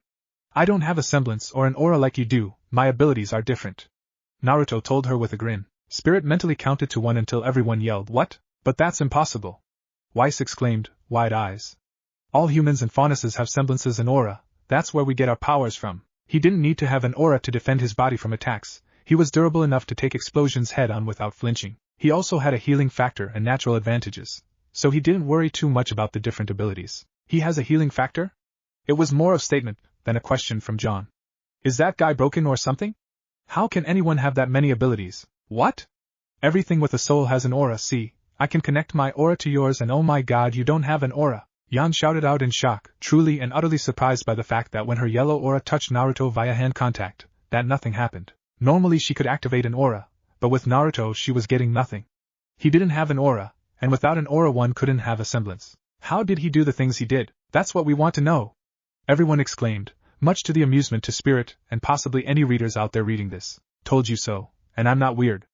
Speaker 1: I don't have a semblance or an aura like you do, my abilities are different. Naruto told her with a grin. Spirit mentally counted to 1 until everyone yelled, what? But that's impossible! Weiss exclaimed, wide eyes. All humans and faunuses have semblances and aura, that's where we get our powers from. He didn't need to have an aura to defend his body from attacks, he was durable enough to take explosions head-on without flinching. He also had a healing factor and natural advantages, so he didn't worry too much about the different abilities. He has a healing factor? It was more a statement than a question from John. Is that guy broken or something? How can anyone have that many abilities? What? Everything with a soul has an aura. See, I can connect my aura to yours and oh my god, you don't have an aura. Yan shouted out in shock, truly and utterly surprised by the fact that when her yellow aura touched Naruto via hand contact, that nothing happened. Normally she could activate an aura, but with Naruto she was getting nothing. He didn't have an aura, and without an aura one couldn't have a semblance. How did he do the things he did? That's what we want to know! Everyone exclaimed, much to the amusement to Spirit and possibly any readers out there reading this. Told you so, and I'm not weird.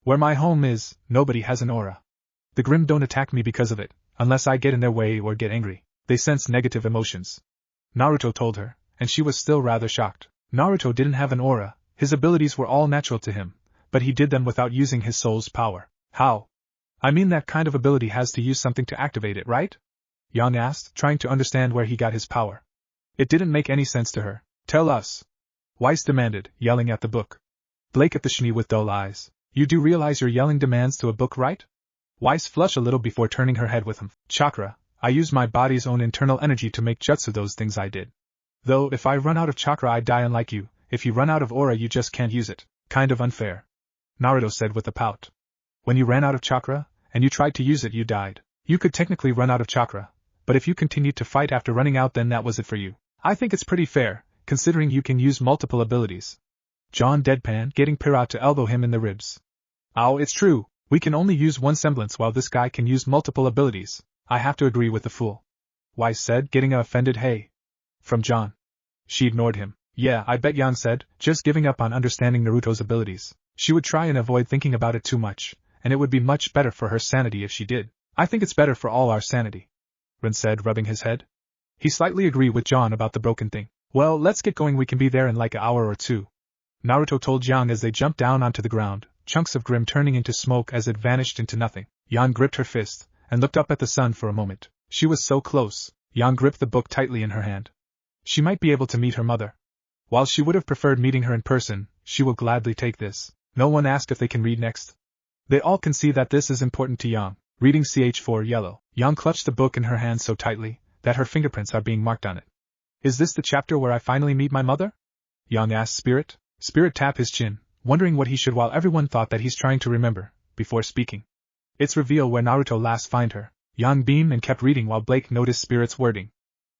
Speaker 1: Where my home is, nobody has an aura. The Grimm don't attack me because of it, unless I get in their way or get angry. They sense negative emotions. Naruto told her, and she was still rather shocked. Naruto didn't have an aura, his abilities were all natural to him, but he did them without using his soul's power. How? I mean that kind of ability has to use something to activate it, right? Yang asked, trying to understand where he got his power. It didn't make any sense to her. Tell us. Weiss demanded, yelling at the book. Blake at the shni with dull eyes. You do realize your yelling demands to a book, right? Weiss flushed a little before turning her head with him. Chakra. I use my body's own internal energy to make jutsu those things I did. Though if I run out of chakra I die unlike you, if you run out of aura you just can't use it. Kind of unfair. Naruto said with a pout. When you ran out of chakra, and you tried to use it you died. You could technically run out of chakra, but if you continued to fight after running out then that was it for you. I think it's pretty fair, considering you can use multiple abilities. John deadpan, getting Pirat to elbow him in the ribs. Oh, it's true, we can only use one semblance while this guy can use multiple abilities. I have to agree with the fool. Weiss said, getting a offended hey. From John. She ignored him. Yeah, I bet Yang said, just giving up on understanding Naruto's abilities. She would try and avoid thinking about it too much, and it would be much better for her sanity if she did. I think it's better for all our sanity. Rin said, rubbing his head. He slightly agreed with John about the broken thing. Well, let's get going, we can be there in like an hour or two. Naruto told Yang as they jumped down onto the ground, chunks of Grimm turning into smoke as it vanished into nothing. Yang gripped her fist, and looked up at the sun for a moment. She was so close. Yang gripped the book tightly in her hand. She might be able to meet her mother. While she would have preferred meeting her in person, she will gladly take this. No one asked if they can read next. They all can see that this is important to Yang. Reading CH4 yellow. Yang clutched the book in her hand so tightly that her fingerprints are being marked on it. Is this the chapter where I finally meet my mother? Yang asked Spirit. Spirit tapped his chin, wondering what he should while everyone thought that he's trying to remember, before speaking. It's reveal where Naruto last find her. Yang beamed and kept reading while Blake noticed Spirit's wording.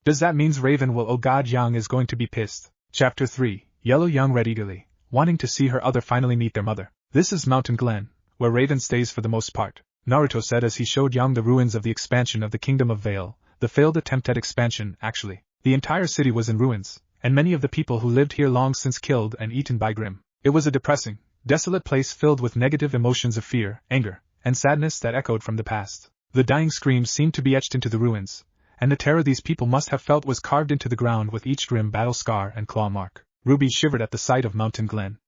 Speaker 1: Does that means Raven will? Oh god, Yang is going to be pissed. Chapter 3. Yellow. Yang read eagerly, wanting to see her other finally meet their mother. This is Mountain Glen, where Raven stays for the most part, Naruto said as he showed Yang the ruins of the expansion of the Kingdom of Vale, the failed attempt at expansion. Actually, the entire city was in ruins, and many of the people who lived here long since killed and eaten by Grimm. It was a depressing, desolate place filled with negative emotions of fear, anger, and sadness that echoed from the past. The dying screams seemed to be etched into the ruins, and the terror these people must have felt was carved into the ground with each Grimm battle scar and claw mark. Ruby shivered at the sight of Mountain Glen.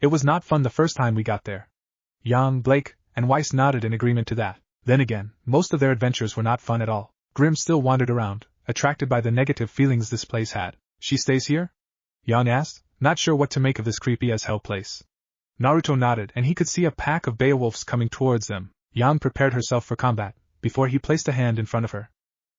Speaker 1: It was not fun the first time we got there. Yang, Blake, and Weiss nodded in agreement to that. Then again, most of their adventures were not fun at all. Grimm still wandered around, attracted by the negative feelings this place had. She stays here? Yang asked, not sure what to make of this creepy-as-hell place. Naruto nodded and he could see a pack of Beowulfs coming towards them. Yang prepared herself for combat, before he placed a hand in front of her.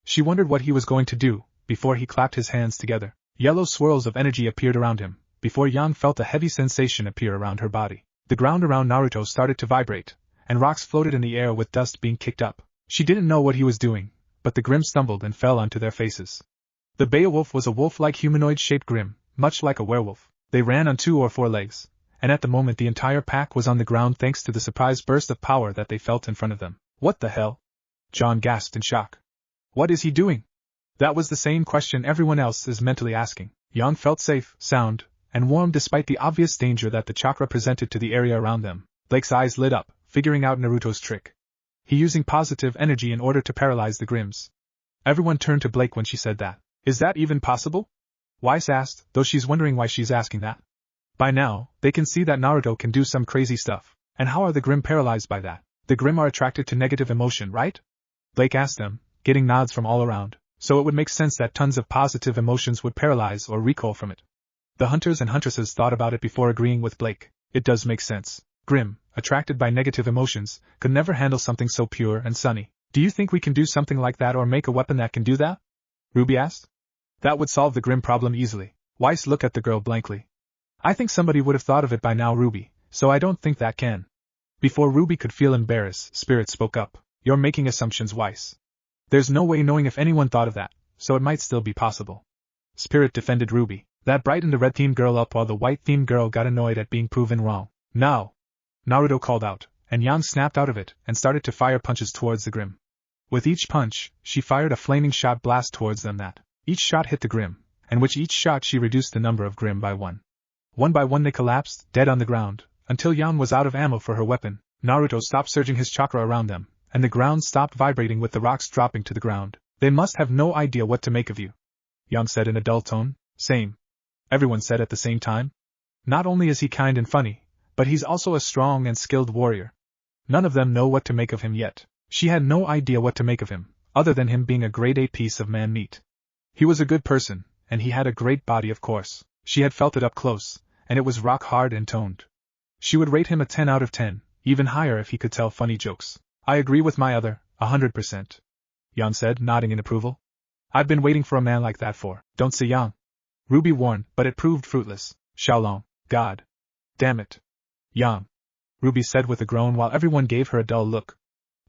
Speaker 1: She wondered what he was going to do, before he clapped his hands together. Yellow swirls of energy appeared around him, before Yang felt a heavy sensation appear around her body. The ground around Naruto started to vibrate, and rocks floated in the air with dust being kicked up. She didn't know what he was doing, but the Grimm stumbled and fell onto their faces. The Beowulf was a wolf-like humanoid-shaped Grimm, much like a werewolf. They ran on 2 or 4 legs, and at the moment the entire pack was on the ground thanks to the surprise burst of power that they felt in front of them. What the hell? John gasped in shock. What is he doing? That was the same question everyone else is mentally asking. Yang felt safe, sound, and warm despite the obvious danger that the chakra presented to the area around them. Blake's eyes lit up, figuring out Naruto's trick. He using positive energy in order to paralyze the Grimms. Everyone turned to Blake when she said that. Is that even possible? Weiss asked, though she's wondering why she's asking that. By now, they can see that Naruto can do some crazy stuff. And how are the Grimm paralyzed by that? The Grimm are attracted to negative emotion, right? Blake asked them, getting nods from all around. So it would make sense that tons of positive emotions would paralyze or recoil from it. The hunters and huntresses thought about it before agreeing with Blake. It does make sense. Grimm, attracted by negative emotions, could never handle something so pure and sunny. Do you think we can do something like that or make a weapon that can do that? Ruby asked. That would solve the Grimm problem easily. Weiss looked at the girl blankly. I think somebody would have thought of it by now, Ruby, so I don't think that can. Before Ruby could feel embarrassed, Spirit spoke up. You're making assumptions, Weiss. There's no way knowing if anyone thought of that, so it might still be possible. Spirit defended Ruby. That brightened the red-themed girl up while the white-themed girl got annoyed at being proven wrong. Now! Naruto called out, and Yang snapped out of it and started to fire punches towards the Grim. With each punch, she fired a flaming shot blast towards them that each shot hit the Grim, and with each shot she reduced the number of Grim by one. One by one they collapsed, dead on the ground, until Yang was out of ammo for her weapon. Naruto stopped surging his chakra around them, and the ground stopped vibrating with the rocks dropping to the ground. They must have no idea what to make of you, Yang said in a dull tone. Same. Everyone said at the same time. Not only is he kind and funny, but he's also a strong and skilled warrior. None of them know what to make of him yet. She had no idea what to make of him, other than him being a grade A piece of man meat. He was a good person, and he had a great body of course. She had felt it up close, and it was rock hard and toned. She would rate him a 10 out of 10, even higher if he could tell funny jokes. I agree with my other, 100%. Yang said, nodding in approval. I've been waiting for a man like that for, don't say Yang. RWBY warned, but it proved fruitless. Xiaolong, God. Damn it. Yang. RWBY said with a groan while everyone gave her a dull look.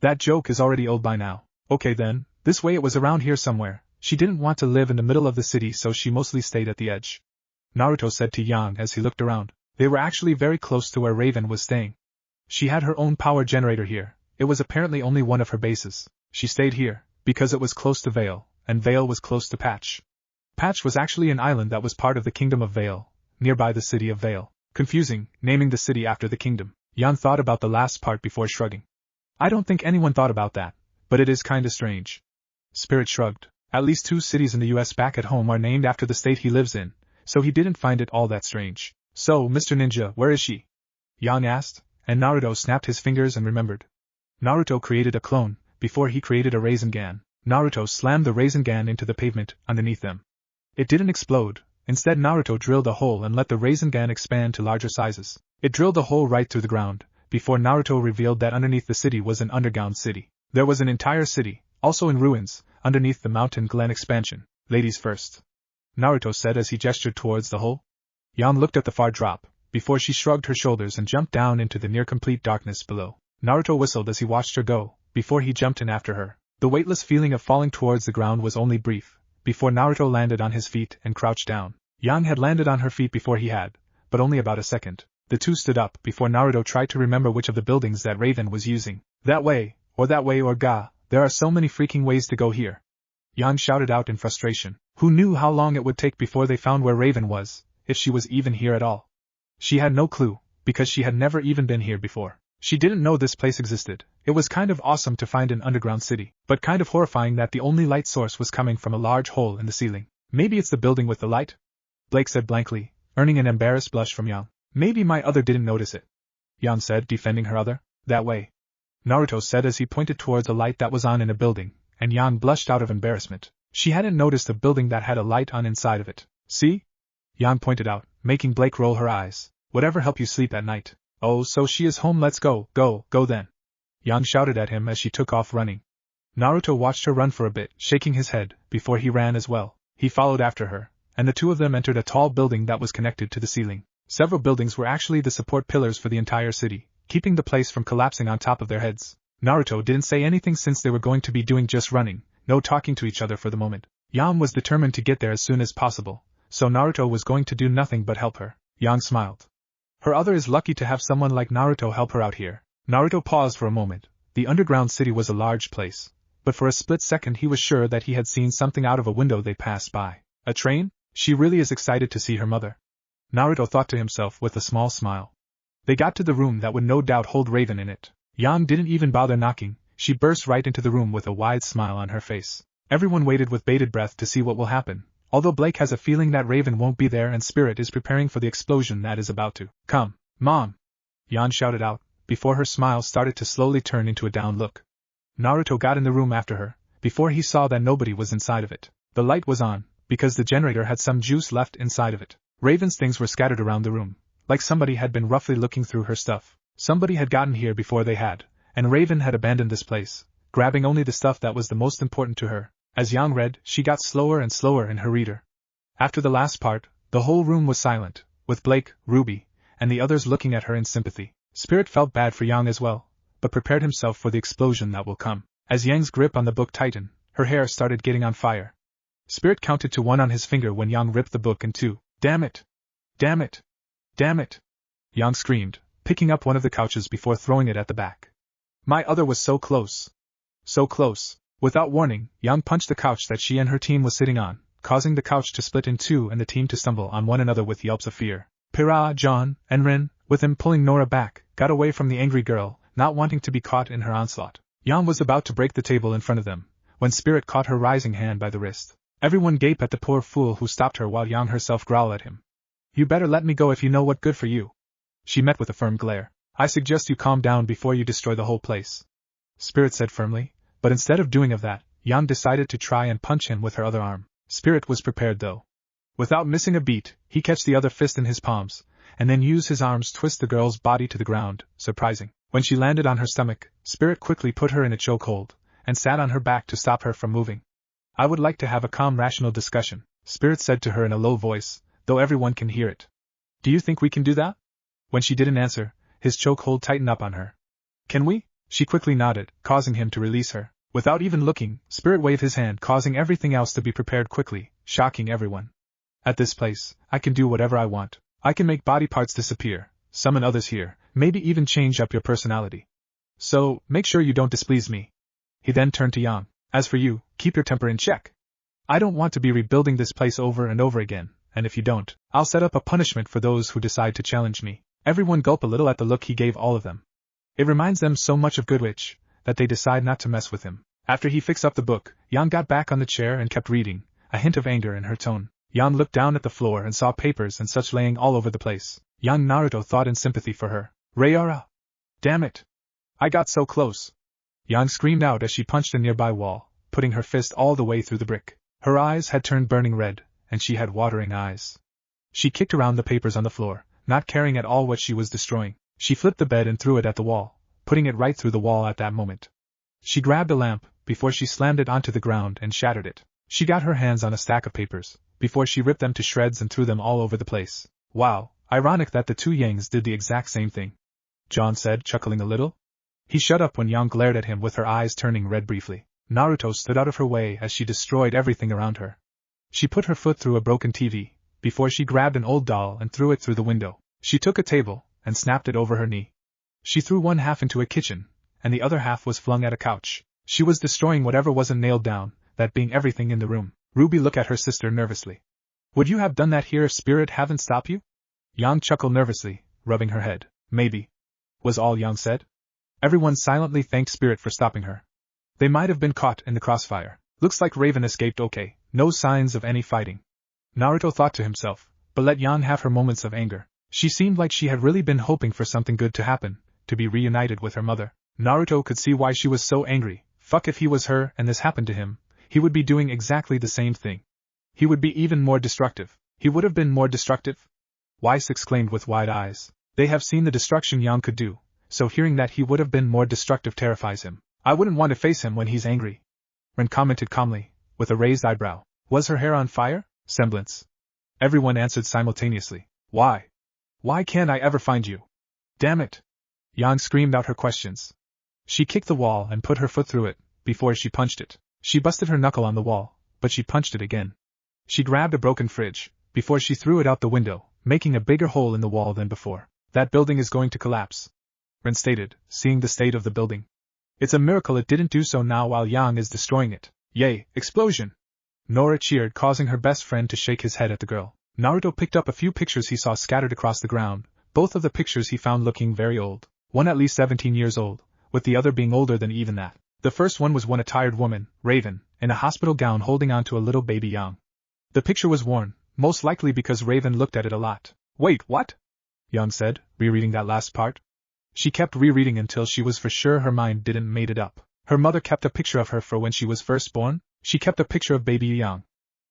Speaker 1: That joke is already old by now. Okay then, this way it was around here somewhere. She didn't want to live in the middle of the city so she mostly stayed at the edge. Naruto said to Yang as he looked around. They were actually very close to where Raven was staying. She had her own power generator here. It was apparently only one of her bases. She stayed here, because it was close to Vale, and Vale was close to Patch. Patch was actually an island that was part of the Kingdom of Vale, nearby the city of Vale. Confusing, naming the city after the kingdom. Yan thought about the last part before shrugging. I don't think anyone thought about that, but it is kinda strange. Spirit shrugged. At least 2 cities in the US back at home are named after the state he lives in, so he didn't find it all that strange. So, Mr. Ninja, where is she? Yang asked, and Naruto snapped his fingers and remembered. Naruto created a clone, before he created a Rasengan. Naruto slammed the Rasengan into the pavement underneath them. It didn't explode. Instead, Naruto drilled a hole and let the Rasengan expand to larger sizes. It drilled a hole right through the ground, before Naruto revealed that underneath the city was an underground city. There was an entire city, also in ruins, underneath the mountain glen expansion. Ladies first. Naruto said as he gestured towards the hole. Yan looked at the far drop, before she shrugged her shoulders and jumped down into the near-complete darkness below. Naruto whistled as he watched her go, before he jumped in after her. The weightless feeling of falling towards the ground was only brief, before Naruto landed on his feet and crouched down. Yang had landed on her feet before he had, but only about a second. The two stood up before Naruto tried to remember which of the buildings that Raven was using. That way, or ga, there are so many freaking ways to go here. Yang shouted out in frustration. Who knew how long it would take before they found where Raven was, if she was even here at all? She had no clue, because she had never even been here before. She didn't know this place existed. It was kind of awesome to find an underground city, but kind of horrifying that the only light source was coming from a large hole in the ceiling. Maybe it's the building with the light? Blake said blankly, earning an embarrassed blush from Yang. Maybe my other didn't notice it. Yang said, defending her other. That way. Naruto said as he pointed towards a light that was on in a building, and Yang blushed out of embarrassment. She hadn't noticed a building that had a light on inside of it. See? Yang pointed out, making Blake roll her eyes. Whatever help you sleep at night. Oh, so she is home, let's go then. Yang shouted at him as she took off running. Naruto watched her run for a bit, shaking his head, before he ran as well. He followed after her, and the two of them entered a tall building that was connected to the ceiling. Several buildings were actually the support pillars for the entire city, keeping the place from collapsing on top of their heads. Naruto didn't say anything since they were going to be doing just running, no talking to each other for the moment. Yang was determined to get there as soon as possible, so Naruto was going to do nothing but help her. Yang smiled. Her other is lucky to have someone like Naruto help her out here. Naruto paused for a moment. The underground city was a large place, but for a split second he was sure that he had seen something out of a window they passed by. A train? She really is excited to see her mother. Naruto thought to himself with a small smile. They got to the room that would no doubt hold Raven in it. Yang didn't even bother knocking. She burst right into the room with a wide smile on her face. Everyone waited with bated breath to see what will happen, although Blake has a feeling that Raven won't be there and Spirit is preparing for the explosion that is about to come. Mom! Yang shouted out, before her smile started to slowly turn into a down look. Naruto got in the room after her, before he saw that nobody was inside of it. The light was on, because the generator had some juice left inside of it. Raven's things were scattered around the room, like somebody had been roughly looking through her stuff. Somebody had gotten here before they had, and Raven had abandoned this place, grabbing only the stuff that was the most important to her. As Yang read, she got slower and slower in her reader. After the last part, the whole room was silent, with Blake, RWBY, and the others looking at her in sympathy. Spirit felt bad for Yang as well, but prepared himself for the explosion that will come. As Yang's grip on the book tightened, her hair started getting on fire. Spirit counted to 1 on his finger when Yang ripped the book in two. Damn it! Damn it! Damn it! Yang screamed, picking up one of the couches before throwing it at the back. My other was so close. So close. Without warning, Yang punched the couch that she and her team was sitting on, causing the couch to split in two and the team to stumble on one another with yelps of fear. Pira, John, and Rin, with him pulling Nora back, got away from the angry girl, not wanting to be caught in her onslaught. Yang was about to break the table in front of them, when Spirit caught her rising hand by the wrist. Everyone gaped at the poor fool who stopped her while Yang herself growled at him. You better let me go if you know what's good for you. She met with a firm glare. I suggest you calm down before you destroy the whole place. Spirit said firmly, but instead of doing that, Yang decided to try and punch him with her other arm. Spirit was prepared though. Without missing a beat, he catched the other fist in his palms, and then used his arms to twist the girl's body to the ground, surprising. When she landed on her stomach, Spirit quickly put her in a chokehold, and sat on her back to stop her from moving. I would like to have a calm, rational discussion, Spirit said to her in a low voice, though everyone can hear it. Do you think we can do that? When she didn't answer, his chokehold tightened up on her. Can we? She quickly nodded, causing him to release her. Without even looking, Spirit waved his hand, causing everything else to be prepared quickly, shocking everyone. At this place, I can do whatever I want. I can make body parts disappear, summon others here, maybe even change up your personality. So, make sure you don't displease me. He then turned to Yang. As for you, keep your temper in check. I don't want to be rebuilding this place over and over again, and if you don't, I'll set up a punishment for those who decide to challenge me. Everyone gulped a little at the look he gave all of them. It reminds them so much of Goodwitch, that they decide not to mess with him. After he fixed up the book, Yang got back on the chair and kept reading, a hint of anger in her tone. Yang looked down at the floor and saw papers and such laying all over the place. Young Naruto thought in sympathy for her. Rayara! Damn it! I got so close! Yang screamed out as she punched a nearby wall, putting her fist all the way through the brick. Her eyes had turned burning red, and she had watering eyes. She kicked around the papers on the floor, not caring at all what she was destroying. She flipped the bed and threw it at the wall, putting it right through the wall at that moment. She grabbed a lamp, before she slammed it onto the ground and shattered it. She got her hands on a stack of papers, before she ripped them to shreds and threw them all over the place. Wow, ironic that the two Yangs did the exact same thing. John said, chuckling a little. He shut up when Yang glared at him with her eyes turning red briefly. Naruto stood out of her way as she destroyed everything around her. She put her foot through a broken TV, before she grabbed an old doll and threw it through the window. She took a table, and snapped it over her knee. She threw one half into a kitchen, and the other half was flung at a couch. She was destroying whatever wasn't nailed down, that being everything in the room. Ruby looked at her sister nervously. Would you have done that here if Spirit haven't stopped you? Yang chuckled nervously, rubbing her head. Maybe. Was all Yang said. Everyone silently thanked Spirit for stopping her. They might have been caught in the crossfire. Looks like Raven escaped okay, no signs of any fighting. Naruto thought to himself, but let Yang have her moments of anger. She seemed like she had really been hoping for something good to happen, to be reunited with her mother. Naruto could see why she was so angry. Fuck, if he was her and this happened to him, he would be doing exactly the same thing. He would be even more destructive. He would have been more destructive? Weiss exclaimed with wide eyes. They have seen the destruction Yang could do, so hearing that he would have been more destructive terrifies him. I wouldn't want to face him when he's angry. Ren commented calmly, with a raised eyebrow. Was her hair on fire? Semblance. Everyone answered simultaneously. Why? Why can't I ever find you? Damn it! Yang screamed out her questions. She kicked the wall and put her foot through it, before she punched it. She busted her knuckle on the wall, but she punched it again. She grabbed a broken fridge, before she threw it out the window, making a bigger hole in the wall than before. That building is going to collapse, Ren stated, seeing the state of the building. It's a miracle it didn't do so now while Yang is destroying it. Yay, explosion! Nora cheered, causing her best friend to shake his head at the girl. Naruto picked up a few pictures he saw scattered across the ground, both of the pictures he found looking very old. One at least 17 years old, with the other being older than even that. The first one was one a tired woman, Raven, in a hospital gown holding on to a little baby Yang. The picture was worn, most likely because Raven looked at it a lot. Wait, what? Yang said, rereading that last part. She kept rereading until she was for sure her mind didn't made it up. Her mother kept a picture of her for when she was first born. She kept a picture of baby Yang.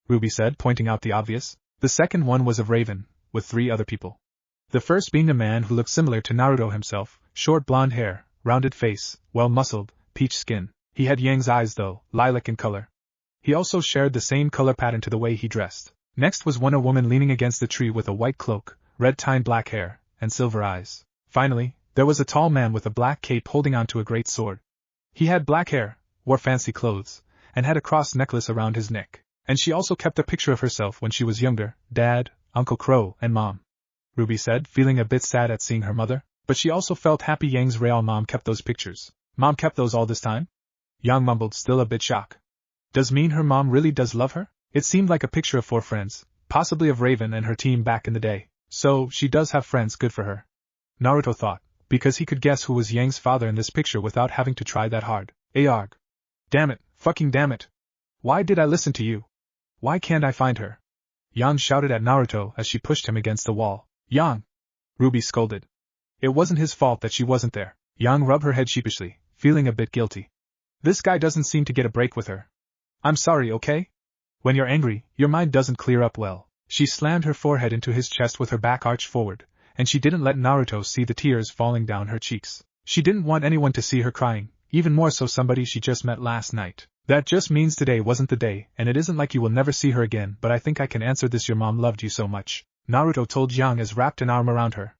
Speaker 1: Ruby said, pointing out the obvious. The second one was of Raven, with 3 other people. The first being a man who looked similar to Naruto himself, short blonde hair, rounded face, well-muscled, peach skin. He had Yang's eyes though, lilac in color. He also shared the same color pattern to the way he dressed. Next was a woman leaning against the tree with a white cloak, red-tined black hair, and silver eyes. Finally, there was a tall man with a black cape holding onto a great sword. He had black hair, wore fancy clothes, and had a cross necklace around his neck. And she also kept a picture of herself when she was younger. Dad, Uncle Crow, and Mom. Ruby said, feeling a bit sad at seeing her mother, but she also felt happy Yang's real mom kept those pictures. Mom kept those all this time? Yang mumbled, still a bit shocked. Does mean her mom really does love her? It seemed like a picture of 4 friends, possibly of Raven and her team back in the day. So, she does have friends, good for her. Naruto thought, because he could guess who was Yang's father in this picture without having to try that hard. Arg. Damn it, fucking damn it. Why did I listen to you? Why can't I find her? Yang shouted at Naruto as she pushed him against the wall. Yang! Ruby scolded. It wasn't his fault that she wasn't there. Yang rubbed her head sheepishly, feeling a bit guilty. This guy doesn't seem to get a break with her. I'm sorry, okay? When you're angry, your mind doesn't clear up well. She slammed her forehead into his chest with her back arched forward, and she didn't let Naruto see the tears falling down her cheeks. She didn't want anyone to see her crying, even more so somebody she just met last night. That just means today wasn't the day, and it isn't like you will never see her again, but I think I can answer this: your mom loved you so much, Naruto told Yang as wrapped an arm around her.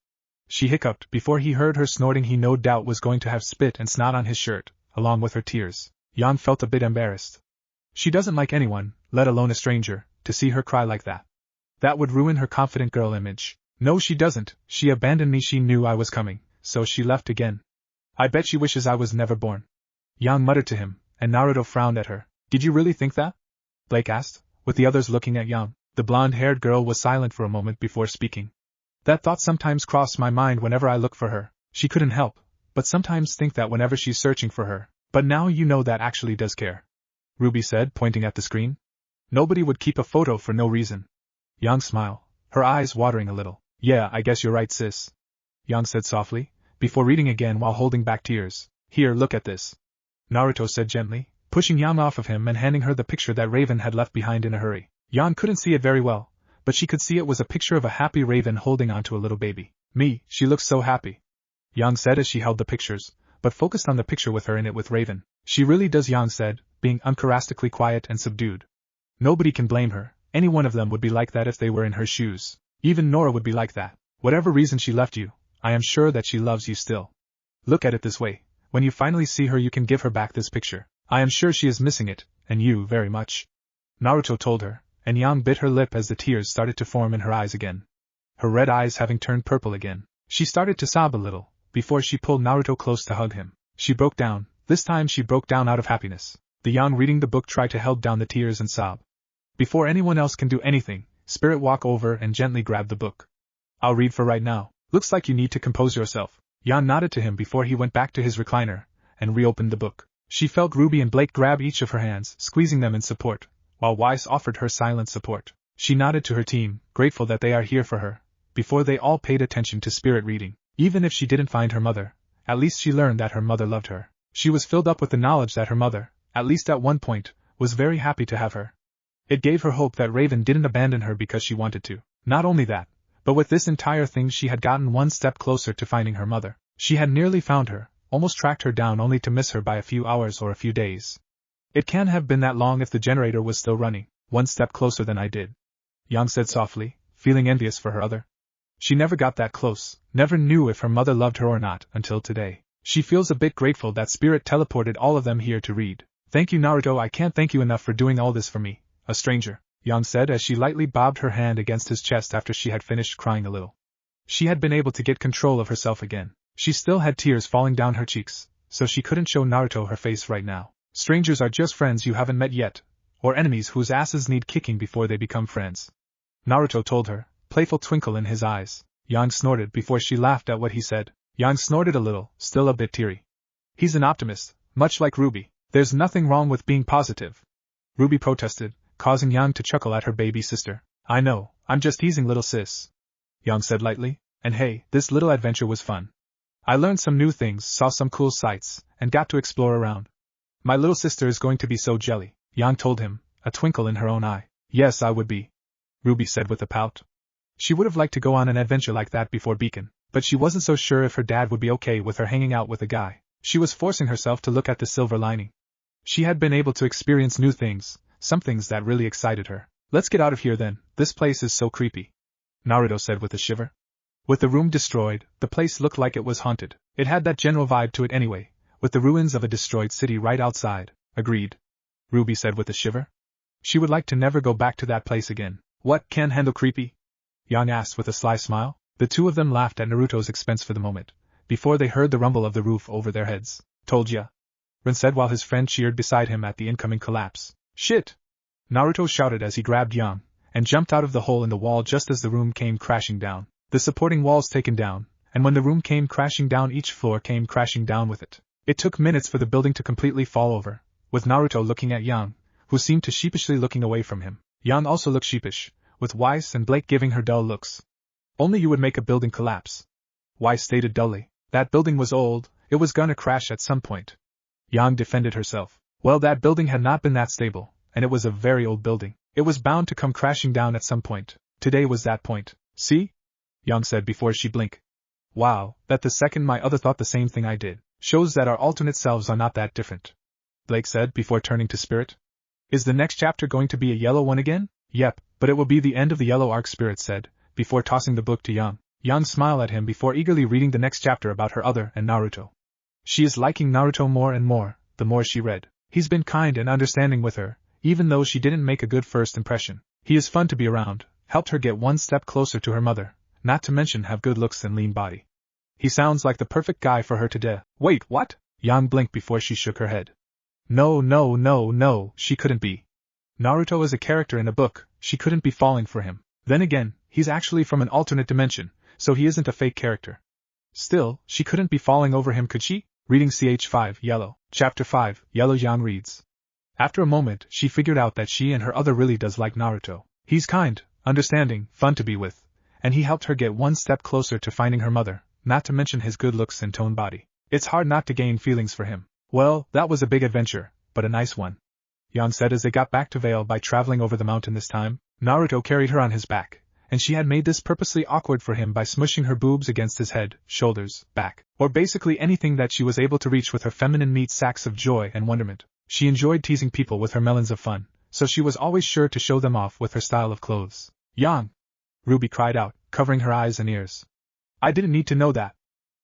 Speaker 1: She hiccuped before he heard her snorting. He no doubt was going to have spit and snot on his shirt, along with her tears. Yang felt a bit embarrassed. She doesn't like anyone, let alone a stranger, to see her cry like that. That would ruin her confident girl image. No, she doesn't. She abandoned me. She knew I was coming, so she left again. I bet she wishes I was never born. Yang muttered to him, and Naruto frowned at her. Did you really think that? Blake asked, with the others looking at Yang. The blonde-haired girl was silent for a moment before speaking. That thought sometimes crossed my mind whenever I look for her. She couldn't help, but sometimes think that whenever she's searching for her. But now you know that actually does care. Ruby said, pointing at the screen. Nobody would keep a photo for no reason. Yang smiled, her eyes watering a little. Yeah, I guess you're right, sis. Yang said softly, before reading again while holding back tears. Here, look at this. Naruto said gently, pushing Yang off of him and handing her the picture that Raven had left behind in a hurry. Yang couldn't see it very well, but she could see it was a picture of a happy Raven holding onto a little baby. Me, she looks so happy. Yang said as she held the pictures, but focused on the picture with her in it with Raven. She really does, Yang said, being uncharacteristically quiet and subdued. Nobody can blame her. Any one of them would be like that if they were in her shoes. Even Nora would be like that. Whatever reason she left you, I am sure that she loves you still. Look at it this way. When you finally see her, you can give her back this picture. I am sure she is missing it, and you very much. Naruto told her, and Yang bit her lip as the tears started to form in her eyes again. Her red eyes having turned purple again. She started to sob a little, before she pulled Naruto close to hug him. She broke down. This time she broke down out of happiness. The Yang reading the book tried to help down the tears and sob. Before anyone else can do anything, Spirit walked over and gently grabbed the book. I'll read for right now. Looks like you need to compose yourself. Yang nodded to him before he went back to his recliner, and reopened the book. She felt Ruby and Blake grab each of her hands, squeezing them in support, while Weiss offered her silent support. She nodded to her team, grateful that they are here for her, before they all paid attention to Spirit reading. Even if she didn't find her mother, at least she learned that her mother loved her. She was filled up with the knowledge that her mother, at least at one point, was very happy to have her. It gave her hope that Raven didn't abandon her because she wanted to. Not only that, but with this entire thing she had gotten one step closer to finding her mother. She had nearly found her, almost tracked her down only to miss her by a few hours or a few days. It can't have been that long if the generator was still running. One step closer than I did. Yang said softly, feeling envious for her other. She never got that close, never knew if her mother loved her or not, until today. She feels a bit grateful that Spirit teleported all of them here to read. Thank you, Naruto, I can't thank you enough for doing all this for me, a stranger, Yang said as she lightly bobbed her hand against his chest after she had finished crying a little. She had been able to get control of herself again. She still had tears falling down her cheeks, so she couldn't show Naruto her face right now. Strangers are just friends you haven't met yet, or enemies whose asses need kicking before they become friends. Naruto told her, playful twinkle in his eyes. Yang snorted before she laughed at what he said. Yang snorted a little, still a bit teary. He's an optimist, much like Ruby. There's nothing wrong with being positive. Ruby protested, causing Yang to chuckle at her baby sister. I know, I'm just teasing little sis. Yang said lightly, and hey, this little adventure was fun. I learned some new things, saw some cool sights, and got to explore around. My little sister is going to be so jelly, Yang told him, a twinkle in her own eye. Yes, I would be, Ruby said with a pout. She would have liked to go on an adventure like that before Beacon, but she wasn't so sure if her dad would be okay with her hanging out with a guy. She was forcing herself to look at the silver lining. She had been able to experience new things, some things that really excited her. Let's get out of here then, this place is so creepy, Naruto said with a shiver. With the room destroyed, the place looked like it was haunted. It had that general vibe to it anyway, with the ruins of a destroyed city right outside. Agreed, Ruby said with a shiver. She would like to never go back to that place again. What, can't handle creepy? Yang asked with a sly smile. The two of them laughed at Naruto's expense for the moment, before they heard the rumble of the roof over their heads. Told ya? Rin said while his friend cheered beside him at the incoming collapse. Shit! Naruto shouted as he grabbed Yang, and jumped out of the hole in the wall just as the room came crashing down. The supporting walls taken down, and when the room came crashing down, each floor came crashing down with it. It took minutes for the building to completely fall over, with Naruto looking at Yang, who seemed to sheepishly looking away from him. Yang also looked sheepish, with Weiss and Blake giving her dull looks. Only you would make a building collapse. Weiss stated dully. That building was old, it was gonna crash at some point. Yang defended herself. Well, that building had not been that stable, and it was a very old building. It was bound to come crashing down at some point. Today was that point. See? Yang said before she blinked. Wow, that the second my other thought the same thing I did. Shows that our alternate selves are not that different. Blake said before turning to Spirit. Is the next chapter going to be a yellow one again? Yep, but it will be the end of the yellow arc, Spirit said, before tossing the book to Yang. Yang smiled at him before eagerly reading the next chapter about her other and Naruto. She is liking Naruto more and more, the more she read. He's been kind and understanding with her, even though she didn't make a good first impression. He is fun to be around, helped her get one step closer to her mother, not to mention have good looks and lean body. He sounds like the perfect guy for her to date. Wait, what? Yang blinked before she shook her head. No, she couldn't be. Naruto is a character in a book, she couldn't be falling for him. Then again, he's actually from an alternate dimension, so he isn't a fake character. Still, she couldn't be falling over him, could she? Reading CH5, Yellow. Chapter 5, Yellow. Yang reads. After a moment, she figured out that she and her other really does like Naruto. He's kind, understanding, fun to be with, and he helped her get one step closer to finding her mother, not to mention his good looks and toned body. It's hard not to gain feelings for him. Well, that was a big adventure, but a nice one. Yang said as they got back to Vale by traveling over the mountain this time. Naruto carried her on his back, and she had made this purposely awkward for him by smushing her boobs against his head, shoulders, back, or basically anything that she was able to reach with her feminine meat sacks of joy and wonderment. She enjoyed teasing people with her melons of fun, so she was always sure to show them off with her style of clothes. Yang! Ruby cried out, covering her eyes and ears. I didn't need to know that.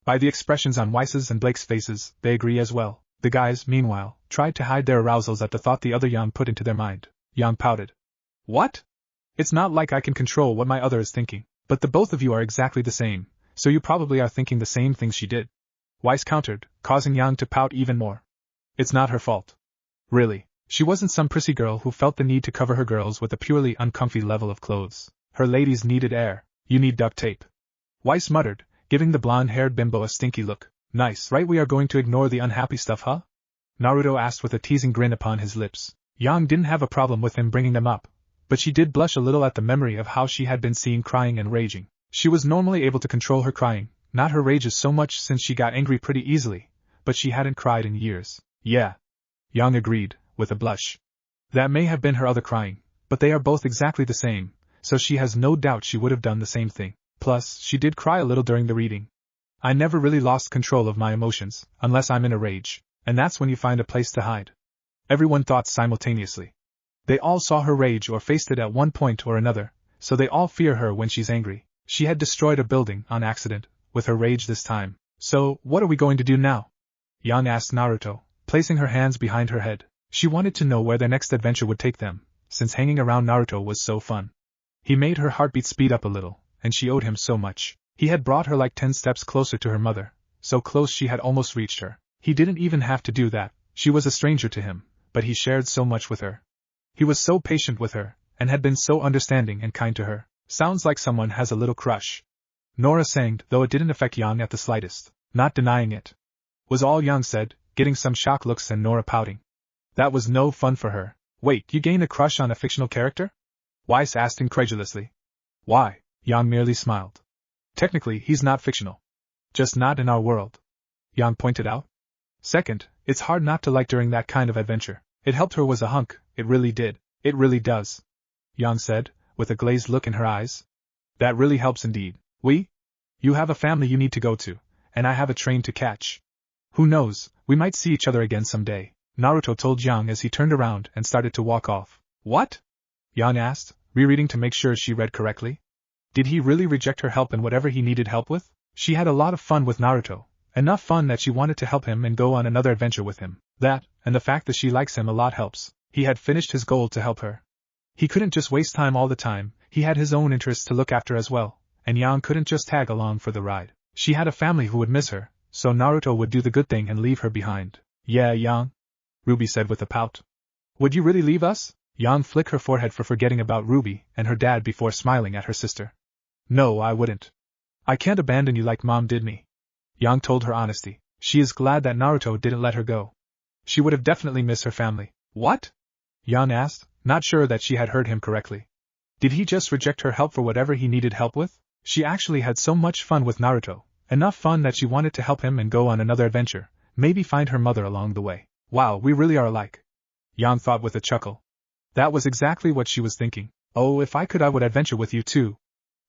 Speaker 1: By the expressions on Weiss's and Blake's faces, they agree as well. The guys, meanwhile, tried to hide their arousals at the thought the other Yang put into their mind. Yang pouted. What? It's not like I can control what my other is thinking, but the both of you are exactly the same, so you probably are thinking the same things she did. Weiss countered, causing Yang to pout even more. It's not her fault. Really, she wasn't some prissy girl who felt the need to cover her girls with a purely uncomfy level of clothes. Her ladies needed air. You need duct tape. Weiss muttered, giving the blonde-haired bimbo a stinky look. Nice, right? We are going to ignore the unhappy stuff, huh? Naruto asked with a teasing grin upon his lips. Yang didn't have a problem with him bringing them up, but she did blush a little at the memory of how she had been seen crying and raging. She was normally able to control her crying, not her rages so much since she got angry pretty easily, but she hadn't cried in years. Yeah. Yang agreed, with a blush. That may have been her other crying, but they are both exactly the same, so she has no doubt she would have done the same thing. Plus, she did cry a little during the reading. I never really lost control of my emotions, unless I'm in a rage, and that's when you find a place to hide. Everyone thought simultaneously. They all saw her rage or faced it at one point or another, so they all fear her when she's angry. She had destroyed a building, on accident, with her rage this time. So, what are we going to do now? Yang asked Naruto, placing her hands behind her head. She wanted to know where their next adventure would take them, since hanging around Naruto was so fun. He made her heartbeat speed up a little, and she owed him so much. He had brought her like 10 steps closer to her mother, so close she had almost reached her. He didn't even have to do that, she was a stranger to him, but he shared so much with her. He was so patient with her, and had been so understanding and kind to her. Sounds like someone has a little crush. Nora sang, though it didn't affect Yang at the slightest. Not denying it. Was all Yang said, getting some shocked looks and Nora pouting. That was no fun for her. Wait, you gained a crush on a fictional character? Weiss asked incredulously. Why? Yang merely smiled. Technically, he's not fictional. Just not in our world. Yang pointed out. Second, it's hard not to like during that kind of adventure. It helped her was a hunk, it really did. It really does. Yang said, with a glazed look in her eyes. That really helps indeed. You have a family you need to go to, and I have a train to catch. Who knows, we might see each other again someday, Naruto told Yang as he turned around and started to walk off. What? Yang asked, rereading to make sure she read correctly. Did he really reject her help in whatever he needed help with? She had a lot of fun with Naruto, enough fun that she wanted to help him and go on another adventure with him. That, and the fact that she likes him a lot helps. He had finished his goal to help her. He couldn't just waste time all the time, He had his own interests to look after as well, and Yang couldn't just tag along for the ride. She had a family who would miss her, so Naruto would do the good thing and leave her behind. Yeah, Yang? Ruby said with a pout. Would you really leave us? Yang flicked her forehead for forgetting about Ruby and her dad before smiling at her sister. No, I wouldn't. I can't abandon you like Mom did me. Yang told her honesty. She is glad that Naruto didn't let her go. She would have definitely missed her family. What? Yang asked, not sure that she had heard him correctly. Did he just reject her help for whatever he needed help with? She actually had so much fun with Naruto, enough fun that she wanted to help him and go on another adventure, maybe find her mother along the way. Wow, we really are alike. Yang thought with a chuckle. That was exactly what she was thinking. Oh, if I could, I would adventure with you too.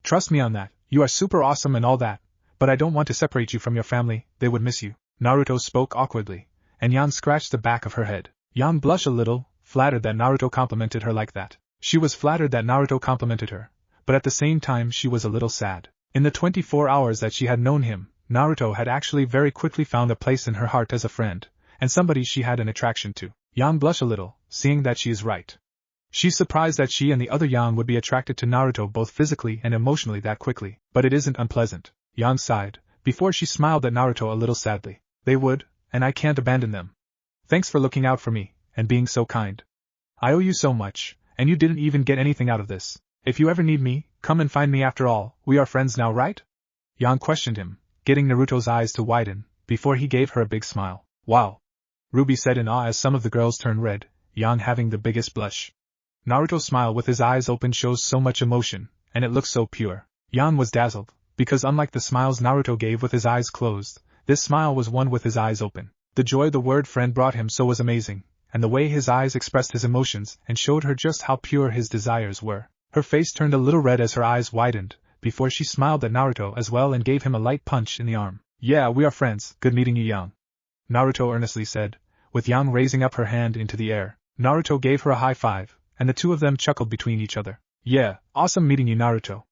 Speaker 1: Trust me on that, you are super awesome and all that, but I don't want to separate you from your family, they would miss you. Naruto spoke awkwardly, and Yang scratched the back of her head. Yang blushed a little, flattered that Naruto complimented her like that. She was flattered that Naruto complimented her, but at the same time she was a little sad. In the 24 hours that she had known him, Naruto had actually very quickly found a place in her heart as a friend, and somebody she had an attraction to. Yang blushed a little, seeing that she is right. She's surprised that she and the other Yang would be attracted to Naruto both physically and emotionally that quickly, but it isn't unpleasant. Yang sighed, before she smiled at Naruto a little sadly. They would, and I can't abandon them. Thanks for looking out for me, and being so kind. I owe you so much, and you didn't even get anything out of this. If you ever need me, come and find me after all, we are friends now, right? Yang questioned him, getting Naruto's eyes to widen, before he gave her a big smile. Wow! Ruby said in awe as some of the girls turned red, Yang having the biggest blush. Naruto's smile with his eyes open shows so much emotion, and it looks so pure. Yang was dazzled, because unlike the smiles Naruto gave with his eyes closed, this smile was one with his eyes open. The joy the word friend brought him so was amazing, and the way his eyes expressed his emotions and showed her just how pure his desires were. Her face turned a little red as her eyes widened, before she smiled at Naruto as well and gave him a light punch in the arm. Yeah, we are friends, good meeting you, Yang. Naruto earnestly said, with Yang raising up her hand into the air. Naruto gave her a high five, and the two of them chuckled between each other. Yeah, awesome meeting you, Naruto.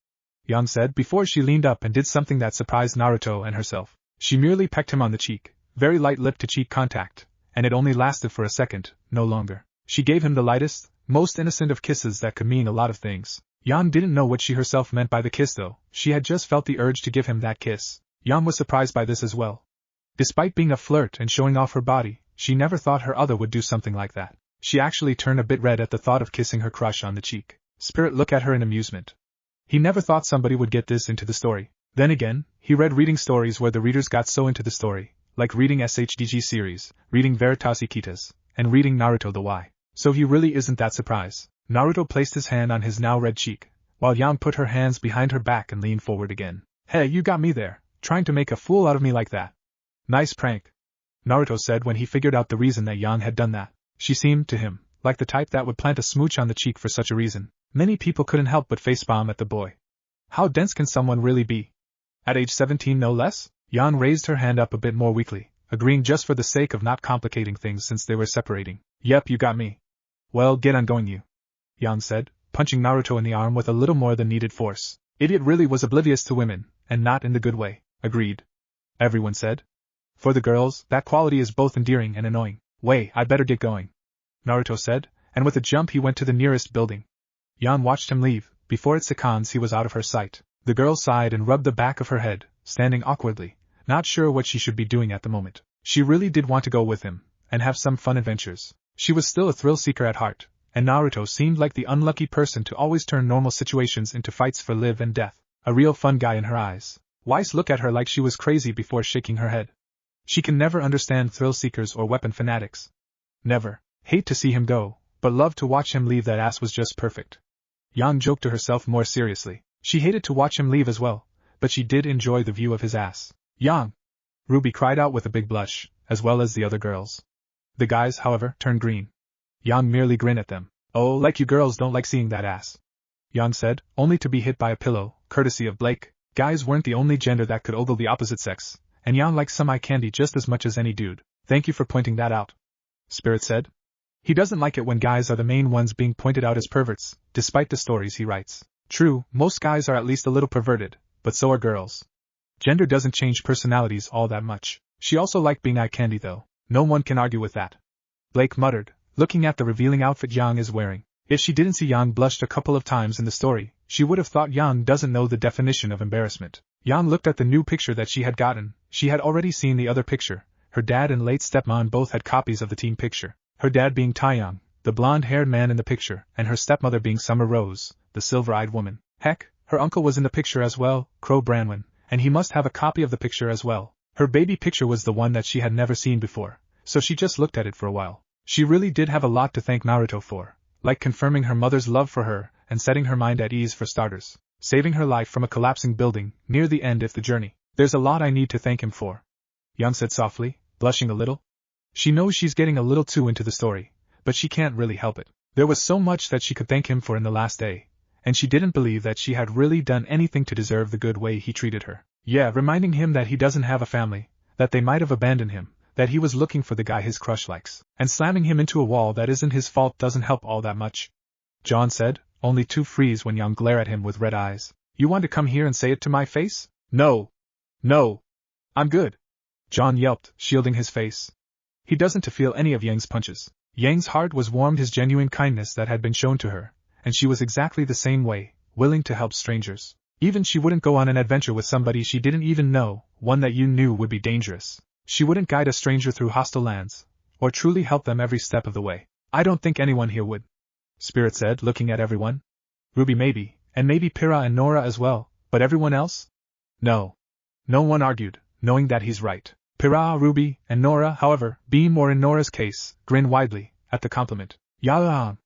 Speaker 1: Yang said before she leaned up and did something that surprised Naruto and herself. She merely pecked him on the cheek, very light lip-to-cheek contact, and it only lasted for a second, no longer. She gave him the lightest, most innocent of kisses that could mean a lot of things. Yang didn't know what she herself meant by the kiss though, she had just felt the urge to give him that kiss. Yang was surprised by this as well. Despite being a flirt and showing off her body, she never thought her other would do something like that. She actually turned a bit red at the thought of kissing her crush on the cheek. Spirit looked at her in amusement. He never thought somebody would get this into the story. Then again, he read reading stories where the readers got so into the story, like reading SHDG series, reading Veritas Ikitas, and reading Naruto the Y. So he really isn't that surprised. Naruto placed his hand on his now red cheek, while Yang put her hands behind her back and leaned forward again. Hey, you got me there, trying to make a fool out of me like that. Nice prank, Naruto said when he figured out the reason that Yang had done that. She seemed, to him, like the type that would plant a smooch on the cheek for such a reason. Many people couldn't help but facepalm at the boy. How dense can someone really be? At age 17 no less? Yang raised her hand up a bit more weakly, agreeing just for the sake of not complicating things since they were separating. Yep, you got me. Well, get on going you. Yang said, punching Naruto in the arm with a little more than needed force. Idiot really was oblivious to women, and not in the good way. Agreed. Everyone said. For the girls, that quality is both endearing and annoying. Wait, I better get going, Naruto said, and with a jump he went to the nearest building. Yang watched him leave. Before it seconds he was out of her sight. The girl sighed and rubbed the back of her head, standing awkwardly, not sure what she should be doing at the moment. She really did want to go with him, and have some fun adventures. She was still a thrill-seeker at heart, and Naruto seemed like the unlucky person to always turn normal situations into fights for life and death. A real fun guy in her eyes. Weiss looked at her like she was crazy before shaking her head. She can never understand thrill-seekers or weapon fanatics. Never. Hate to see him go, but love to watch him leave. That ass was just perfect. Yang joked to herself more seriously. She hated to watch him leave as well, but she did enjoy the view of his ass. Yang! Ruby cried out with a big blush, as well as the other girls. The guys, however, turned green. Yang merely grinned at them. Oh, like you girls don't like seeing that ass. Yang said, only to be hit by a pillow, courtesy of Blake. Guys weren't the only gender that could ogle the opposite sex, and Yang likes some eye candy just as much as any dude. Thank you for pointing that out, Spirit said. He doesn't like it when guys are the main ones being pointed out as perverts, despite the stories he writes. True, most guys are at least a little perverted, but so are girls. Gender doesn't change personalities all that much. She also liked being eye candy though. No one can argue with that. Blake muttered, looking at the revealing outfit Yang is wearing. If she didn't see Yang blushed a couple of times in the story, she would have thought Yang doesn't know the definition of embarrassment. Yang looked at the new picture that she had gotten. She had already seen the other picture. Her dad and late stepmom both had copies of the team picture. Her dad being Taeyang, the blonde-haired man in the picture, and her stepmother being Summer Rose, the silver-eyed woman. Heck, her uncle was in the picture as well, Crow Branwen, and he must have a copy of the picture as well. Her baby picture was the one that she had never seen before, so she just looked at it for a while. She really did have a lot to thank Naruto for, like confirming her mother's love for her and setting her mind at ease for starters, saving her life from a collapsing building near the end of the journey. There's a lot I need to thank him for, Yang said softly, blushing a little. She knows she's getting a little too into the story, but she can't really help it. There was so much that she could thank him for in the last day, and she didn't believe that she had really done anything to deserve the good way he treated her. Yeah, reminding him that he doesn't have a family, that they might have abandoned him, that he was looking for the guy his crush likes, and slamming him into a wall that isn't his fault doesn't help all that much. John said, only to freeze when Yang glared at him with red eyes. You want to come here and say it to my face? No. No. I'm good. John yelped, shielding his face. He doesn't to feel any of Yang's punches. Yang's heart was warmed his genuine kindness that had been shown to her, and she was exactly the same way, willing to help strangers. Even she wouldn't go on an adventure with somebody she didn't even know, one that you knew would be dangerous. She wouldn't guide a stranger through hostile lands, or truly help them every step of the way. I don't think anyone here would, Spirit said, looking at everyone. Ruby maybe, and maybe Pyrrha and Nora as well, but everyone else? No. No one argued, knowing that he's right. Pyrrha, Ruby, and Nora, however, being more in Nora's case, grinned widely at the compliment. Yang!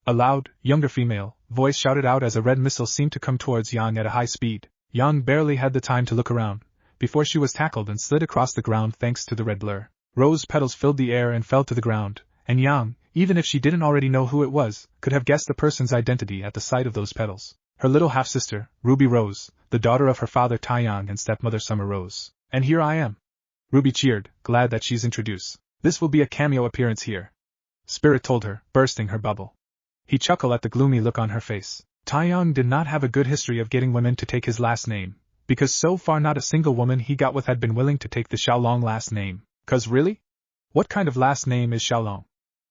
Speaker 1: A loud, younger female voice shouted out as a red missile seemed to come towards Yang at a high speed. Yang barely had the time to look around before she was tackled and slid across the ground thanks to the red blur. Rose petals filled the air and fell to the ground, and Yang, even if she didn't already know who it was, could have guessed the person's identity at the sight of those petals. Her little half-sister, Ruby Rose, the daughter of her father Taeyang and stepmother Summer Rose. And here I am. Ruby cheered, glad that she's introduced. This will be a cameo appearance here, Spirit told her, bursting her bubble. He chuckled at the gloomy look on her face. Taeyang did not have a good history of getting women to take his last name, because so far not a single woman he got with had been willing to take the Xiaolong last name. 'Cause really? What kind of last name is Xiaolong?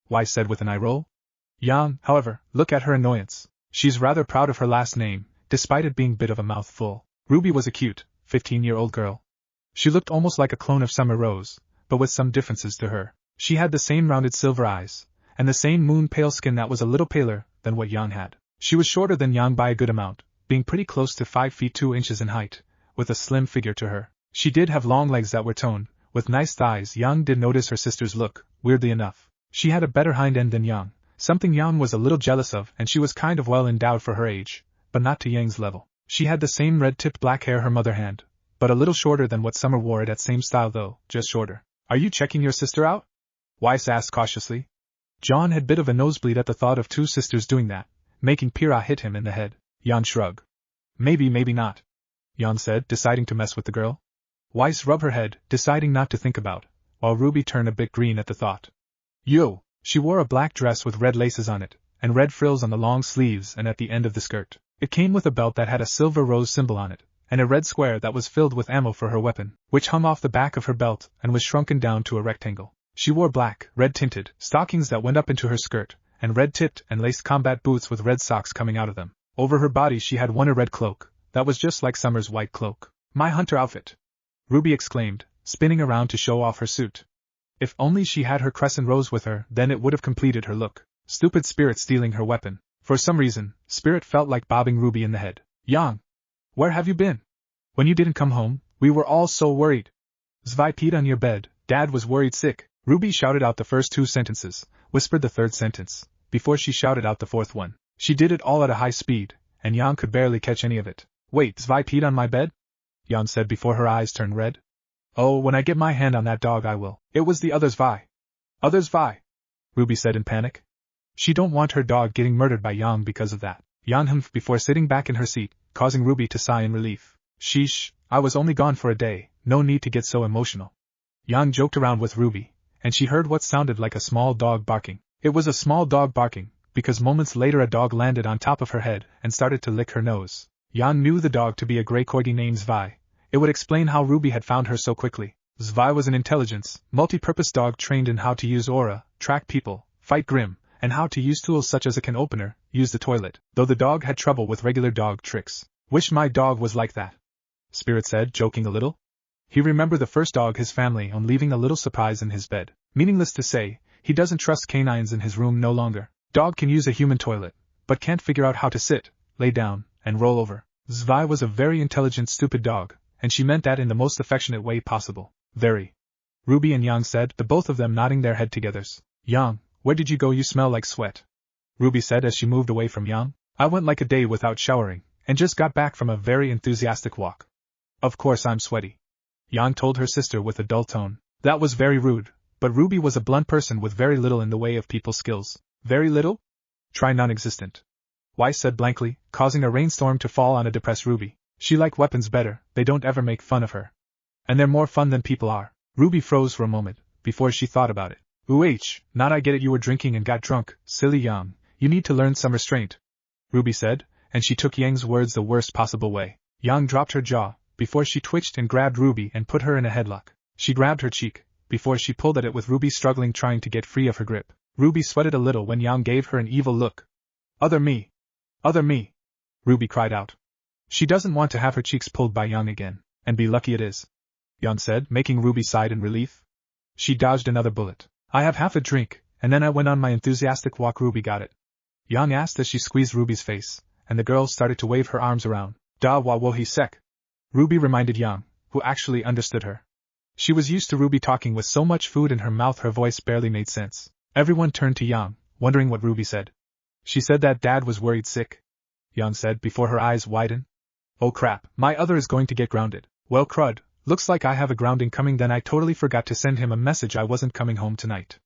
Speaker 1: Why said with an eye roll. Yang, however, look at her annoyance. She's rather proud of her last name, despite it being a bit of a mouthful. Ruby was a cute, 15-year-old girl. She looked almost like a clone of Summer Rose, but with some differences to her. She had the same rounded silver eyes, and the same moon-pale skin that was a little paler than what Yang had. She was shorter than Yang by a good amount, being pretty close to 5 feet 2 inches in height, with a slim figure to her. She did have long legs that were toned, with nice thighs. Yang did notice her sister's look, weirdly enough. She had a better hind end than Yang, something Yang was a little jealous of, and she was kind of well endowed for her age, but not to Yang's level. She had the same red-tipped black hair her mother had, but a little shorter than what Summer wore it at same style though, just shorter. Are you checking your sister out? Weiss asked cautiously. John had a bit of a nosebleed at the thought of 2 sisters doing that, making Pyrrha hit him in the head. Yang shrugged. Maybe not, Yang said, deciding to mess with the girl. Weiss rubbed her head, deciding not to think about, while Ruby turned a bit green at the thought. Yo! She wore a black dress with red laces on it, and red frills on the long sleeves and at the end of the skirt. It came with a belt that had a silver rose symbol on it, and a red square that was filled with ammo for her weapon, which hung off the back of her belt and was shrunken down to a rectangle. She wore black, red-tinted stockings that went up into her skirt, and red-tipped and laced combat boots with red socks coming out of them. Over her body she had worn a red cloak, that was just like Summer's white cloak. My hunter outfit! Ruby exclaimed, spinning around to show off her suit. If only she had her crescent rose with her, then it would have completed her look. Stupid Spirit stealing her weapon. For some reason, Spirit felt like bobbing Ruby in the head. Yang! Where have you been? When you didn't come home, we were all so worried. Zvi peed on your bed, Dad was worried sick. Ruby shouted out the first 2 sentences, whispered the third sentence, before she shouted out the fourth one. She did it all at a high speed, and Yang could barely catch any of it. Wait, Zvi peed on my bed? Yang said before her eyes turned red. Oh, when I get my hand on that dog I will. It was the other Zvi. Other Zvi? Ruby said in panic. She don't want her dog getting murdered by Yang because of that. Yang humphed before sitting back in her seat, causing Ruby to sigh in relief. Sheesh, I was only gone for a day, no need to get so emotional. Yang joked around with Ruby, and she heard what sounded like a small dog barking. It was a small dog barking, because moments later a dog landed on top of her head and started to lick her nose. Yang knew the dog to be a grey corgi named Zvi. It would explain how Ruby had found her so quickly. Zvi was an intelligence, multi-purpose dog trained in how to use aura, track people, fight Grim, and how to use tools such as a can opener, use the toilet, though the dog had trouble with regular dog tricks. Wish my dog was like that, Spirit said, joking a little. He remembered the first dog his family owned leaving a little surprise in his bed. Meaningless to say, he doesn't trust canines in his room no longer. Dog can use a human toilet, but can't figure out how to sit, lay down, and roll over. Zvi was a very intelligent stupid dog, and she meant that in the most affectionate way possible. Very. Ruby and Yang said, the both of them nodding their head togethers. Yang, where did you go? You smell like sweat. Ruby said as she moved away from Yang. I went like a day without showering, and just got back from a very enthusiastic walk. Of course I'm sweaty, Yang told her sister with a dull tone. That was very rude, but Ruby was a blunt person with very little in the way of people skills. Very little? Try non-existent. Weiss said blankly, causing a rainstorm to fall on a depressed Ruby. She like weapons better, they don't ever make fun of her. And they're more fun than people are. Ruby froze for a moment, before she thought about it. Not I get it, you were drinking and got drunk, silly Yang, you need to learn some restraint, Ruby said, and she took Yang's words the worst possible way. Yang dropped her jaw, before she twitched and grabbed Ruby and put her in a headlock. She grabbed her cheek, before she pulled at it with Ruby struggling trying to get free of her grip. Ruby sweated a little when Yang gave her an evil look. Other me! Other me! Ruby cried out. She doesn't want to have her cheeks pulled by Yang again, and be lucky it is, Yang said, making Ruby sigh in relief. She dodged another bullet. I have half a drink, and then I went on my enthusiastic walk. Ruby got it? Yang asked as she squeezed Ruby's face, and the girl started to wave her arms around. Da wa wo he sek. Ruby reminded Yang, who actually understood her. She was used to Ruby talking with so much food in her mouth her voice barely made sense. Everyone turned to Yang, wondering what Ruby said. She said that Dad was worried sick, Yang said before her eyes widened. Oh crap, my other is going to get grounded. Well crud, looks like I have a grounding coming. Then I totally forgot to send him a message I wasn't coming home tonight.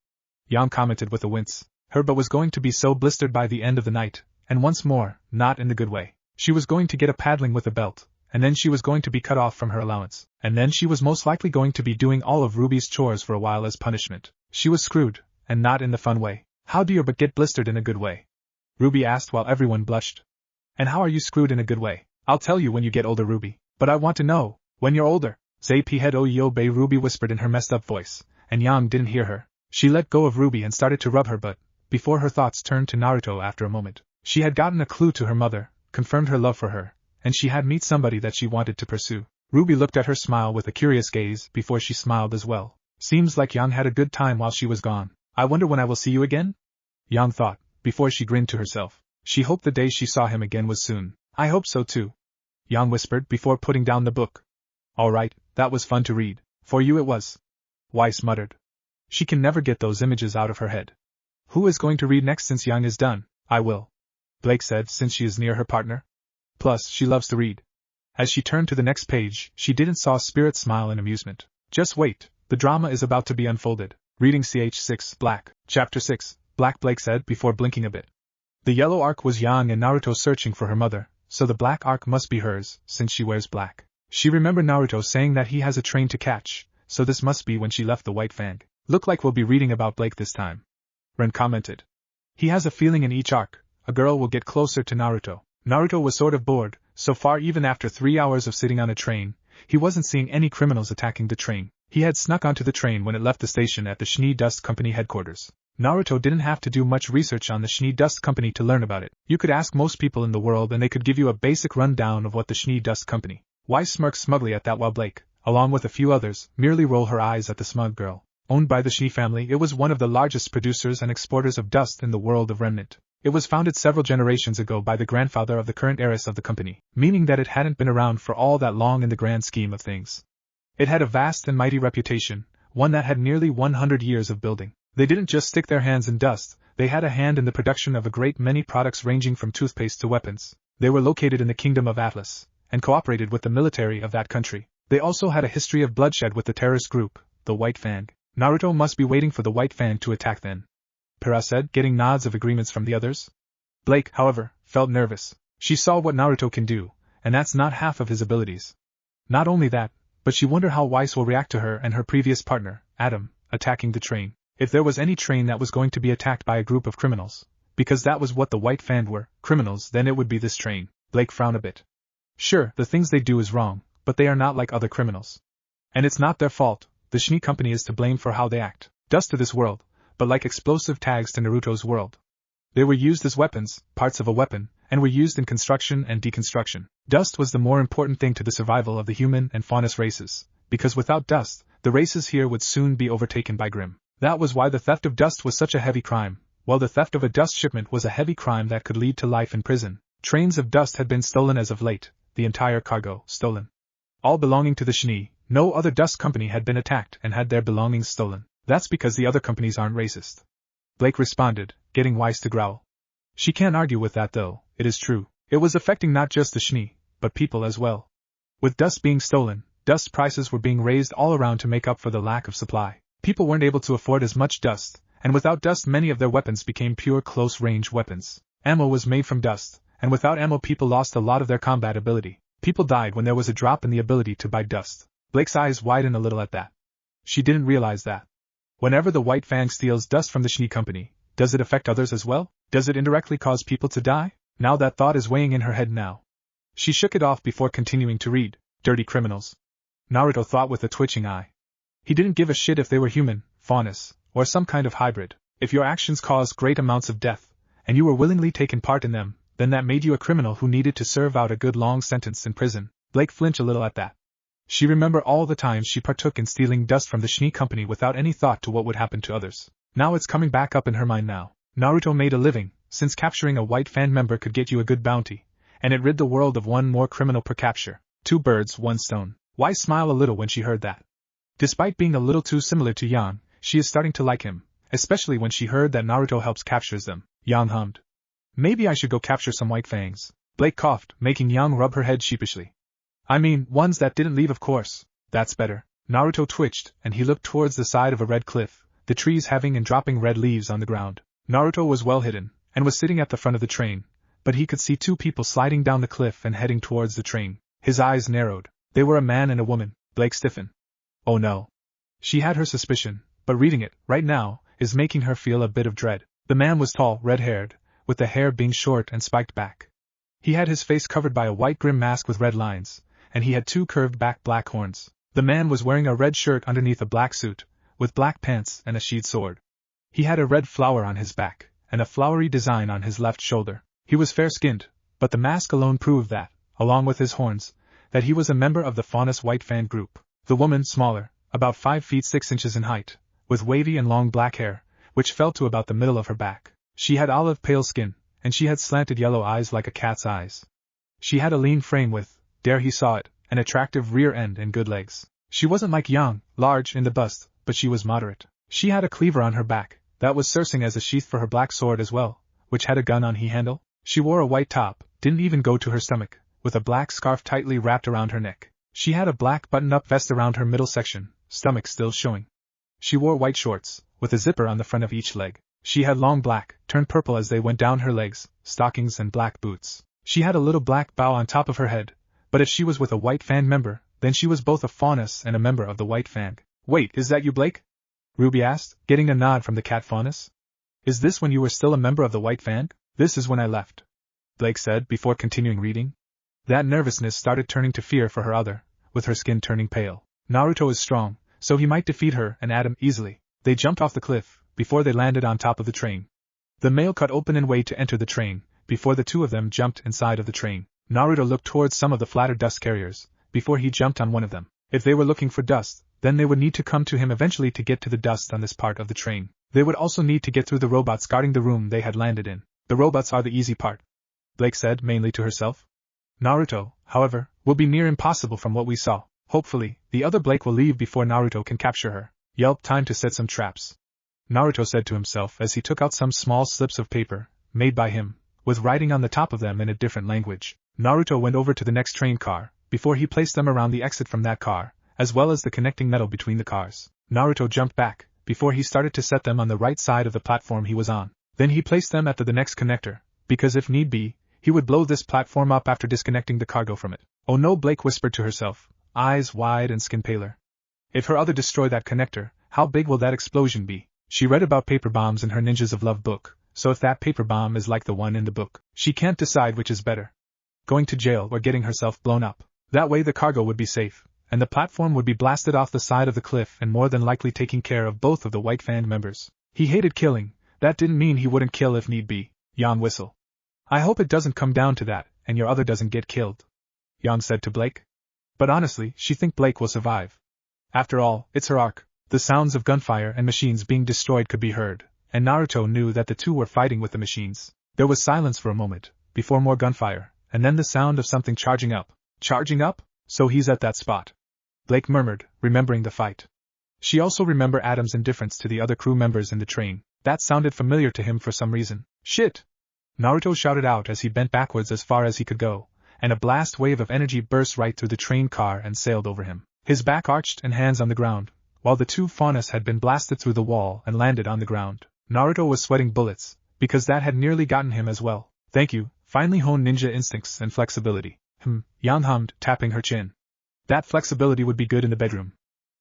Speaker 1: Yang commented with a wince. Her butt was going to be so blistered by the end of the night, and once more, not in the good way. She was going to get a paddling with a belt, and then she was going to be cut off from her allowance, and then she was most likely going to be doing all of Ruby's chores for a while as punishment. She was screwed, and not in the fun way. How do your butt get blistered in a good way? Ruby asked while everyone blushed. And how are you screwed in a good way? I'll tell you when you get older, Ruby. But I want to know, when you're older. Zapi head o yo bay, Ruby whispered in her messed up voice, and Yang didn't hear her. She let go of Ruby and started to rub her butt, before her thoughts turned to Naruto after a moment. She had gotten a clue to her mother, confirmed her love for her, and she had met somebody that she wanted to pursue. Ruby looked at her smile with a curious gaze before she smiled as well. Seems like Yang had a good time while she was gone. I wonder when I will see you again? Yang thought, before she grinned to herself. She hoped the day she saw him again was soon. I hope so too, Yang whispered before putting down the book. All right, that was fun to read. For you it was, Weiss muttered. She can never get those images out of her head. Who is going to read next since Yang is done? I will, Blake said, since she is near her partner. Plus, she loves to read. As she turned to the next page, she didn't saw Spirit smile in amusement. Just wait, the drama is about to be unfolded. Reading ch6, Black, Chapter 6, Black, Blake said before blinking a bit. The yellow arc was Yang and Naruto searching for her mother, so the black arc must be hers, since she wears black. She remembered Naruto saying that he has a train to catch, so this must be when she left the White Fang. Look like we'll be reading about Blake this time, Ren commented. He has a feeling in each arc, a girl will get closer to Naruto. Naruto was sort of bored, so far even after 3 hours of sitting on a train, he wasn't seeing any criminals attacking the train. He had snuck onto the train when it left the station at the Schnee Dust Company headquarters. Naruto didn't have to do much research on the Schnee Dust Company to learn about it. You could ask most people in the world and they could give you a basic rundown of what the Schnee Dust Company. Weiss smirked smugly at that while Blake, along with a few others, merely rolled her eyes at the smug girl. Owned by the Schnee family, it was one of the largest producers and exporters of dust in the world of Remnant. It was founded several generations ago by the grandfather of the current heiress of the company, meaning that it hadn't been around for all that long in the grand scheme of things. It had a vast and mighty reputation, one that had nearly 100 years of building. They didn't just stick their hands in dust, they had a hand in the production of a great many products ranging from toothpaste to weapons. They were located in the Kingdom of Atlas, and cooperated with the military of that country. They also had a history of bloodshed with the terrorist group, the White Fang. Naruto must be waiting for the White Fang to attack then, Pira said, getting nods of agreements from the others. Blake, however, felt nervous. She saw what Naruto can do, and that's not half of his abilities. Not only that, but she wondered how Weiss will react to her and her previous partner, Adam, attacking the train. If there was any train that was going to be attacked by a group of criminals, because that was what the White Fang were, criminals, then it would be this train. Blake frowned a bit. Sure, the things they do is wrong, but they are not like other criminals. And it's not their fault, the Schnee Company is to blame for how they act. Dust to this world, but like explosive tags to Naruto's world. They were used as weapons, parts of a weapon, and were used in construction and deconstruction. Dust was the more important thing to the survival of the human and faunus races, because without dust, the races here would soon be overtaken by Grimm. That was why the theft of dust was such a heavy crime, while the theft of a dust shipment was a heavy crime that could lead to life in prison. Trains of dust had been stolen as of late, the entire cargo stolen. All belonging to the Schnee. No other dust company had been attacked and had their belongings stolen. That's because the other companies aren't racist. Blake responded, getting Weiss to growl. She can't argue with that though, it is true. It was affecting not just the Schnee, but people as well. With dust being stolen, dust prices were being raised all around to make up for the lack of supply. People weren't able to afford as much dust, and without dust many of their weapons became pure close-range weapons. Ammo was made from dust, and without ammo people lost a lot of their combat ability. People died when there was a drop in the ability to buy dust. Blake's eyes widened a little at that. She didn't realize that. Whenever the White Fang steals dust from the Schnee Company, does it affect others as well? Does it indirectly cause people to die? Now that thought is weighing in her head now. She shook it off before continuing to read. Dirty criminals. Naruto thought with a twitching eye. He didn't give a shit if they were human, faunus, or some kind of hybrid. If your actions caused great amounts of death, and you were willingly taken part in them, then that made you a criminal who needed to serve out a good long sentence in prison. Blake flinched a little at that. She remembered all the times she partook in stealing dust from the Schnee Company without any thought to what would happen to others. Now it's coming back up in her mind now. Naruto made a living, since capturing a White Fan member could get you a good bounty, and it rid the world of one more criminal per capture. 2 birds, 1 stone. Weiss smiled a little when she heard that. Despite being a little too similar to Yang, she is starting to like him, especially when she heard that Naruto helps captures them. Yang hummed. Maybe I should go capture some White Fangs. Blake coughed, making Yang rub her head sheepishly. I mean, ones that didn't leave of course. That's better. Naruto twitched, and he looked towards the side of a red cliff, the trees having and dropping red leaves on the ground. Naruto was well hidden, and was sitting at the front of the train, but he could see 2 people sliding down the cliff and heading towards the train. His eyes narrowed. They were a man and a woman. Blake stiffened. Oh no. She had her suspicion, but reading it, right now, is making her feel a bit of dread. The man was tall, red-haired, with the hair being short and spiked back. He had his face covered by a white grim mask with red lines, and he had 2 curved back black horns. The man was wearing a red shirt underneath a black suit, with black pants and a sheathed sword. He had a red flower on his back, and a flowery design on his left shoulder. He was fair-skinned, but the mask alone proved that, along with his horns, that he was a member of the Faunus White Fan group. The woman, smaller, about 5 feet 6 inches in height, with wavy and long black hair, which fell to about the middle of her back. She had olive-pale skin, and she had slanted yellow eyes like a cat's eyes. She had a lean frame with, there he saw it, an attractive rear end and good legs. She wasn't like Yang, large in the bust, but she was moderate. She had a cleaver on her back, that was serving as a sheath for her black sword as well, which had a gun on the handle. She wore a white top, didn't even go to her stomach, with a black scarf tightly wrapped around her neck. She had a black button-up vest around her middle section, stomach still showing. She wore white shorts, with a zipper on the front of each leg. She had long black, turned purple as they went down her legs, stockings and black boots. She had a little black bow on top of her head, but if she was with a White Fang member, then she was both a Faunus and a member of the White Fang. Wait, is that you, Blake? RWBY asked, getting a nod from the cat Faunus. Is this when you were still a member of the White Fang? This is when I left, Blake said before continuing reading. That nervousness started turning to fear for her other, with her skin turning pale. Naruto is strong, so he might defeat her and Adam easily. They jumped off the cliff, before they landed on top of the train. The mail cut open and way to enter the train, before the 2 of them jumped inside of the train. Naruto looked towards some of the flatter dust carriers, before he jumped on one of them. If they were looking for dust, then they would need to come to him eventually to get to the dust on this part of the train. They would also need to get through the robots guarding the room they had landed in. The robots are the easy part, Blake said mainly to herself. Naruto, however, will be near impossible from what we saw. Hopefully, the other Blake will leave before Naruto can capture her. Yelp, time to set some traps, Naruto said to himself as he took out some small slips of paper, made by him, with writing on the top of them in a different language. Naruto went over to the next train car, before he placed them around the exit from that car, as well as the connecting metal between the cars. Naruto jumped back, before he started to set them on the right side of the platform he was on. Then he placed them at the next connector, because if need be, he would blow this platform up after disconnecting the cargo from it. Oh no, Blake whispered to herself, eyes wide and skin paler. If her other destroy that connector, how big will that explosion be? She read about paper bombs in her Ninjas of Love book, so if that paper bomb is like the one in the book, she can't decide which is better. Going to jail or getting herself blown up. That way the cargo would be safe, and the platform would be blasted off the side of the cliff and more than likely taking care of both of the White Fang members. He hated killing, that didn't mean he wouldn't kill if need be. Yan whistled. I hope it doesn't come down to that, and your other doesn't get killed, Yan said to Blake. But honestly, she think Blake will survive. After all, it's her arc. The sounds of gunfire and machines being destroyed could be heard, and Naruto knew that the two were fighting with the machines. There was silence for a moment, before more gunfire, and then the sound of something charging up. Charging up? So he's at that spot. Blake murmured, remembering the fight. She also remembered Adam's indifference to the other crew members in the train. That sounded familiar to him for some reason. Shit! Naruto shouted out as he bent backwards as far as he could go, and a blast wave of energy burst right through the train car and sailed over him. His back arched and hands on the ground, while the two faunas had been blasted through the wall and landed on the ground. Naruto was sweating bullets, because that had nearly gotten him as well. Thank you, finally honed ninja instincts and flexibility. Yan hummed, tapping her chin. That flexibility would be good in the bedroom.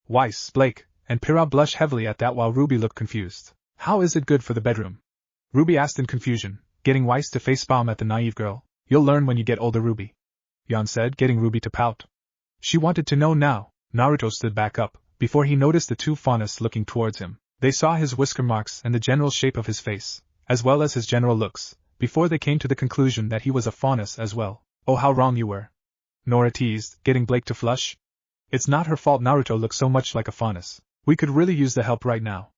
Speaker 1: Weiss, Blake, and Pira blushed heavily at that while Ruby looked confused. How is it good for the bedroom? Ruby asked in confusion, getting Weiss to facepalm at the naive girl. You'll learn when you get older, Ruby, Yan said, getting Ruby to pout. She wanted to know now. Naruto stood back up, before he noticed the two faunas looking towards him. They saw his whisker marks and the general shape of his face, as well as his general looks, before they came to the conclusion that he was a faunus as well. Oh, how wrong you were, Nora teased, getting Blake to flush. It's not her fault Naruto looks so much like a faunus. We could really use the help right now,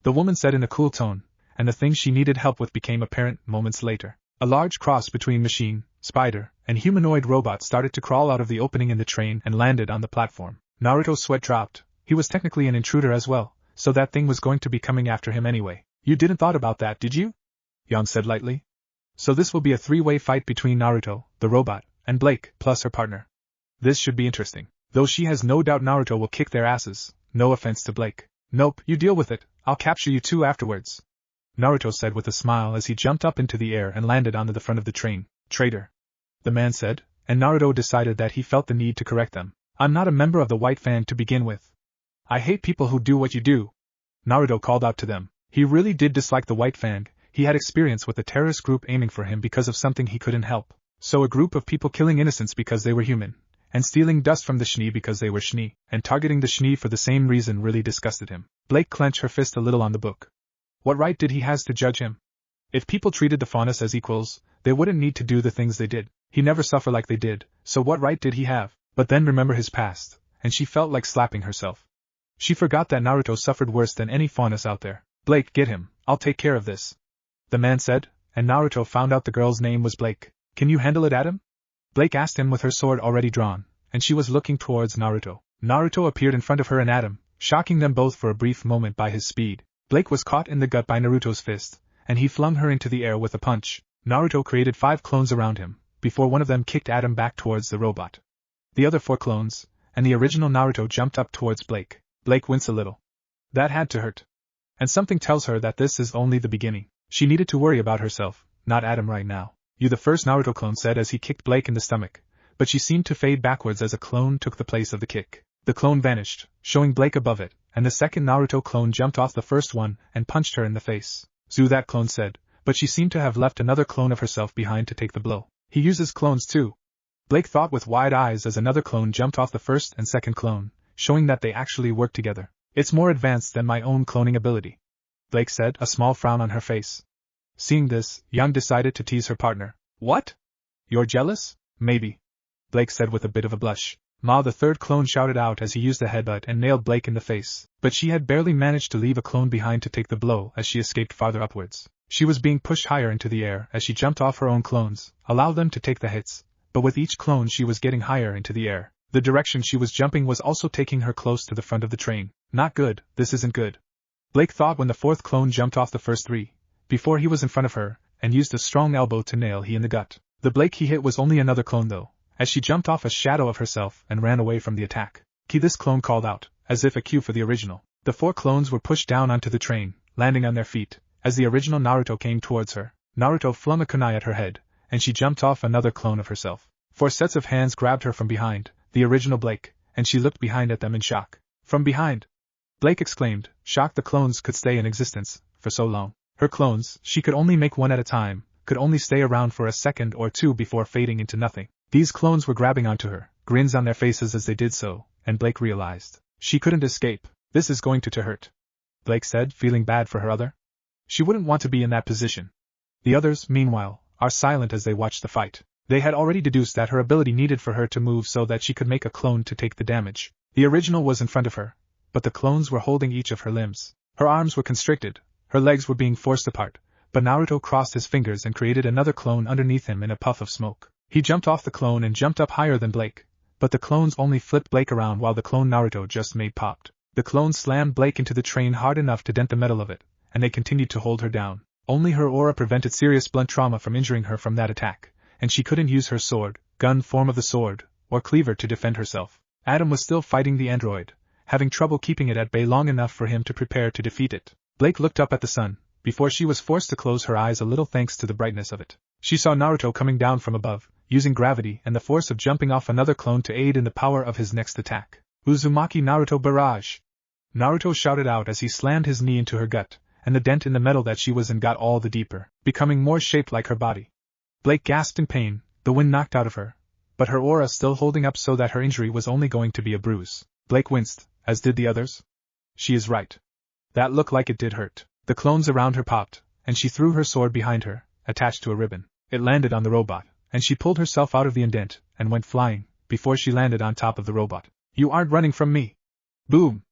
Speaker 1: the woman said in a cool tone, and the thing she needed help with became apparent moments later. A large cross between machine, spider, and humanoid robot started to crawl out of the opening in the train and landed on the platform. Naruto's sweat dropped. He was technically an intruder as well, so that thing was going to be coming after him anyway. You didn't thought about that, did you? Yan said lightly. So this will be a three-way fight between Naruto, the robot, and Blake, plus her partner. This should be interesting. Though she has no doubt Naruto will kick their asses, no offense to Blake. Nope, you deal with it, I'll capture you two afterwards, Naruto said with a smile as he jumped up into the air and landed onto the front of the train. Traitor, the man said, and Naruto decided that he felt the need to correct them. I'm not a member of the White Fang to begin with. I hate people who do what you do, Naruto called out to them. He really did dislike the White Fang. He had experience with a terrorist group aiming for him because of something he couldn't help. So a group of people killing innocents because they were human, and stealing dust from the Shnee because they were Shnee, and targeting the Shnee for the same reason really disgusted him. Blake clenched her fist a little on the book. What right did he has to judge him? If people treated the faunas as equals, they wouldn't need to do the things they did. He never suffered like they did, so what right did he have? But then remember his past, and she felt like slapping herself. She forgot that Naruto suffered worse than any faunus out there. Blake, get him, I'll take care of this, the man said, and Naruto found out the girl's name was Blake. Can you handle it, Adam? Blake asked him with her sword already drawn, and she was looking towards Naruto. Naruto appeared in front of her and Adam, shocking them both for a brief moment by his speed. Blake was caught in the gut by Naruto's fist, and he flung her into the air with a punch. Naruto created 5 clones around him, before one of them kicked Adam back towards the robot. The other 4 clones, and the original Naruto jumped up towards Blake. Blake winced a little. That had to hurt. And something tells her that this is only the beginning. She needed to worry about herself, not Adam right now. You, the first Naruto clone said as he kicked Blake in the stomach, but she seemed to fade backwards as a clone took the place of the kick. The clone vanished, showing Blake above it, and the second Naruto clone jumped off the first one and punched her in the face. Zu, that clone said, but she seemed to have left another clone of herself behind to take the blow. He uses clones too, Blake thought with wide eyes as another clone jumped off the first and second clone, showing that they actually work together. It's more advanced than my own cloning ability, Blake said, a small frown on her face. Seeing this, Young decided to tease her partner. What? You're jealous? Maybe, Blake said with a bit of a blush. Ma, the third clone, shouted out as he used a headbutt and nailed Blake in the face, but she had barely managed to leave a clone behind to take the blow as she escaped farther upwards. She was being pushed higher into the air as she jumped off her own clones, allowed them to take the hits, but with each clone she was getting higher into the air. The direction she was jumping was also taking her close to the front of the train. Not good, this isn't good, Blake thought when the fourth clone jumped off the first 3, before he was in front of her, and used a strong elbow to nail he in the gut. The Blake he hit was only another clone though, as she jumped off a shadow of herself and ran away from the attack. Ki, this clone called out, as if a cue for the original. The 4 clones were pushed down onto the train, landing on their feet. As the original Naruto came towards her, Naruto flung a kunai at her head, and she jumped off another clone of herself. 4 sets of hands grabbed her from behind, the original Blake, and she looked behind at them in shock. From behind, Blake exclaimed, shocked the clones could stay in existence for so long. Her clones, she could only make one at a time, could only stay around for a second or two before fading into nothing. These clones were grabbing onto her, grins on their faces as they did so, and Blake realized she couldn't escape. This is going to hurt, Blake said, feeling bad for her other. She wouldn't want to be in that position. The others, meanwhile, are silent as they watch the fight. They had already deduced that her ability needed for her to move so that she could make a clone to take the damage. The original was in front of her, but the clones were holding each of her limbs. Her arms were constricted, her legs were being forced apart, but Naruto crossed his fingers and created another clone underneath him in a puff of smoke. He jumped off the clone and jumped up higher than Blake, but the clones only flipped Blake around while the clone Naruto just made popped. The clone slammed Blake into the train hard enough to dent the metal of it, and they continued to hold her down. Only her aura prevented serious blunt trauma from injuring her from that attack, and she couldn't use her sword, gun form of the sword, or cleaver to defend herself. Adam was still fighting the android, having trouble keeping it at bay long enough for him to prepare to defeat it. Blake looked up at the sun, before she was forced to close her eyes a little thanks to the brightness of it. She saw Naruto coming down from above, using gravity and the force of jumping off another clone to aid in the power of his next attack. Uzumaki Naruto Barrage! Naruto shouted out as he slammed his knee into her gut, and the dent in the metal that she was in got all the deeper, becoming more shaped like her body. Blake gasped in pain, the wind knocked out of her, but her aura still holding up so that her injury was only going to be a bruise. Blake winced, as did the others. She is right. That looked like it did hurt. The clones around her popped, and she threw her sword behind her, attached to a ribbon. It landed on the robot, and she pulled herself out of the indent, and went flying, before she landed on top of the robot. You aren't running from me! Boom!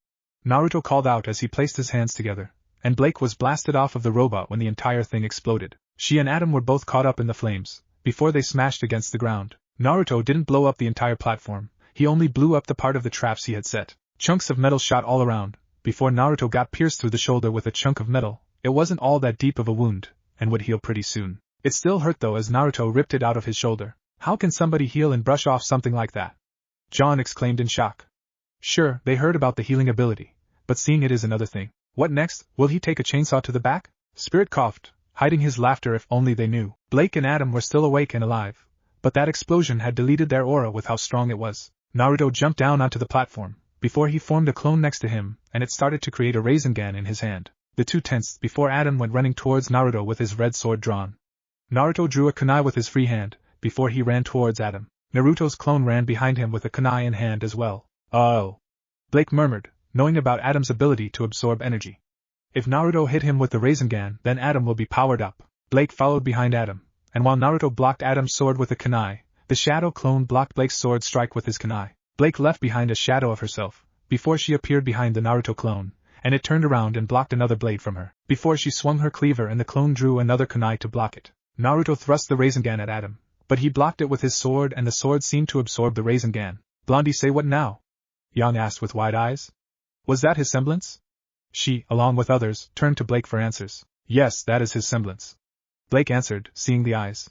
Speaker 1: Naruto called out as he placed his hands together, and Blake was blasted off of the robot when the entire thing exploded. She and Adam were both caught up in the flames, before they smashed against the ground. Naruto didn't blow up the entire platform, he only blew up the part of the traps he had set. Chunks of metal shot all around. Before Naruto got pierced through the shoulder with a chunk of metal, it wasn't all that deep of a wound, and would heal pretty soon. It still hurt though as Naruto ripped it out of his shoulder. How can somebody heal and brush off something like that? John exclaimed in shock. Sure, they heard about the healing ability, but seeing it is another thing. What next? Will he take a chainsaw to the back? Spirit coughed, hiding his laughter. If only they knew. Blake and Adam were still awake and alive, but that explosion had deleted their aura with how strong it was. Naruto jumped down onto the platform, before he formed a clone next to him, and it started to create a Rasengan in his hand. The two tensed before Adam went running towards Naruto with his red sword drawn. Naruto drew a kunai with his free hand, before he ran towards Adam. Naruto's clone ran behind him with a kunai in hand as well. Oh! Blake murmured, knowing about Adam's ability to absorb energy. If Naruto hit him with the Rasengan, then Adam will be powered up. Blake followed behind Adam, and while Naruto blocked Adam's sword with a kunai, the shadow clone blocked Blake's sword strike with his kunai. Blake left behind a shadow of herself, before she appeared behind the Naruto clone, and it turned around and blocked another blade from her. Before she swung her cleaver and the clone drew another kunai to block it. Naruto thrust the Rasengan at Adam, but he blocked it with his sword and the sword seemed to absorb the Rasengan. Blondie, say what now? Yang asked with wide eyes. Was that his semblance? She, along with others, turned to Blake for answers. Yes, that is his semblance. Blake answered, seeing the eyes.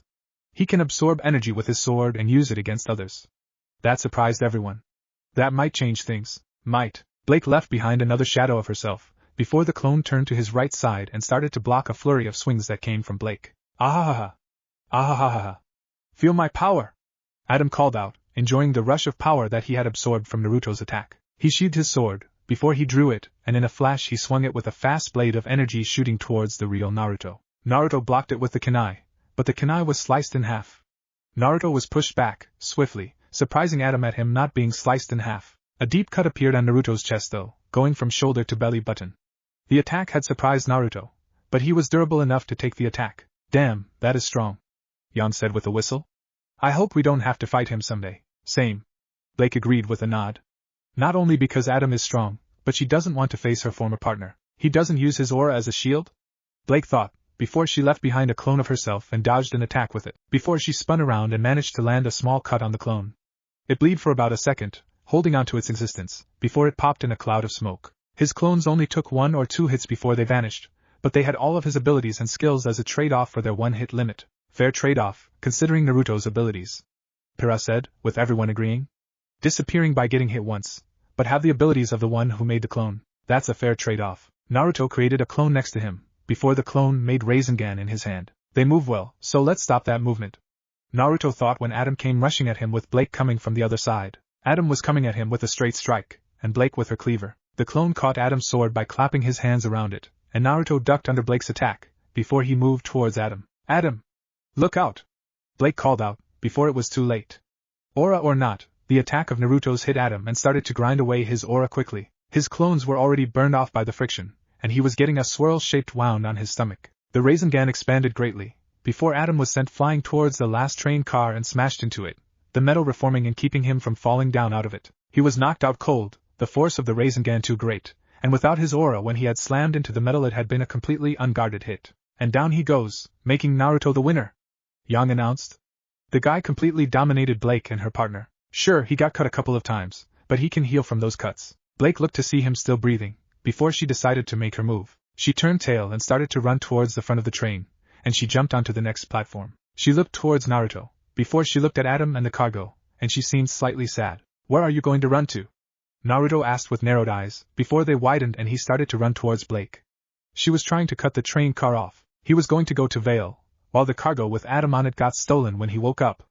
Speaker 1: He can absorb energy with his sword and use it against others. That surprised everyone. That might change things. Might. Blake left behind another shadow of herself, before the clone turned to his right side and started to block a flurry of swings that came from Blake. Ahahaha. Ahahaha. Feel my power! Adam called out, enjoying the rush of power that he had absorbed from Naruto's attack. He sheathed his sword, before he drew it, and in a flash he swung it with a fast blade of energy shooting towards the real Naruto. Naruto blocked it with the kunai, but the kunai was sliced in half. Naruto was pushed back, swiftly, surprising Adam at him not being sliced in half. A deep cut appeared on Naruto's chest though, going from shoulder to belly button. The attack had surprised Naruto, but he was durable enough to take the attack. Damn, that is strong. Yan said with a whistle. I hope we don't have to fight him someday. Same. Blake agreed with a nod. Not only because Adam is strong, but she doesn't want to face her former partner. He doesn't use his aura as a shield? Blake thought, before she left behind a clone of herself and dodged an attack with it, before she spun around and managed to land a small cut on the clone. It bleed for about a second, holding on to its existence, before it popped in a cloud of smoke. His clones only took 1 or 2 hits before they vanished, but they had all of his abilities and skills as a trade-off for their 1-hit limit. Fair trade-off, considering Naruto's abilities. Pira said, with everyone agreeing. Disappearing by getting hit once, but have the abilities of the one who made the clone. That's a fair trade-off. Naruto created a clone next to him, before the clone made Rasengan in his hand. They move well, so let's stop that movement. Naruto thought when Adam came rushing at him with Blake coming from the other side. Adam was coming at him with a straight strike, and Blake with her cleaver. The clone caught Adam's sword by clapping his hands around it, and Naruto ducked under Blake's attack, before he moved towards Adam. Adam! Look out! Blake called out, before it was too late. Aura or not, the attack of Naruto's hit Adam and started to grind away his aura quickly. His clones were already burned off by the friction, and he was getting a swirl-shaped wound on his stomach. The Rasengan expanded greatly, before Adam was sent flying towards the last train car and smashed into it, the metal reforming and keeping him from falling down out of it. He was knocked out cold, the force of the Rasengan too great, and without his aura when he had slammed into the metal it had been a completely unguarded hit. And down he goes, making Naruto the winner, Yang announced. The guy completely dominated Blake and her partner. Sure, he got cut a couple of times, but he can heal from those cuts. Blake looked to see him still breathing, before she decided to make her move. She turned tail and started to run towards the front of the train, and she jumped onto the next platform. She looked towards Naruto, before she looked at Adam and the cargo, and she seemed slightly sad. Where are you going to run to? Naruto asked with narrowed eyes, before they widened and he started to run towards Blake. She was trying to cut the train car off. He was going to go to Vale, while the cargo with Adam on it got stolen when he woke up.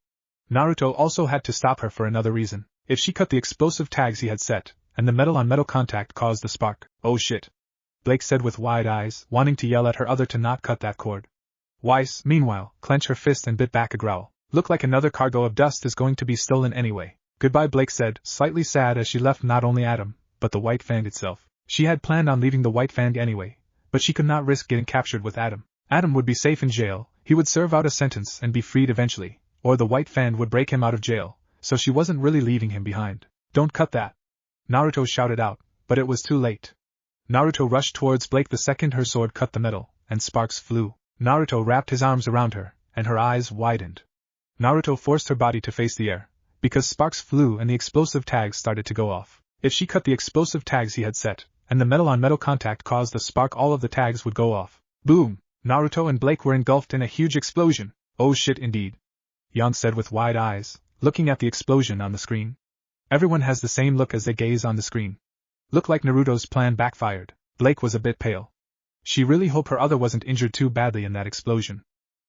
Speaker 1: Naruto also had to stop her for another reason. If she cut the explosive tags he had set, and the metal-on-metal contact caused the spark. Oh shit, Blake said with wide eyes, wanting to yell at her other to not cut that cord. Weiss, meanwhile, clenched her fist and bit back a growl. Look like another cargo of dust is going to be stolen anyway. Goodbye, Blake said, slightly sad as she left not only Adam, but the White Fang itself. She had planned on leaving the White Fang anyway, but she could not risk getting captured with Adam. Adam would be safe in jail, he would serve out a sentence and be freed eventually, or the White Fang would break him out of jail, so she wasn't really leaving him behind. Don't cut that, Naruto shouted out, but it was too late. Naruto rushed towards Blake the second her sword cut the metal, and sparks flew. Naruto wrapped his arms around her, and her eyes widened. Naruto forced her body to face the air, because sparks flew and the explosive tags started to go off. If she cut the explosive tags he had set, and the metal-on-metal contact caused the spark, all of the tags would go off. Boom! Naruto and Blake were engulfed in a huge explosion. Oh shit indeed, Yang said with wide eyes, looking at the explosion on the screen. Everyone has the same look as they gaze on the screen. Looked like Naruto's plan backfired. Blake was a bit pale. She really hoped her other wasn't injured too badly in that explosion.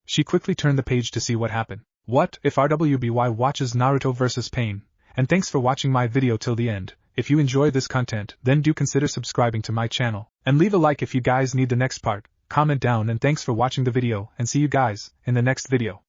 Speaker 1: She quickly turned the page to see what happened. What if RWBY watches Naruto vs. Pain? And thanks for watching my video till the end. If you enjoy this content, then do consider subscribing to my channel, and leave a like if you guys need the next part. Comment down and thanks for watching the video, and see you guys in the next video.